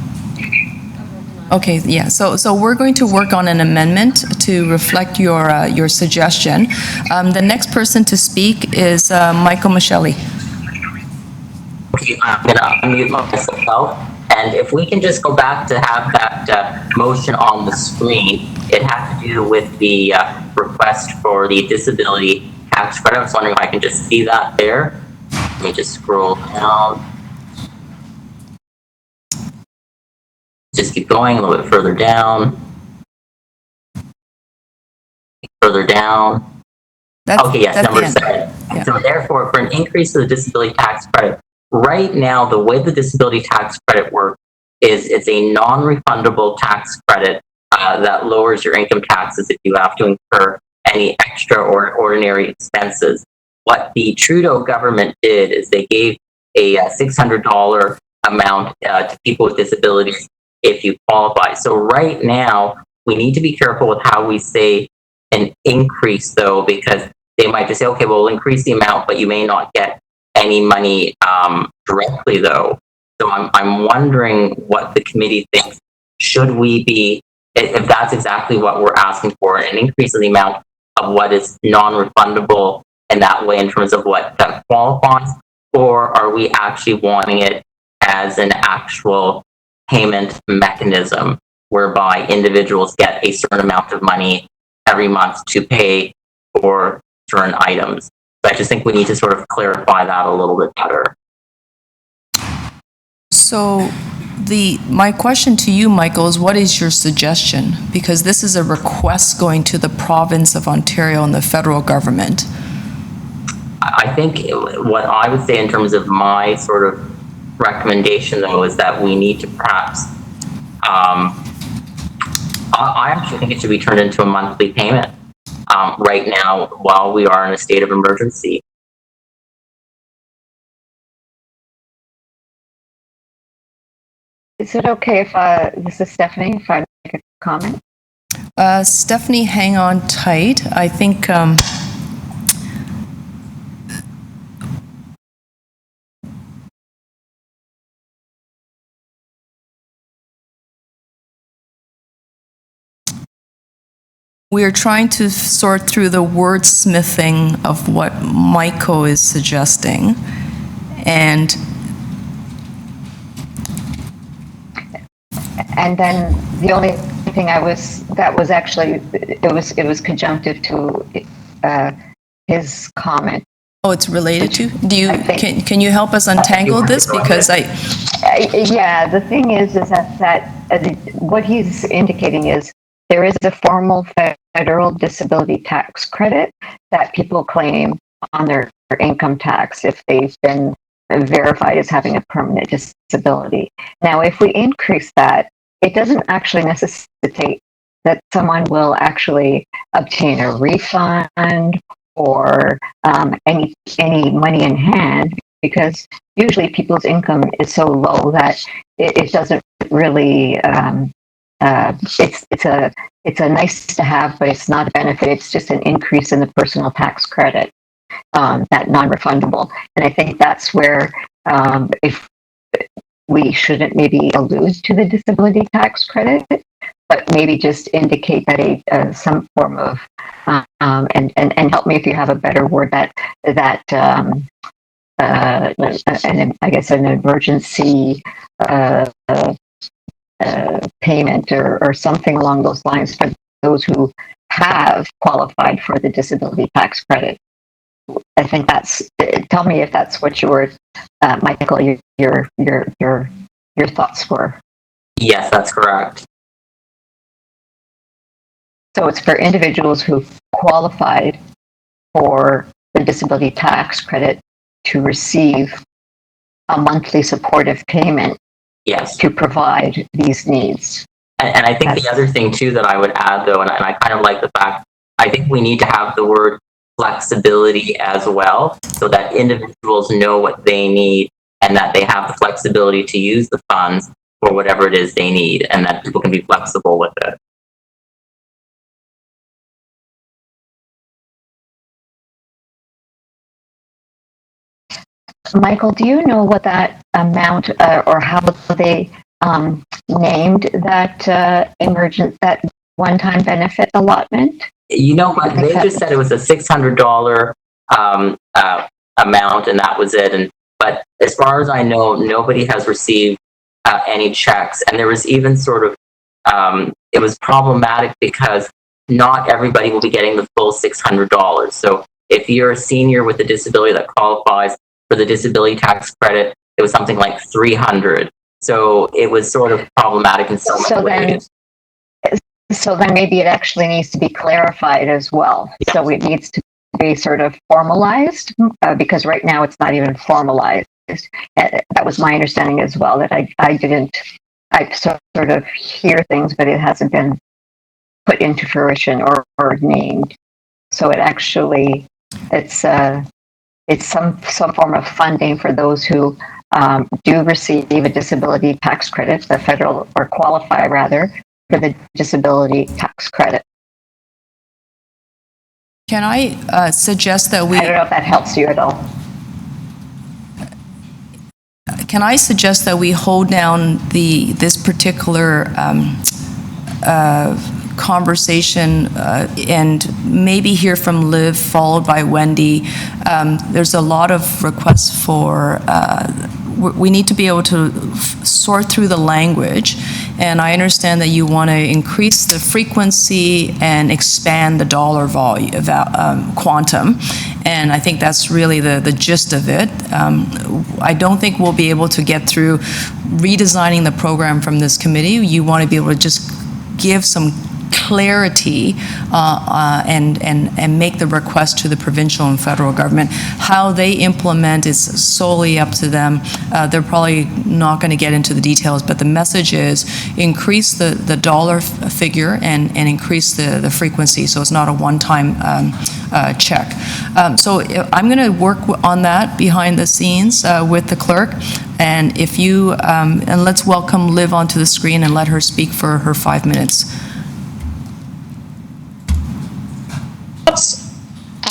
Okay, yeah, so we're going to work on an amendment to reflect your suggestion. The next person to speak is Michael Michelli. Okay, I'm going to unmute myself, and if we can just go back to have that motion on the screen, it had to do with the request for the disability tax credit. I was wondering if I can just see that there. Let me just scroll down. Just keep going a little bit further down. Further down. Okay, yes, number 7. Yeah. So therefore, for an increase of the disability tax credit, right now, the way the disability tax credit works is it's a non-refundable tax credit that lowers your income taxes if you have to incur any extra or ordinary expenses. What the Trudeau government did is they gave a $600 amount to people with disabilities if you qualify. So right now, we need to be careful with how we say an increase, though, because they might just say, okay, well, we'll increase the amount, but you may not get any money directly, though. So I'm wondering what the committee thinks. Should we be if that's exactly what we're asking for, an increase in the amount of what is non-refundable in that way in terms of what that qualifies, or are we actually wanting it as an actual payment mechanism whereby individuals get a certain amount of money every month to pay for certain items? So I just think we need to sort of clarify that a little bit better. So my question to you, Michael, is what is your suggestion? Because this is a request going to the province of Ontario and the federal government. I think what I would say in terms of my sort of recommendation, though, is that we need to perhaps, I actually think it should be turned into a monthly payment right now while we are in a state of emergency. Is it okay if, this is Stephanie, if I make a comment? Stephanie, hang on tight. I think we are trying to sort through the wordsmithing of what Michael is suggesting, and then the only thing that was actually, it was conjunctive to his comment. oh, it's related to? Can you help us untangle this? Because yeah, the thing is that what he's indicating is there is a formal federal disability tax credit that people claim on their income tax if they've been verified as having a permanent disability. Now, if we increase that, it doesn't actually necessitate that someone will actually obtain a refund or any money in hand, because usually people's income is so low that it doesn't really. It's a nice to have, but it's not a benefit. It's just an increase in the personal tax credit, that non-refundable. And I think that's where if we shouldn't maybe allude to the disability tax credit, but maybe just indicate that some form of and help me if you have a better word, that and I guess an emergency payment or something along those lines for those who have qualified for the disability tax credit. I think tell me if that's what Michael, your thoughts were. Yes, that's correct. So it's for individuals who qualified for the disability tax credit to receive a monthly supportive payment. Yes. To provide these needs. And I think the other thing too that I would add, though, and I kind of like the fact, I think we need to have the word flexibility as well, so that individuals know what they need and that they have the flexibility to use the funds for whatever it is they need, and that people can be flexible with it. Michael, do you know what that amount or how they named that that one-time benefit allotment? You know what? They just said it was a $600 amount, and that was it. But as far as I know, nobody has received any checks. And there was even sort of it was problematic because not everybody will be getting the full $600. So if you're a senior with a disability that qualifies for the disability tax credit, it was something like $300. So it was sort of problematic in so many ways. So then maybe it actually needs to be clarified as well. Yes. So it needs to be sort of formalized, because right now it's not even formalized. That was my understanding as well, that I sort of hear things, but it hasn't been put into fruition or named. So it actually, it's some form of funding for those who do receive a disability tax credit, the federal, or qualify rather, for the disability tax credit. Can I suggest that we... I don't know if that helps you at all. Can I suggest that we hold down this particular conversation and maybe hear from Liv, followed by Wendy. There's a lot of requests for, we need to be able to sort through the language, and I understand that you want to increase the frequency and expand the dollar volume, quantum, and I think that's really the gist of it. I don't think we'll be able to get through redesigning the program from this committee. You want to be able to just give some clarity and make the request to the provincial and federal government. How they implement is solely up to them. They're probably not going to get into the details, but the message is increase the dollar figure and increase the frequency, so it's not a one-time check. So I'm going to work on that behind the scenes with the clerk, and if you and let's welcome Liv onto the screen and let her speak for her 5 minutes.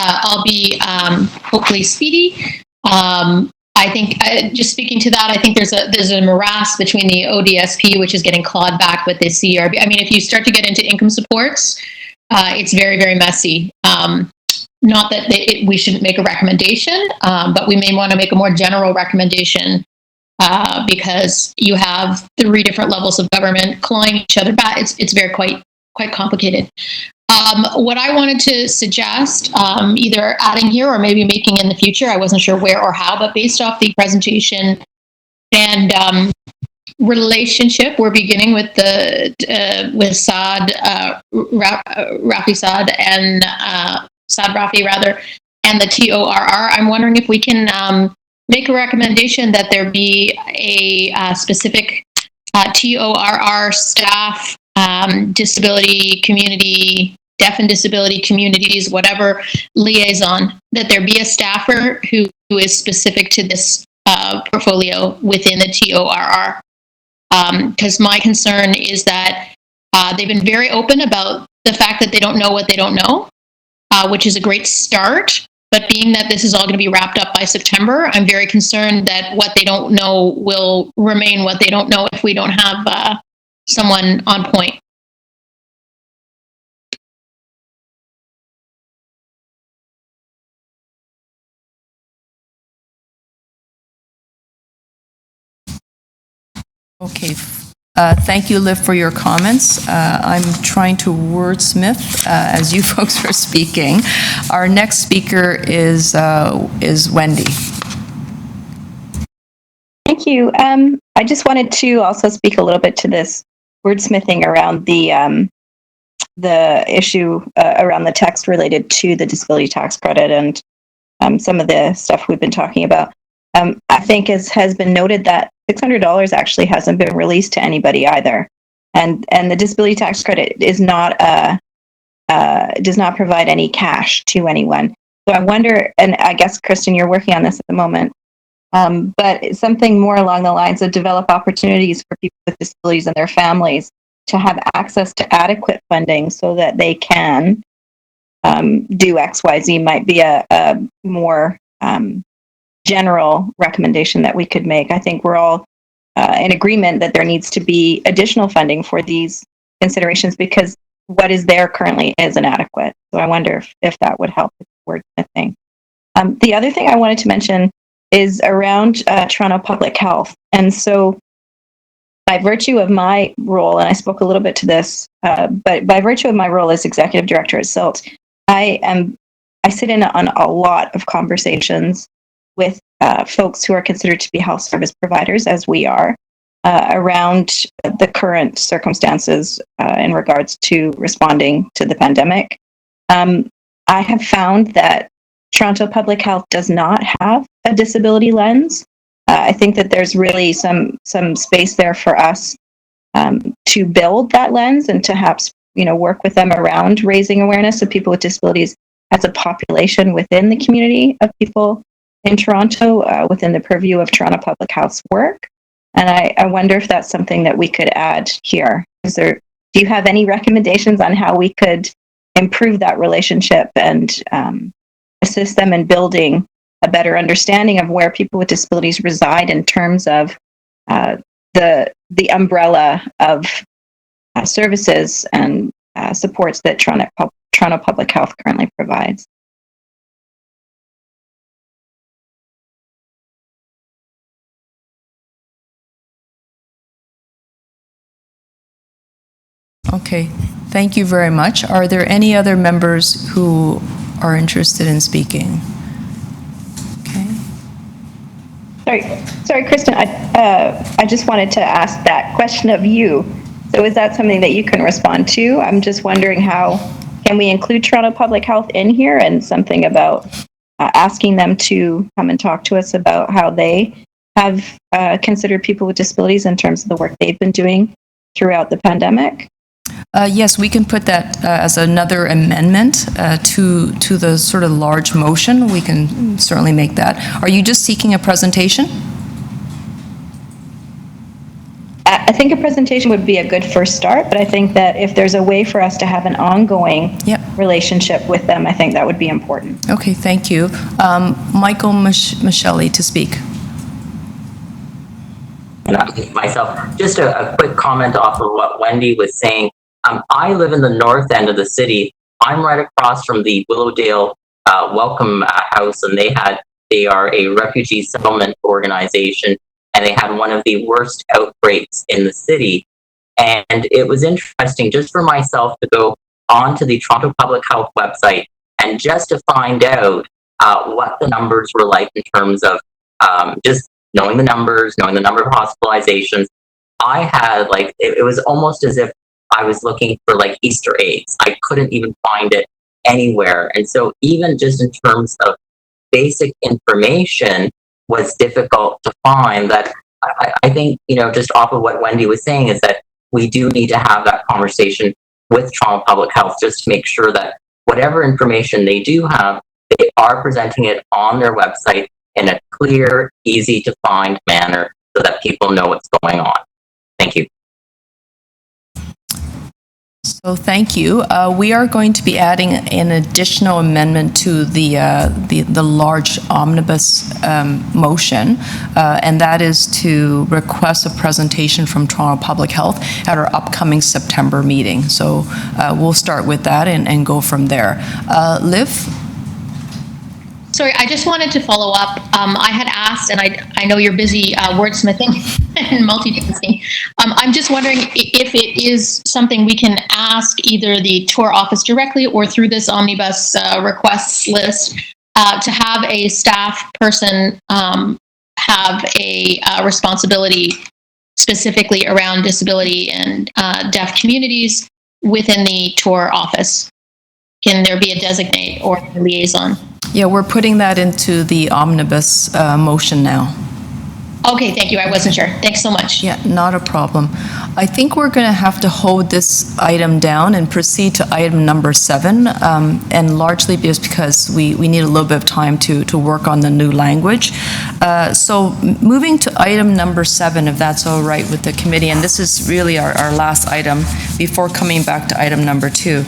I'll be hopefully speedy. I think just speaking to that, I think there's a morass between the ODSP, which is getting clawed back with the CERB. I mean, if you start to get into income supports, it's very, very messy. Not that we shouldn't make a recommendation, but we may want to make a more general recommendation because you have 3 different levels of government clawing each other back. It's very quite complicated. What I wanted to suggest, either adding here or maybe making in the future, I wasn't sure where or how, but based off the presentation and relationship, we're beginning with with Saad Rafi Saad and Saad Rafi rather, and the TORR. I'm wondering if we can make a recommendation that there be a specific TORR staff, disability community, deaf and disability communities, whatever liaison, that there be a staffer who is specific to this portfolio within the TORR. Because my concern is that they've been very open about the fact that they don't know what they don't know, which is a great start. But being that this is all going to be wrapped up by September, I'm very concerned that what they don't know will remain what they don't know if we don't have someone on point. Okay. Thank you, Liv, for your comments. I'm trying to wordsmith as you folks are speaking. Our next speaker is Wendy. Thank you. I just wanted to also speak a little bit to this wordsmithing around the issue around the text related to the disability tax credit and some of the stuff we've been talking about. I think as has been noted that $600 actually hasn't been released to anybody either, and the disability tax credit is not does not provide any cash to anyone. So I wonder, and I guess Kristen, you're working on this at the moment, but something more along the lines of develop opportunities for people with disabilities and their families to have access to adequate funding so that they can do XYZ might be a more general recommendation that we could make. I think we're all in agreement that there needs to be additional funding for these considerations because what is there currently is inadequate. So I wonder if that would help with wordsmithing. The other thing I wanted to mention is around Toronto Public Health. And so by virtue of my role, and I spoke a little bit to this, but by virtue of my role as executive director at SILT, I sit in on a lot of conversations with folks who are considered to be health service providers, as we are, around the current circumstances in regards to responding to the pandemic. I have found that Toronto Public Health does not have a disability lens. I think that there's really some space there for us to build that lens and to perhaps work with them around raising awareness of people with disabilities as a population within the community of people in Toronto, within the purview of Toronto Public Health's work. And I wonder if that's something that we could add here. Do you have any recommendations on how we could improve that relationship and assist them in building a better understanding of where people with disabilities reside in terms of the umbrella of services and supports that Toronto Public Health currently provides. Okay, thank you very much. Are there any other members who are interested in speaking? Okay. Sorry, Kristen, I just wanted to ask that question of you. So is that something that you can respond to? I'm just wondering how can we include Toronto Public Health in here and something about asking them to come and talk to us about how they have considered people with disabilities in terms of the work they've been doing throughout the pandemic? Yes, we can put that as another amendment to the sort of large motion. We can certainly make that. Are you just seeking a presentation? I think a presentation would be a good first start, but I think that if there's a way for us to have an ongoing relationship with them, I think that would be important. Okay, thank you. Michael Michelli to speak. Myself, just a quick comment off of what Wendy was saying. I live in the north end of the city. I'm right across from the Willowdale Welcome House, and they are a refugee settlement organization, and they had one of the worst outbreaks in the city. And it was interesting just for myself to go onto the Toronto Public Health website and just to find out what the numbers were like in terms of just knowing the numbers, knowing the number of hospitalizations. I had it was almost as if I was looking for Easter eggs. I couldn't even find it anywhere. And so even just in terms of basic information was difficult to find. That I think, just off of what Wendy was saying, is that we do need to have that conversation with Toronto Public Health just to make sure that whatever information they do have, they are presenting it on their website in a clear, easy to find manner so that people know what's going on. Thank you. So thank you. We are going to be adding an additional amendment to the large omnibus motion, and that is to request a presentation from Toronto Public Health at our upcoming September meeting. So we'll start with that and go from there. Liv? Sorry, I just wanted to follow up. I had asked, and I know you're busy wordsmithing and multitasking. I'm just wondering if it is something we can ask either the tour office directly or through this omnibus requests list to have a staff person have a responsibility specifically around disability and deaf communities within the tour office. Can there be a designate or a liaison? Yeah, we're putting that into the omnibus motion now. Okay, thank you. I wasn't sure. Thanks so much. Yeah, not a problem. I think we're going to have to hold this item down and proceed to item number 7, and largely because we need a little bit of time to work on the new language. So moving to item number 7, if that's all right with the committee, and this is really our last item before coming back to item number 2.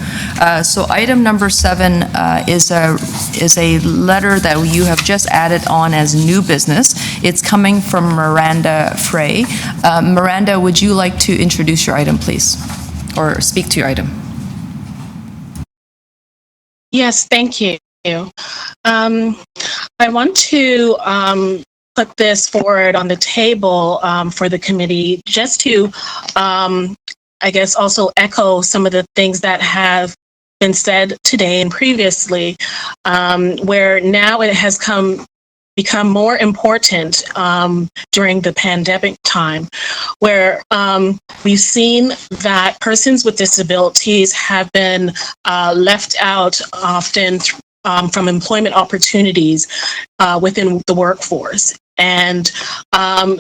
So item number 7 is a letter that you have just added on as new business. It's coming from Miranda Frey. Miranda, would you like to introduce your item, please, or speak to your item? Yes, thank you. I want to put this forward on the table for the committee just to, I guess, also echo some of the things that have been said today and previously, where now it has become more important during the pandemic time, where we've seen that persons with disabilities have been left out often from employment opportunities within the workforce. And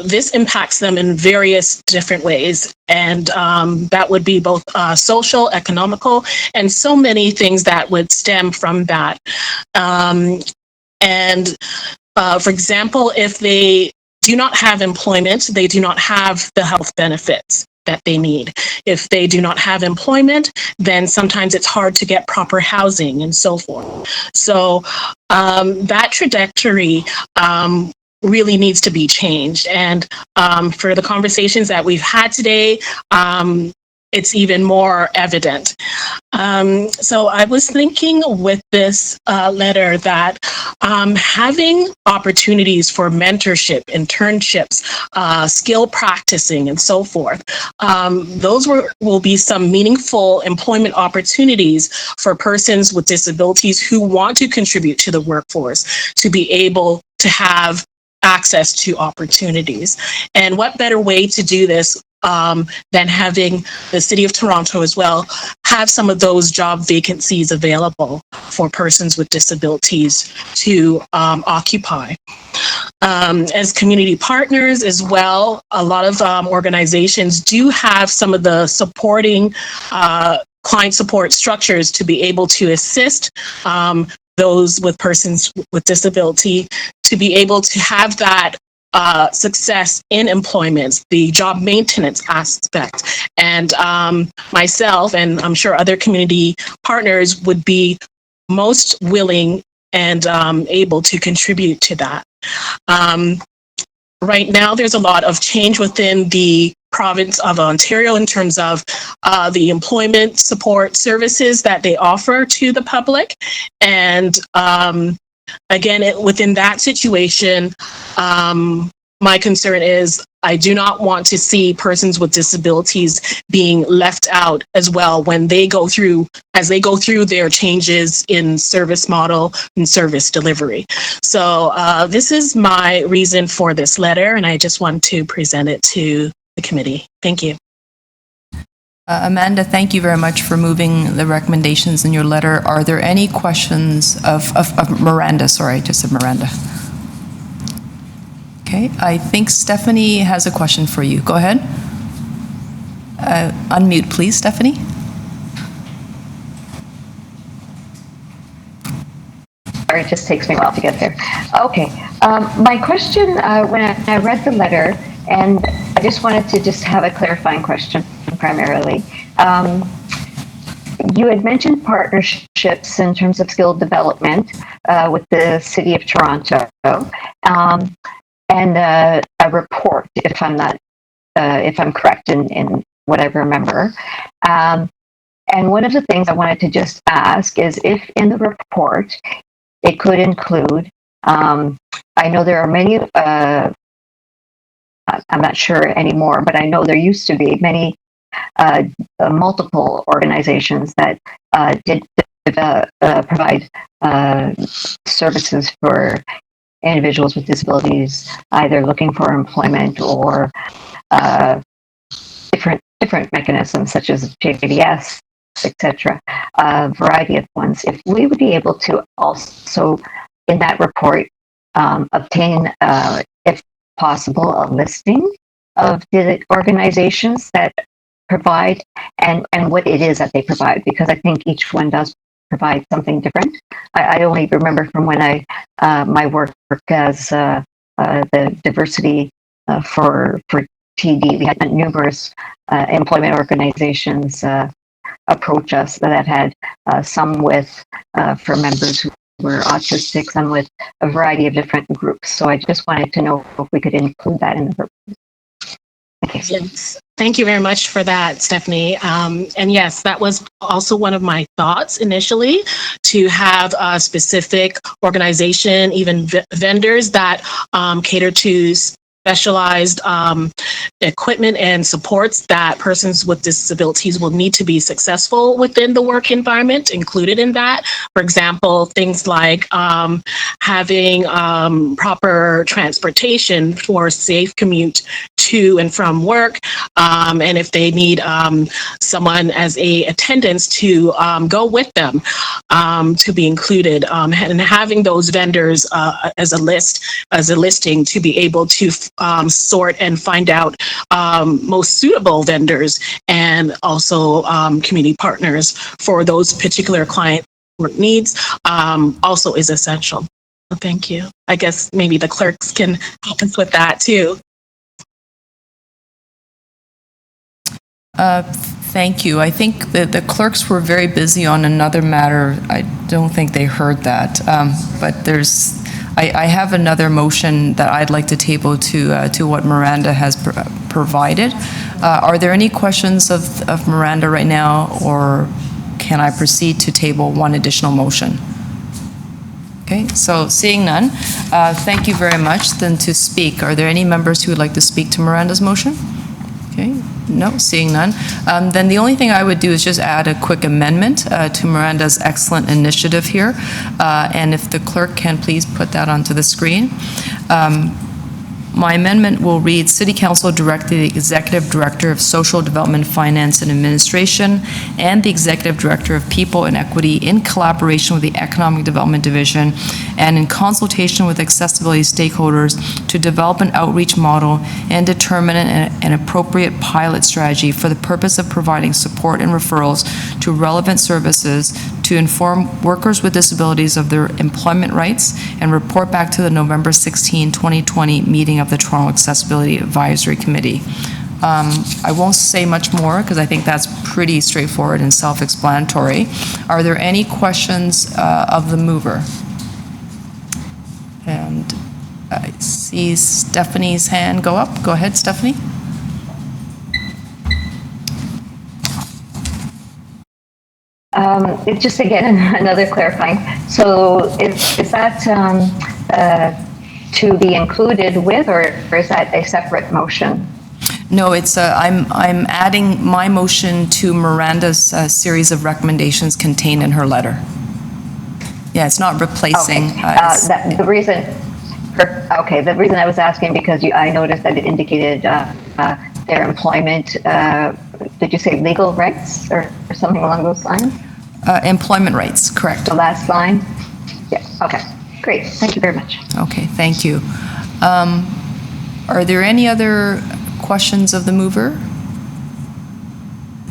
this impacts them in various different ways. And that would be both social, economical, and so many things that would stem from that. For example, if they do not have employment, they do not have the health benefits that they need. If they do not have employment, then sometimes it's hard to get proper housing and so forth. So that trajectory really needs to be changed. And for the conversations that we've had today, it's even more evident. So I was thinking with this letter that having opportunities for mentorship, internships, skill practicing, and so forth, those will be some meaningful employment opportunities for persons with disabilities who want to contribute to the workforce to be able to have access to opportunities. And what better way to do this than having the City of Toronto as well have some of those job vacancies available for persons with disabilities to occupy. As community partners as well, a lot of organizations do have some of the supporting client support structures to be able to assist those with persons with disability to be able to have that success in employment, the job maintenance aspect. And myself, and I'm sure other community partners, would be most willing and able to contribute to that. Right now, there's a lot of change within the province of Ontario in terms of the employment support services that they offer to the public. And again, within that situation, my concern is I do not want to see persons with disabilities being left out as well when they go through their changes in service model and service delivery. So this is my reason for this letter, and I just want to present it to the committee. Thank you. Amanda, thank you very much for moving the recommendations in your letter. Are there any questions of Miranda? Sorry, I just said Miranda. Okay, I think Stephanie has a question for you. Go ahead. Unmute, please, Stephanie. Sorry, it just takes me a while to get there. Okay, my question, when I read the letter, and I just wanted to just have a clarifying question primarily. You had mentioned partnerships in terms of skill development with the City of Toronto, and a report, if I'm correct in what I remember. And one of the things I wanted to just ask is if in the report it could include, I know there are many, I'm not sure anymore, but I know there used to be many multiple organizations that did provide services for individuals with disabilities, either looking for employment or different mechanisms such as JVS, etc. A variety of ones. If we would be able to also, in that report, obtain, if possible, a listing of the organizations that provide and what it is that they provide, because I think each one does provide something different. I only remember from when my work as the diversity for TD, we had numerous employment organizations approach us that had some with for members who were autistic, some with a variety of different groups. So I just wanted to know if we could include that in the report. Yes. Thank you very much for that, Stephanie. And yes, that was also one of my thoughts initially, to have a specific organization, even vendors that cater to specialized equipment and supports that persons with disabilities will need to be successful within the work environment, included in that. For example, things like having proper transportation for safe commute to and from work, and if they need someone as a attendance to go with them to be included, and having those vendors as a listing to be able to sort and find out most suitable vendors and also community partners for those particular client work needs also is essential. So thank you. I guess maybe the clerks can help us with that too. Thank you. I think that the clerks were very busy on another matter. I don't think they heard that, but I have another motion that I'd like to table to what Miranda has provided. Are there any questions of Miranda right now, or can I proceed to table one additional motion? Okay, so seeing none, thank you very much. Then to speak, are there any members who would like to speak to Miranda's motion? Okay, no, seeing none. Then the only thing I would do is just add a quick amendment to Miranda's excellent initiative here. And if the clerk can please put that onto the screen. My amendment will read, City Council direct the Executive Director of Social Development, Finance and Administration and the Executive Director of People and Equity in collaboration with the Economic Development Division and in consultation with accessibility stakeholders to develop an outreach model and determine an appropriate pilot strategy for the purpose of providing support and referrals to relevant services to inform workers with disabilities of their employment rights and report back to the November 16, 2020 meeting of the Toronto Accessibility Advisory Committee. I won't say much more because I think that's pretty straightforward and self-explanatory. Are there any questions of the mover? And I see Stephanie's hand go up. Go ahead, Stephanie. It's just again another clarifying. So is that to be included with, or is that a separate motion? No, it's I'm adding my motion to Miranda's series of recommendations contained in her letter. Yeah, it's not replacing. Okay. The reason I was asking because I noticed that it indicated their employment. Did you say legal rights or something along those lines? Employment rights, correct. The last line? Yeah, okay. Great, thank you very much. Okay, thank you. Are there any other questions of the mover?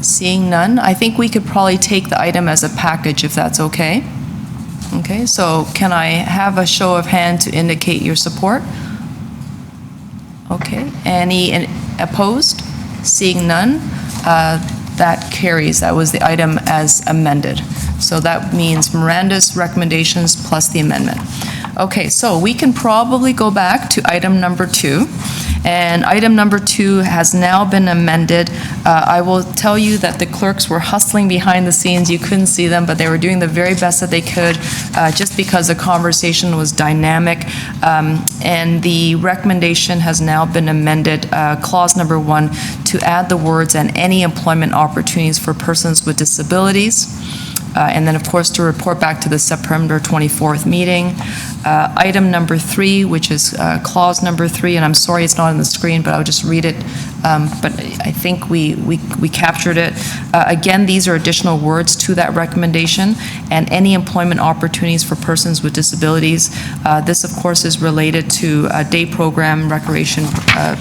Seeing none, I think we could probably take the item as a package if that's okay. Okay, so can I have a show of hand to indicate your support? Okay, any opposed? Seeing none, that carries. That was the item as amended. So that means Miranda's recommendations plus the amendment. Okay, so we can probably go back to item number 2. And item number 2 has now been amended. I will tell you that the clerks were hustling behind the scenes. You couldn't see them, but they were doing the very best that they could just because the conversation was dynamic. And the recommendation has now been amended, clause number 1, to add the words "and any employment opportunities for persons with disabilities." And then, of course, to report back to the September 24th meeting. Item number 3, which is clause number 3, and I'm sorry it's not on the screen, but I'll just read it. But I think we captured it. Again, these are additional words to that recommendation, and any employment opportunities for persons with disabilities. This, of course, is related to day program, recreation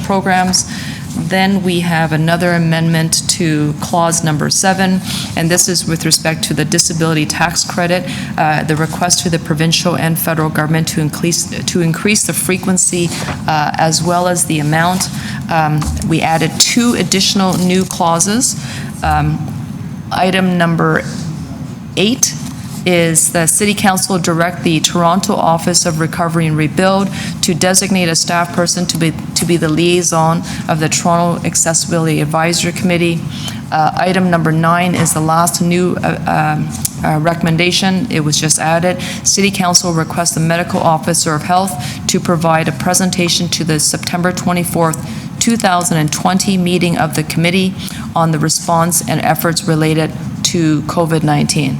programs. Then we have another amendment to clause number 7, and this is with respect to the disability tax credit, the request to the provincial and federal government to increase the frequency as well as the amount. We added 2 additional new clauses. Item number 8 is the City Council direct the Toronto Office of Recovery and Rebuild to designate a staff person to be the liaison of the Toronto Accessibility Advisory Committee. Item number 9 is the last new recommendation. It was just added. City Council requests the Medical Officer of Health to provide a presentation to the September 24th, 2020 meeting of the committee on the response and efforts related to COVID-19.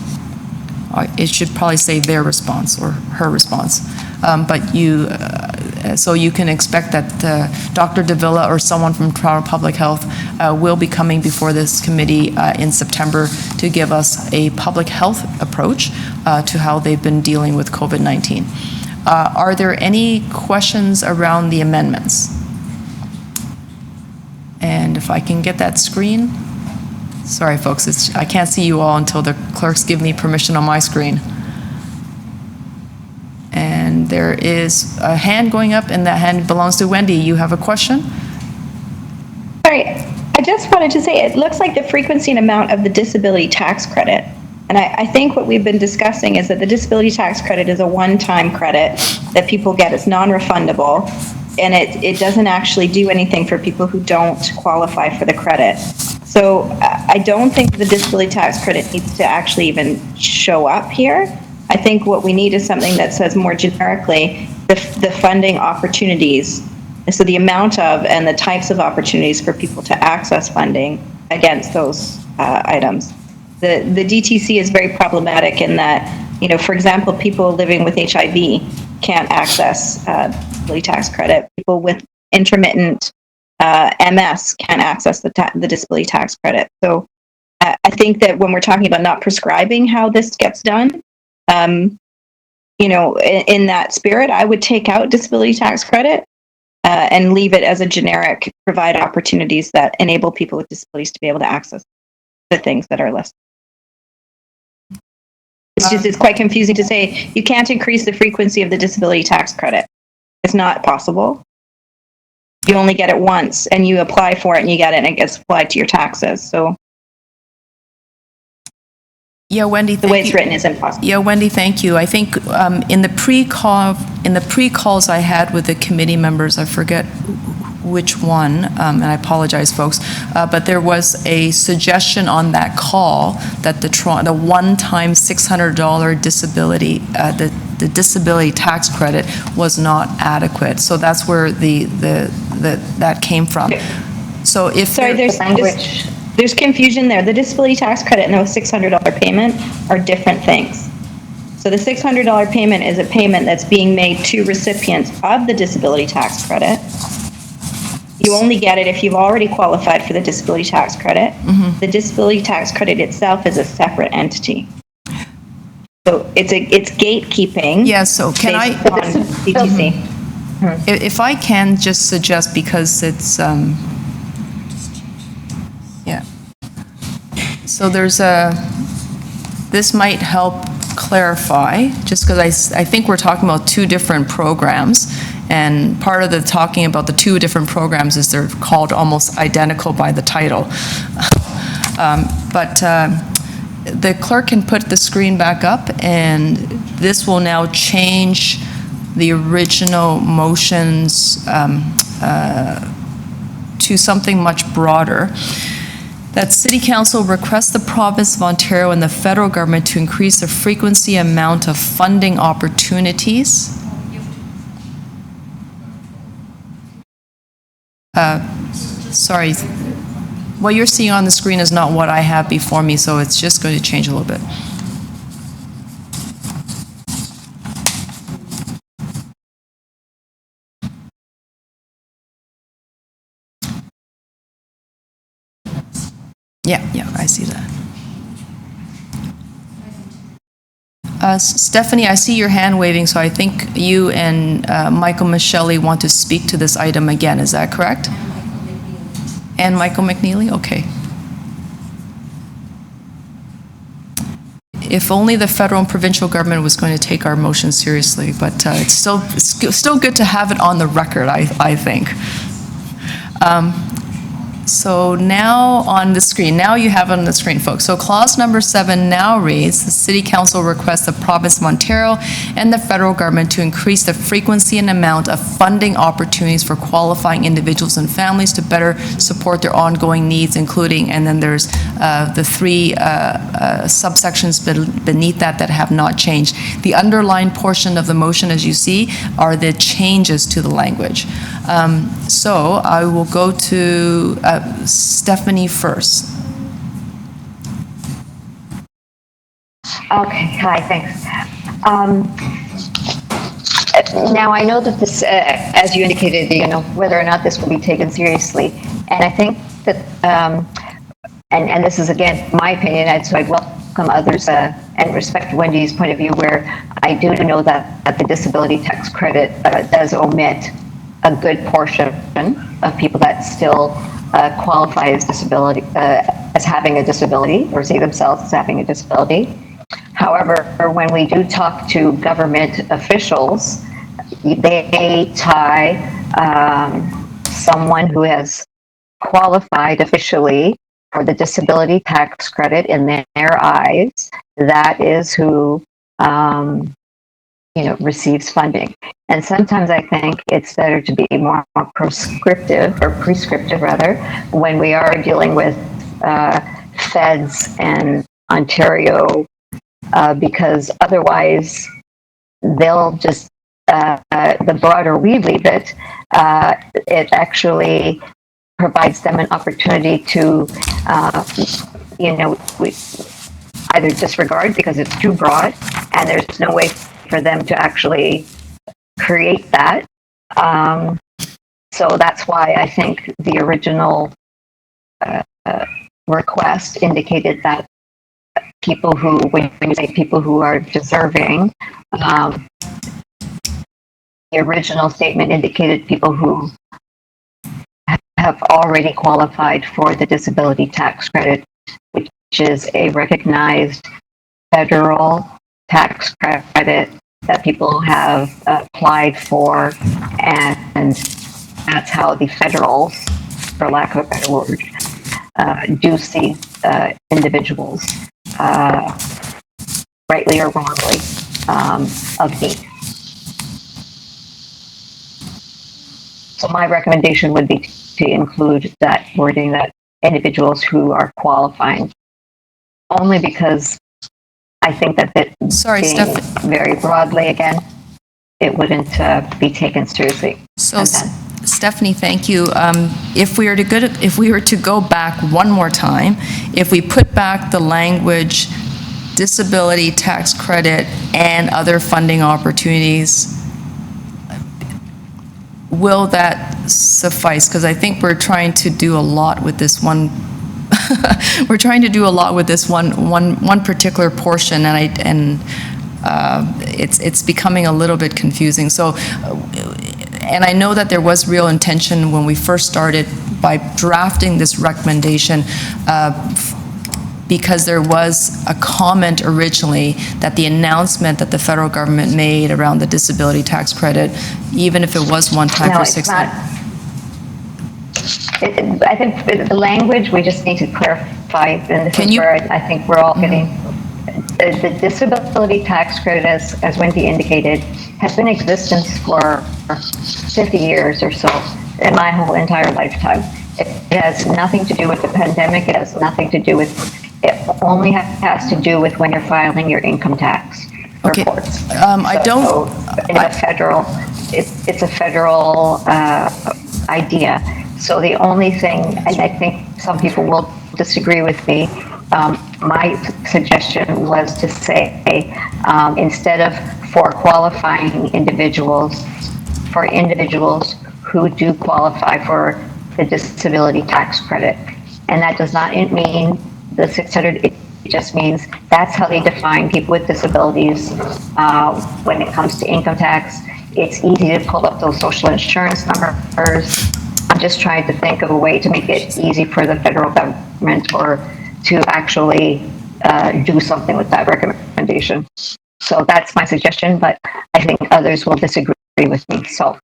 It should probably say their response or her response. So you can expect that Dr. Davila or someone from Toronto Public Health will be coming before this committee in September to give us a public health approach to how they've been dealing with COVID-19. Are there any questions around the amendments? And if I can get that screen. Sorry, folks, I can't see you all until the clerks give me permission on my screen. And there is a hand going up, and that hand belongs to Wendy. You have a question? Sorry, I just wanted to say, it looks like the frequency and amount of the disability tax credit And I think what we've been discussing is that the disability tax credit is a one-time credit that people get. It's non-refundable, and it doesn't actually do anything for people who don't qualify for the credit. So I don't think the disability tax credit needs to actually even show up here. I think what we need is something that says more generically the funding opportunities, so the amount of and the types of opportunities for people to access funding against those items. The DTC is very problematic in that, for example, people living with HIV can't access disability tax credit. People with intermittent MS can't access the disability tax credit. So I think that when we're talking about not prescribing how this gets done, in that spirit, I would take out disability tax credit and leave it as a generic provide opportunities that enable people with disabilities to be able to access the things that are listed. It's quite confusing to say you can't increase the frequency of the disability tax credit. It's not possible. You only get it once, and you apply for it, and you get it, and it gets applied to your taxes. So, yeah, Wendy, the way it's written is impossible. Yeah, Wendy, thank you. I think in the pre-calls I had with the committee members, I forget which one, and I apologize, folks, but there was a suggestion on that call that the one-time $600 disability, the disability tax credit was not adequate. So that's where that came from. So if there's confusion there. The disability tax credit and the $600 payment are different things. So the $600 payment is a payment that's being made to recipients of the disability tax credit. You only get it if you've already qualified for the disability tax credit. Mm-hmm. The disability tax credit itself is a separate entity. So it's gatekeeping. Yeah, so can I... DTC. Mm-hmm. If I can just suggest, because it's... yeah. So there's this might help clarify, just because I think we're talking about two different programs. And part of the talking about the two different programs is they're called almost identical by the title. But the clerk can put the screen back up, and this will now change the original motions to something much broader. That City Council requests the Province of Ontario and the federal government to increase the frequency amount of funding opportunities. Sorry, what you're seeing on the screen is not what I have before me, so it's just going to change a little bit. Yeah, I see that. Stephanie, I see your hand waving, so I think you and Michael Michelli want to speak to this item again. Is that correct? And Michael McNeely? Okay. If only the federal and provincial government was going to take our motion seriously, but it's still good to have it on the record, I think. So now on the screen, now you have it on the screen, folks. So clause number 7 now reads, the City Council requests the Province of Ontario and the federal government to increase the frequency and amount of funding opportunities for qualifying individuals and families to better support their ongoing needs, including, and then there's the 3 subsections beneath that have not changed. The underlined portion of the motion, as you see, are the changes to the language. So I will go to Stephanie first. Okay, hi, thanks. Now, I know that this, as you indicated, whether or not this will be taken seriously, and I think that, and this is, again, my opinion, and so I'd welcome others and respect Wendy's point of view, where I do know that the disability tax credit does omit a good portion of people that still qualify as disability, as having a disability, or see themselves as having a disability. However, when we do talk to government officials, they tie someone who has qualified officially for the disability tax credit in their eyes, that is who receives funding. And sometimes I think it's better to be more prescriptive rather, when we are dealing with feds and Ontario, because otherwise they'll just, the broader we leave it, it actually provides them an opportunity to, either disregard because it's too broad and there's no way for them to actually create that. So that's why I think the original request indicated that people who, when you say people who are deserving, the original statement indicated people who have already qualified for the disability tax credit, which is a recognized federal tax credit that people have applied for, and that's how the federals, for lack of a better word, do see individuals, rightly or wrongly, of need. So my recommendation would be to include that wording, that individuals who are qualifying, only because I think that very broadly, again, it wouldn't be taken seriously. So, Stephanie, thank you. If we were to go back one more time, if we put back the language, disability tax credit and other funding opportunities, will that suffice? Because I think we're trying to do a lot with this one. We're trying to do a lot with this one particular portion, and it's becoming a little bit confusing. So, and I know that there was real intention when we first started by drafting this recommendation, because there was a comment originally that the announcement that the federal government made around the disability tax credit, even if it was one time for 6 months. I think the language, we just need to clarify, and this is where I think we're all getting, the disability tax credit, as Wendy indicated, has been in existence for 50 years or so, in my whole entire lifetime. It has nothing to do with the pandemic. It has nothing to do with, it only has to do with when you're filing your income tax reports. It's a federal idea. So the only thing, and I think some people will disagree with me, my suggestion was to say, instead of for qualifying individuals, for individuals who do qualify for the disability tax credit. And that does not mean the 600, it just means that's how they define people with disabilities. When it comes to income tax, it's easy to pull up those social insurance numbers. I'm just trying to think of a way to make it easy for the federal government or to actually do something with that recommendation. So that's my suggestion, but I think others will disagree with me. So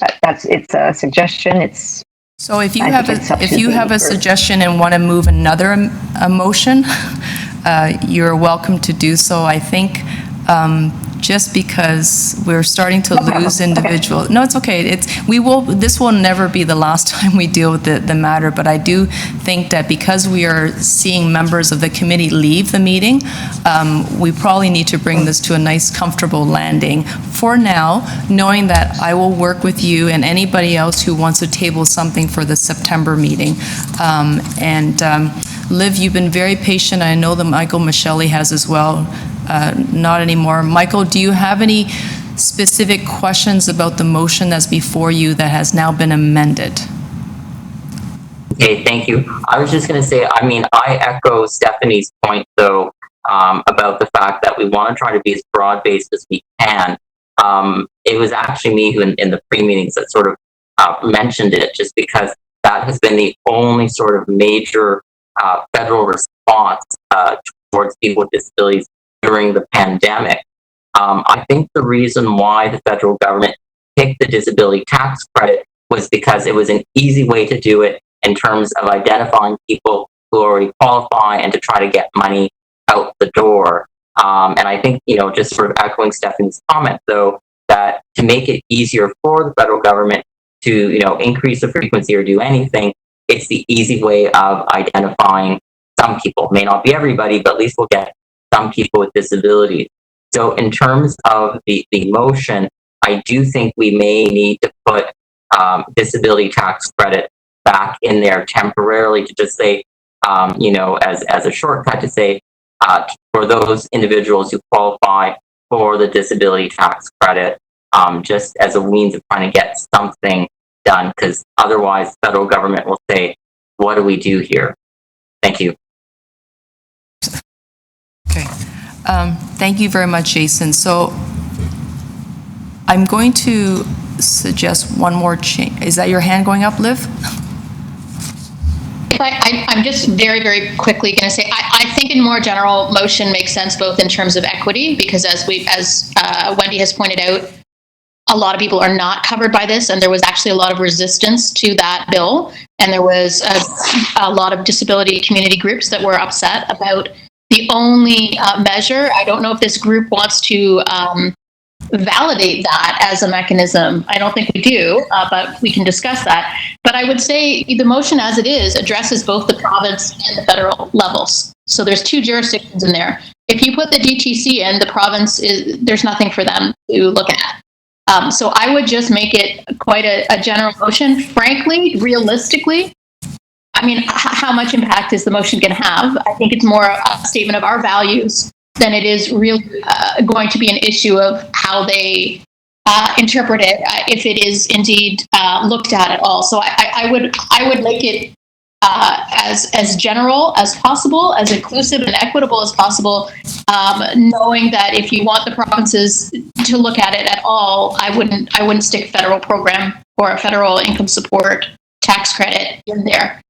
it's a suggestion. So if you have a suggestion and want to move another motion, you're welcome to do so. I think just because we're starting to lose individuals. No, it's okay. This will never be the last time we deal with the matter, but I do think that because we are seeing members of the committee leave the meeting, we probably need to bring this to a nice, comfortable landing for now, knowing that I will work with you and anybody else who wants to table something for the September meeting. Liv, you've been very patient. I know that Michael Michelli has as well. Not anymore. Michael, do you have any specific questions about the motion that's before you that has now been amended? Okay, thank you. I was just going to say, I echo Stephanie's point, though, about the fact that we want to try to be as broad-based as we can. It was actually me who, in the pre-meetings, that sort of mentioned it, just because that has been the only sort of major federal response towards people with disabilities during the pandemic. I think the reason why the federal government picked the disability tax credit was because it was an easy way to do it. in terms of identifying people who already qualify and to try to get money out the door. And I think, just sort of echoing Stephanie's comment, though, that to make it easier for the federal government to, increase the frequency or do anything, it's the easy way of identifying some people. May not be everybody, but at least we'll get some people with disabilities. So in terms of the motion, I do think we may need to put disability tax credit back in there temporarily to just say, as a shortcut to say, for those individuals who qualify for the disability tax credit, just as a means of trying to get something done, because otherwise the federal government will say, what do we do here? Thank you. Okay. Thank you very much, Jason. So I'm going to suggest one more change. Is that your hand going up, Liv? I'm just very, very quickly going to say, I think in more general, motion makes sense both in terms of equity, because as Wendy has pointed out, a lot of people are not covered by this, and there was actually a lot of resistance to that bill, and there was a lot of disability community groups that were upset about the only measure. I don't know if this group wants to validate that as a mechanism. I don't think we do, but we can discuss that. But I would say the motion as it is addresses both the province and the federal levels. So there's two jurisdictions in there. If you put the DTC in, the province there's nothing for them to look at. So I would just make it quite a general motion. Frankly, realistically, I mean, how much impact is the motion going to have? I think it's more a statement of our values than it is really going to be an issue of how they interpret it, if it is indeed looked at all. So I would make it as general as possible, as inclusive and equitable as possible, knowing that if you want the provinces to look at it at all, I wouldn't stick a federal program or a federal income support tax credit in there.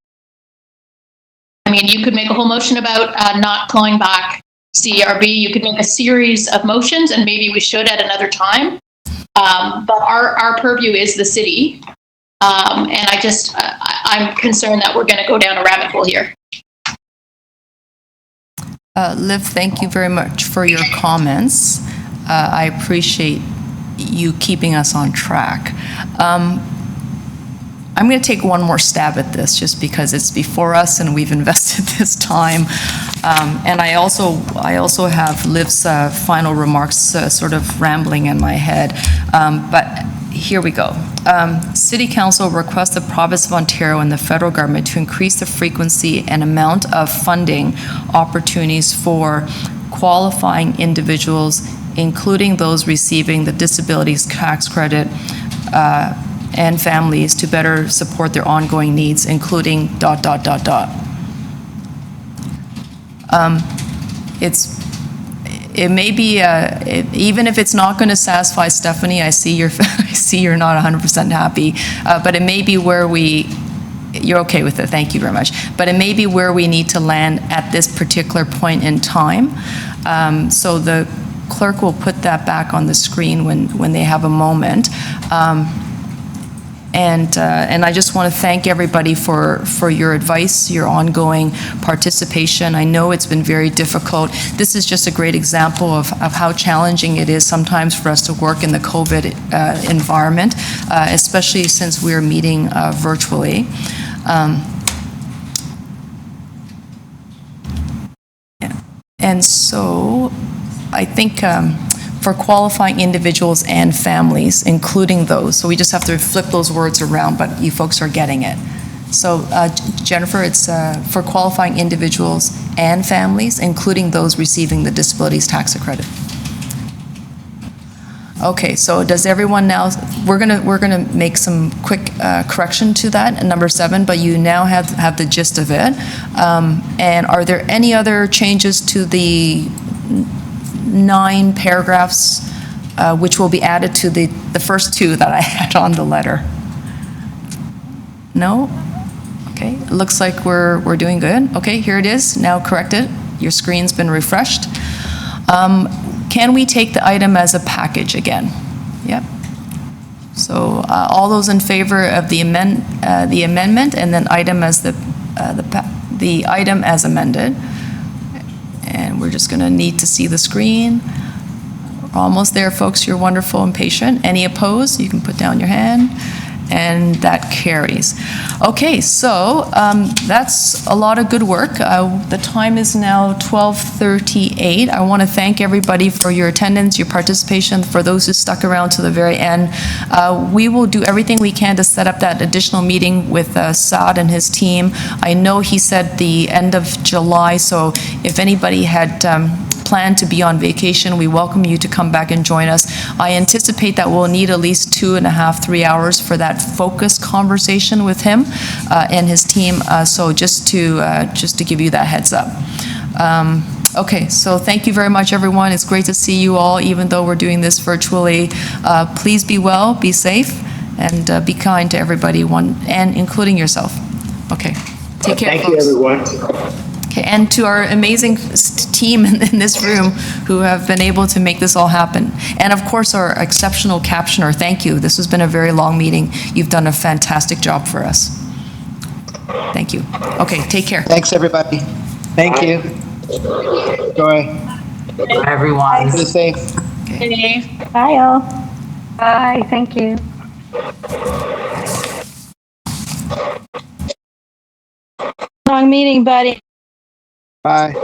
I mean, you could make a whole motion about not calling back CERB. You could make a series of motions, and maybe we should at another time. But our purview is the city. And I'm concerned that we're going to go down a rabbit hole here. Liv, thank you very much for your comments. I appreciate you keeping us on track. I'm going to take one more stab at this just because it's before us and we've invested this time. And I also have Liv's final remarks sort of rambling in my head. But here we go. City Council requests the Province of Ontario and the federal government to increase the frequency and amount of funding opportunities for qualifying individuals, including those receiving the disabilities tax credit, and families to better support their ongoing needs, including ... It may be, even if it's not going to satisfy Stephanie, I see you're not 100% happy, but it may be where you're okay with it, thank you very much. But it may be where we need to land at this particular point in time. So the clerk will put that back on the screen when they have a moment. And I just want to thank everybody for your advice, your ongoing participation. I know it's been very difficult. This is just a great example of how challenging it is sometimes for us to work in the COVID environment, especially since we're meeting virtually. And so I think for qualifying individuals and families, including those. So we just have to flip those words around, but you folks are getting it. So Jennifer, it's for qualifying individuals and families, including those receiving the disabilities tax credit. Okay, so does everyone now, we're gonna make some quick correction to that at number 7, but you now have the gist of it. And are there any other changes to the 9 paragraphs which will be added to the first 2 that I had on the letter? No? Okay, it looks like we're doing good. Okay, here it is, now corrected. Your screen's been refreshed. Can we take the item as a package again? Yep. So all those in favor of the amendment and then item as the item as amended. And we're just going to need to see the screen. We're almost there, folks. You're wonderful and patient. Any opposed? You can put down your hand. And that carries. Okay, so that's a lot of good work. The time is now 12:38. I want to thank everybody for your attendance, your participation, for those who stuck around to the very end. We will do everything we can to set up that additional meeting with Saad and his team. I know he said the end of July, so if anybody had plan to be on vacation, we welcome you to come back and join us. I anticipate that we'll need at least 2.5, 3 hours for that focused conversation with him and his team. So just to give you that heads up. Okay, so thank you very much, everyone. It's great to see you all, even though we're doing this virtually. Please be well, be safe, and be kind to everybody, and including yourself. Okay, take care, Thank folks. you, everyone. Okay, and to our amazing team in this room who have been able to make this all happen. And of course, our exceptional captioner, thank you. This has been a very long meeting. You've done a fantastic job for us. Thank you. Okay, take care. Thanks, everybody. Thank you. Joy. Bye, everyone. Stay safe. Okay. Bye, all. Bye, thank you. Long meeting, buddy. Bye.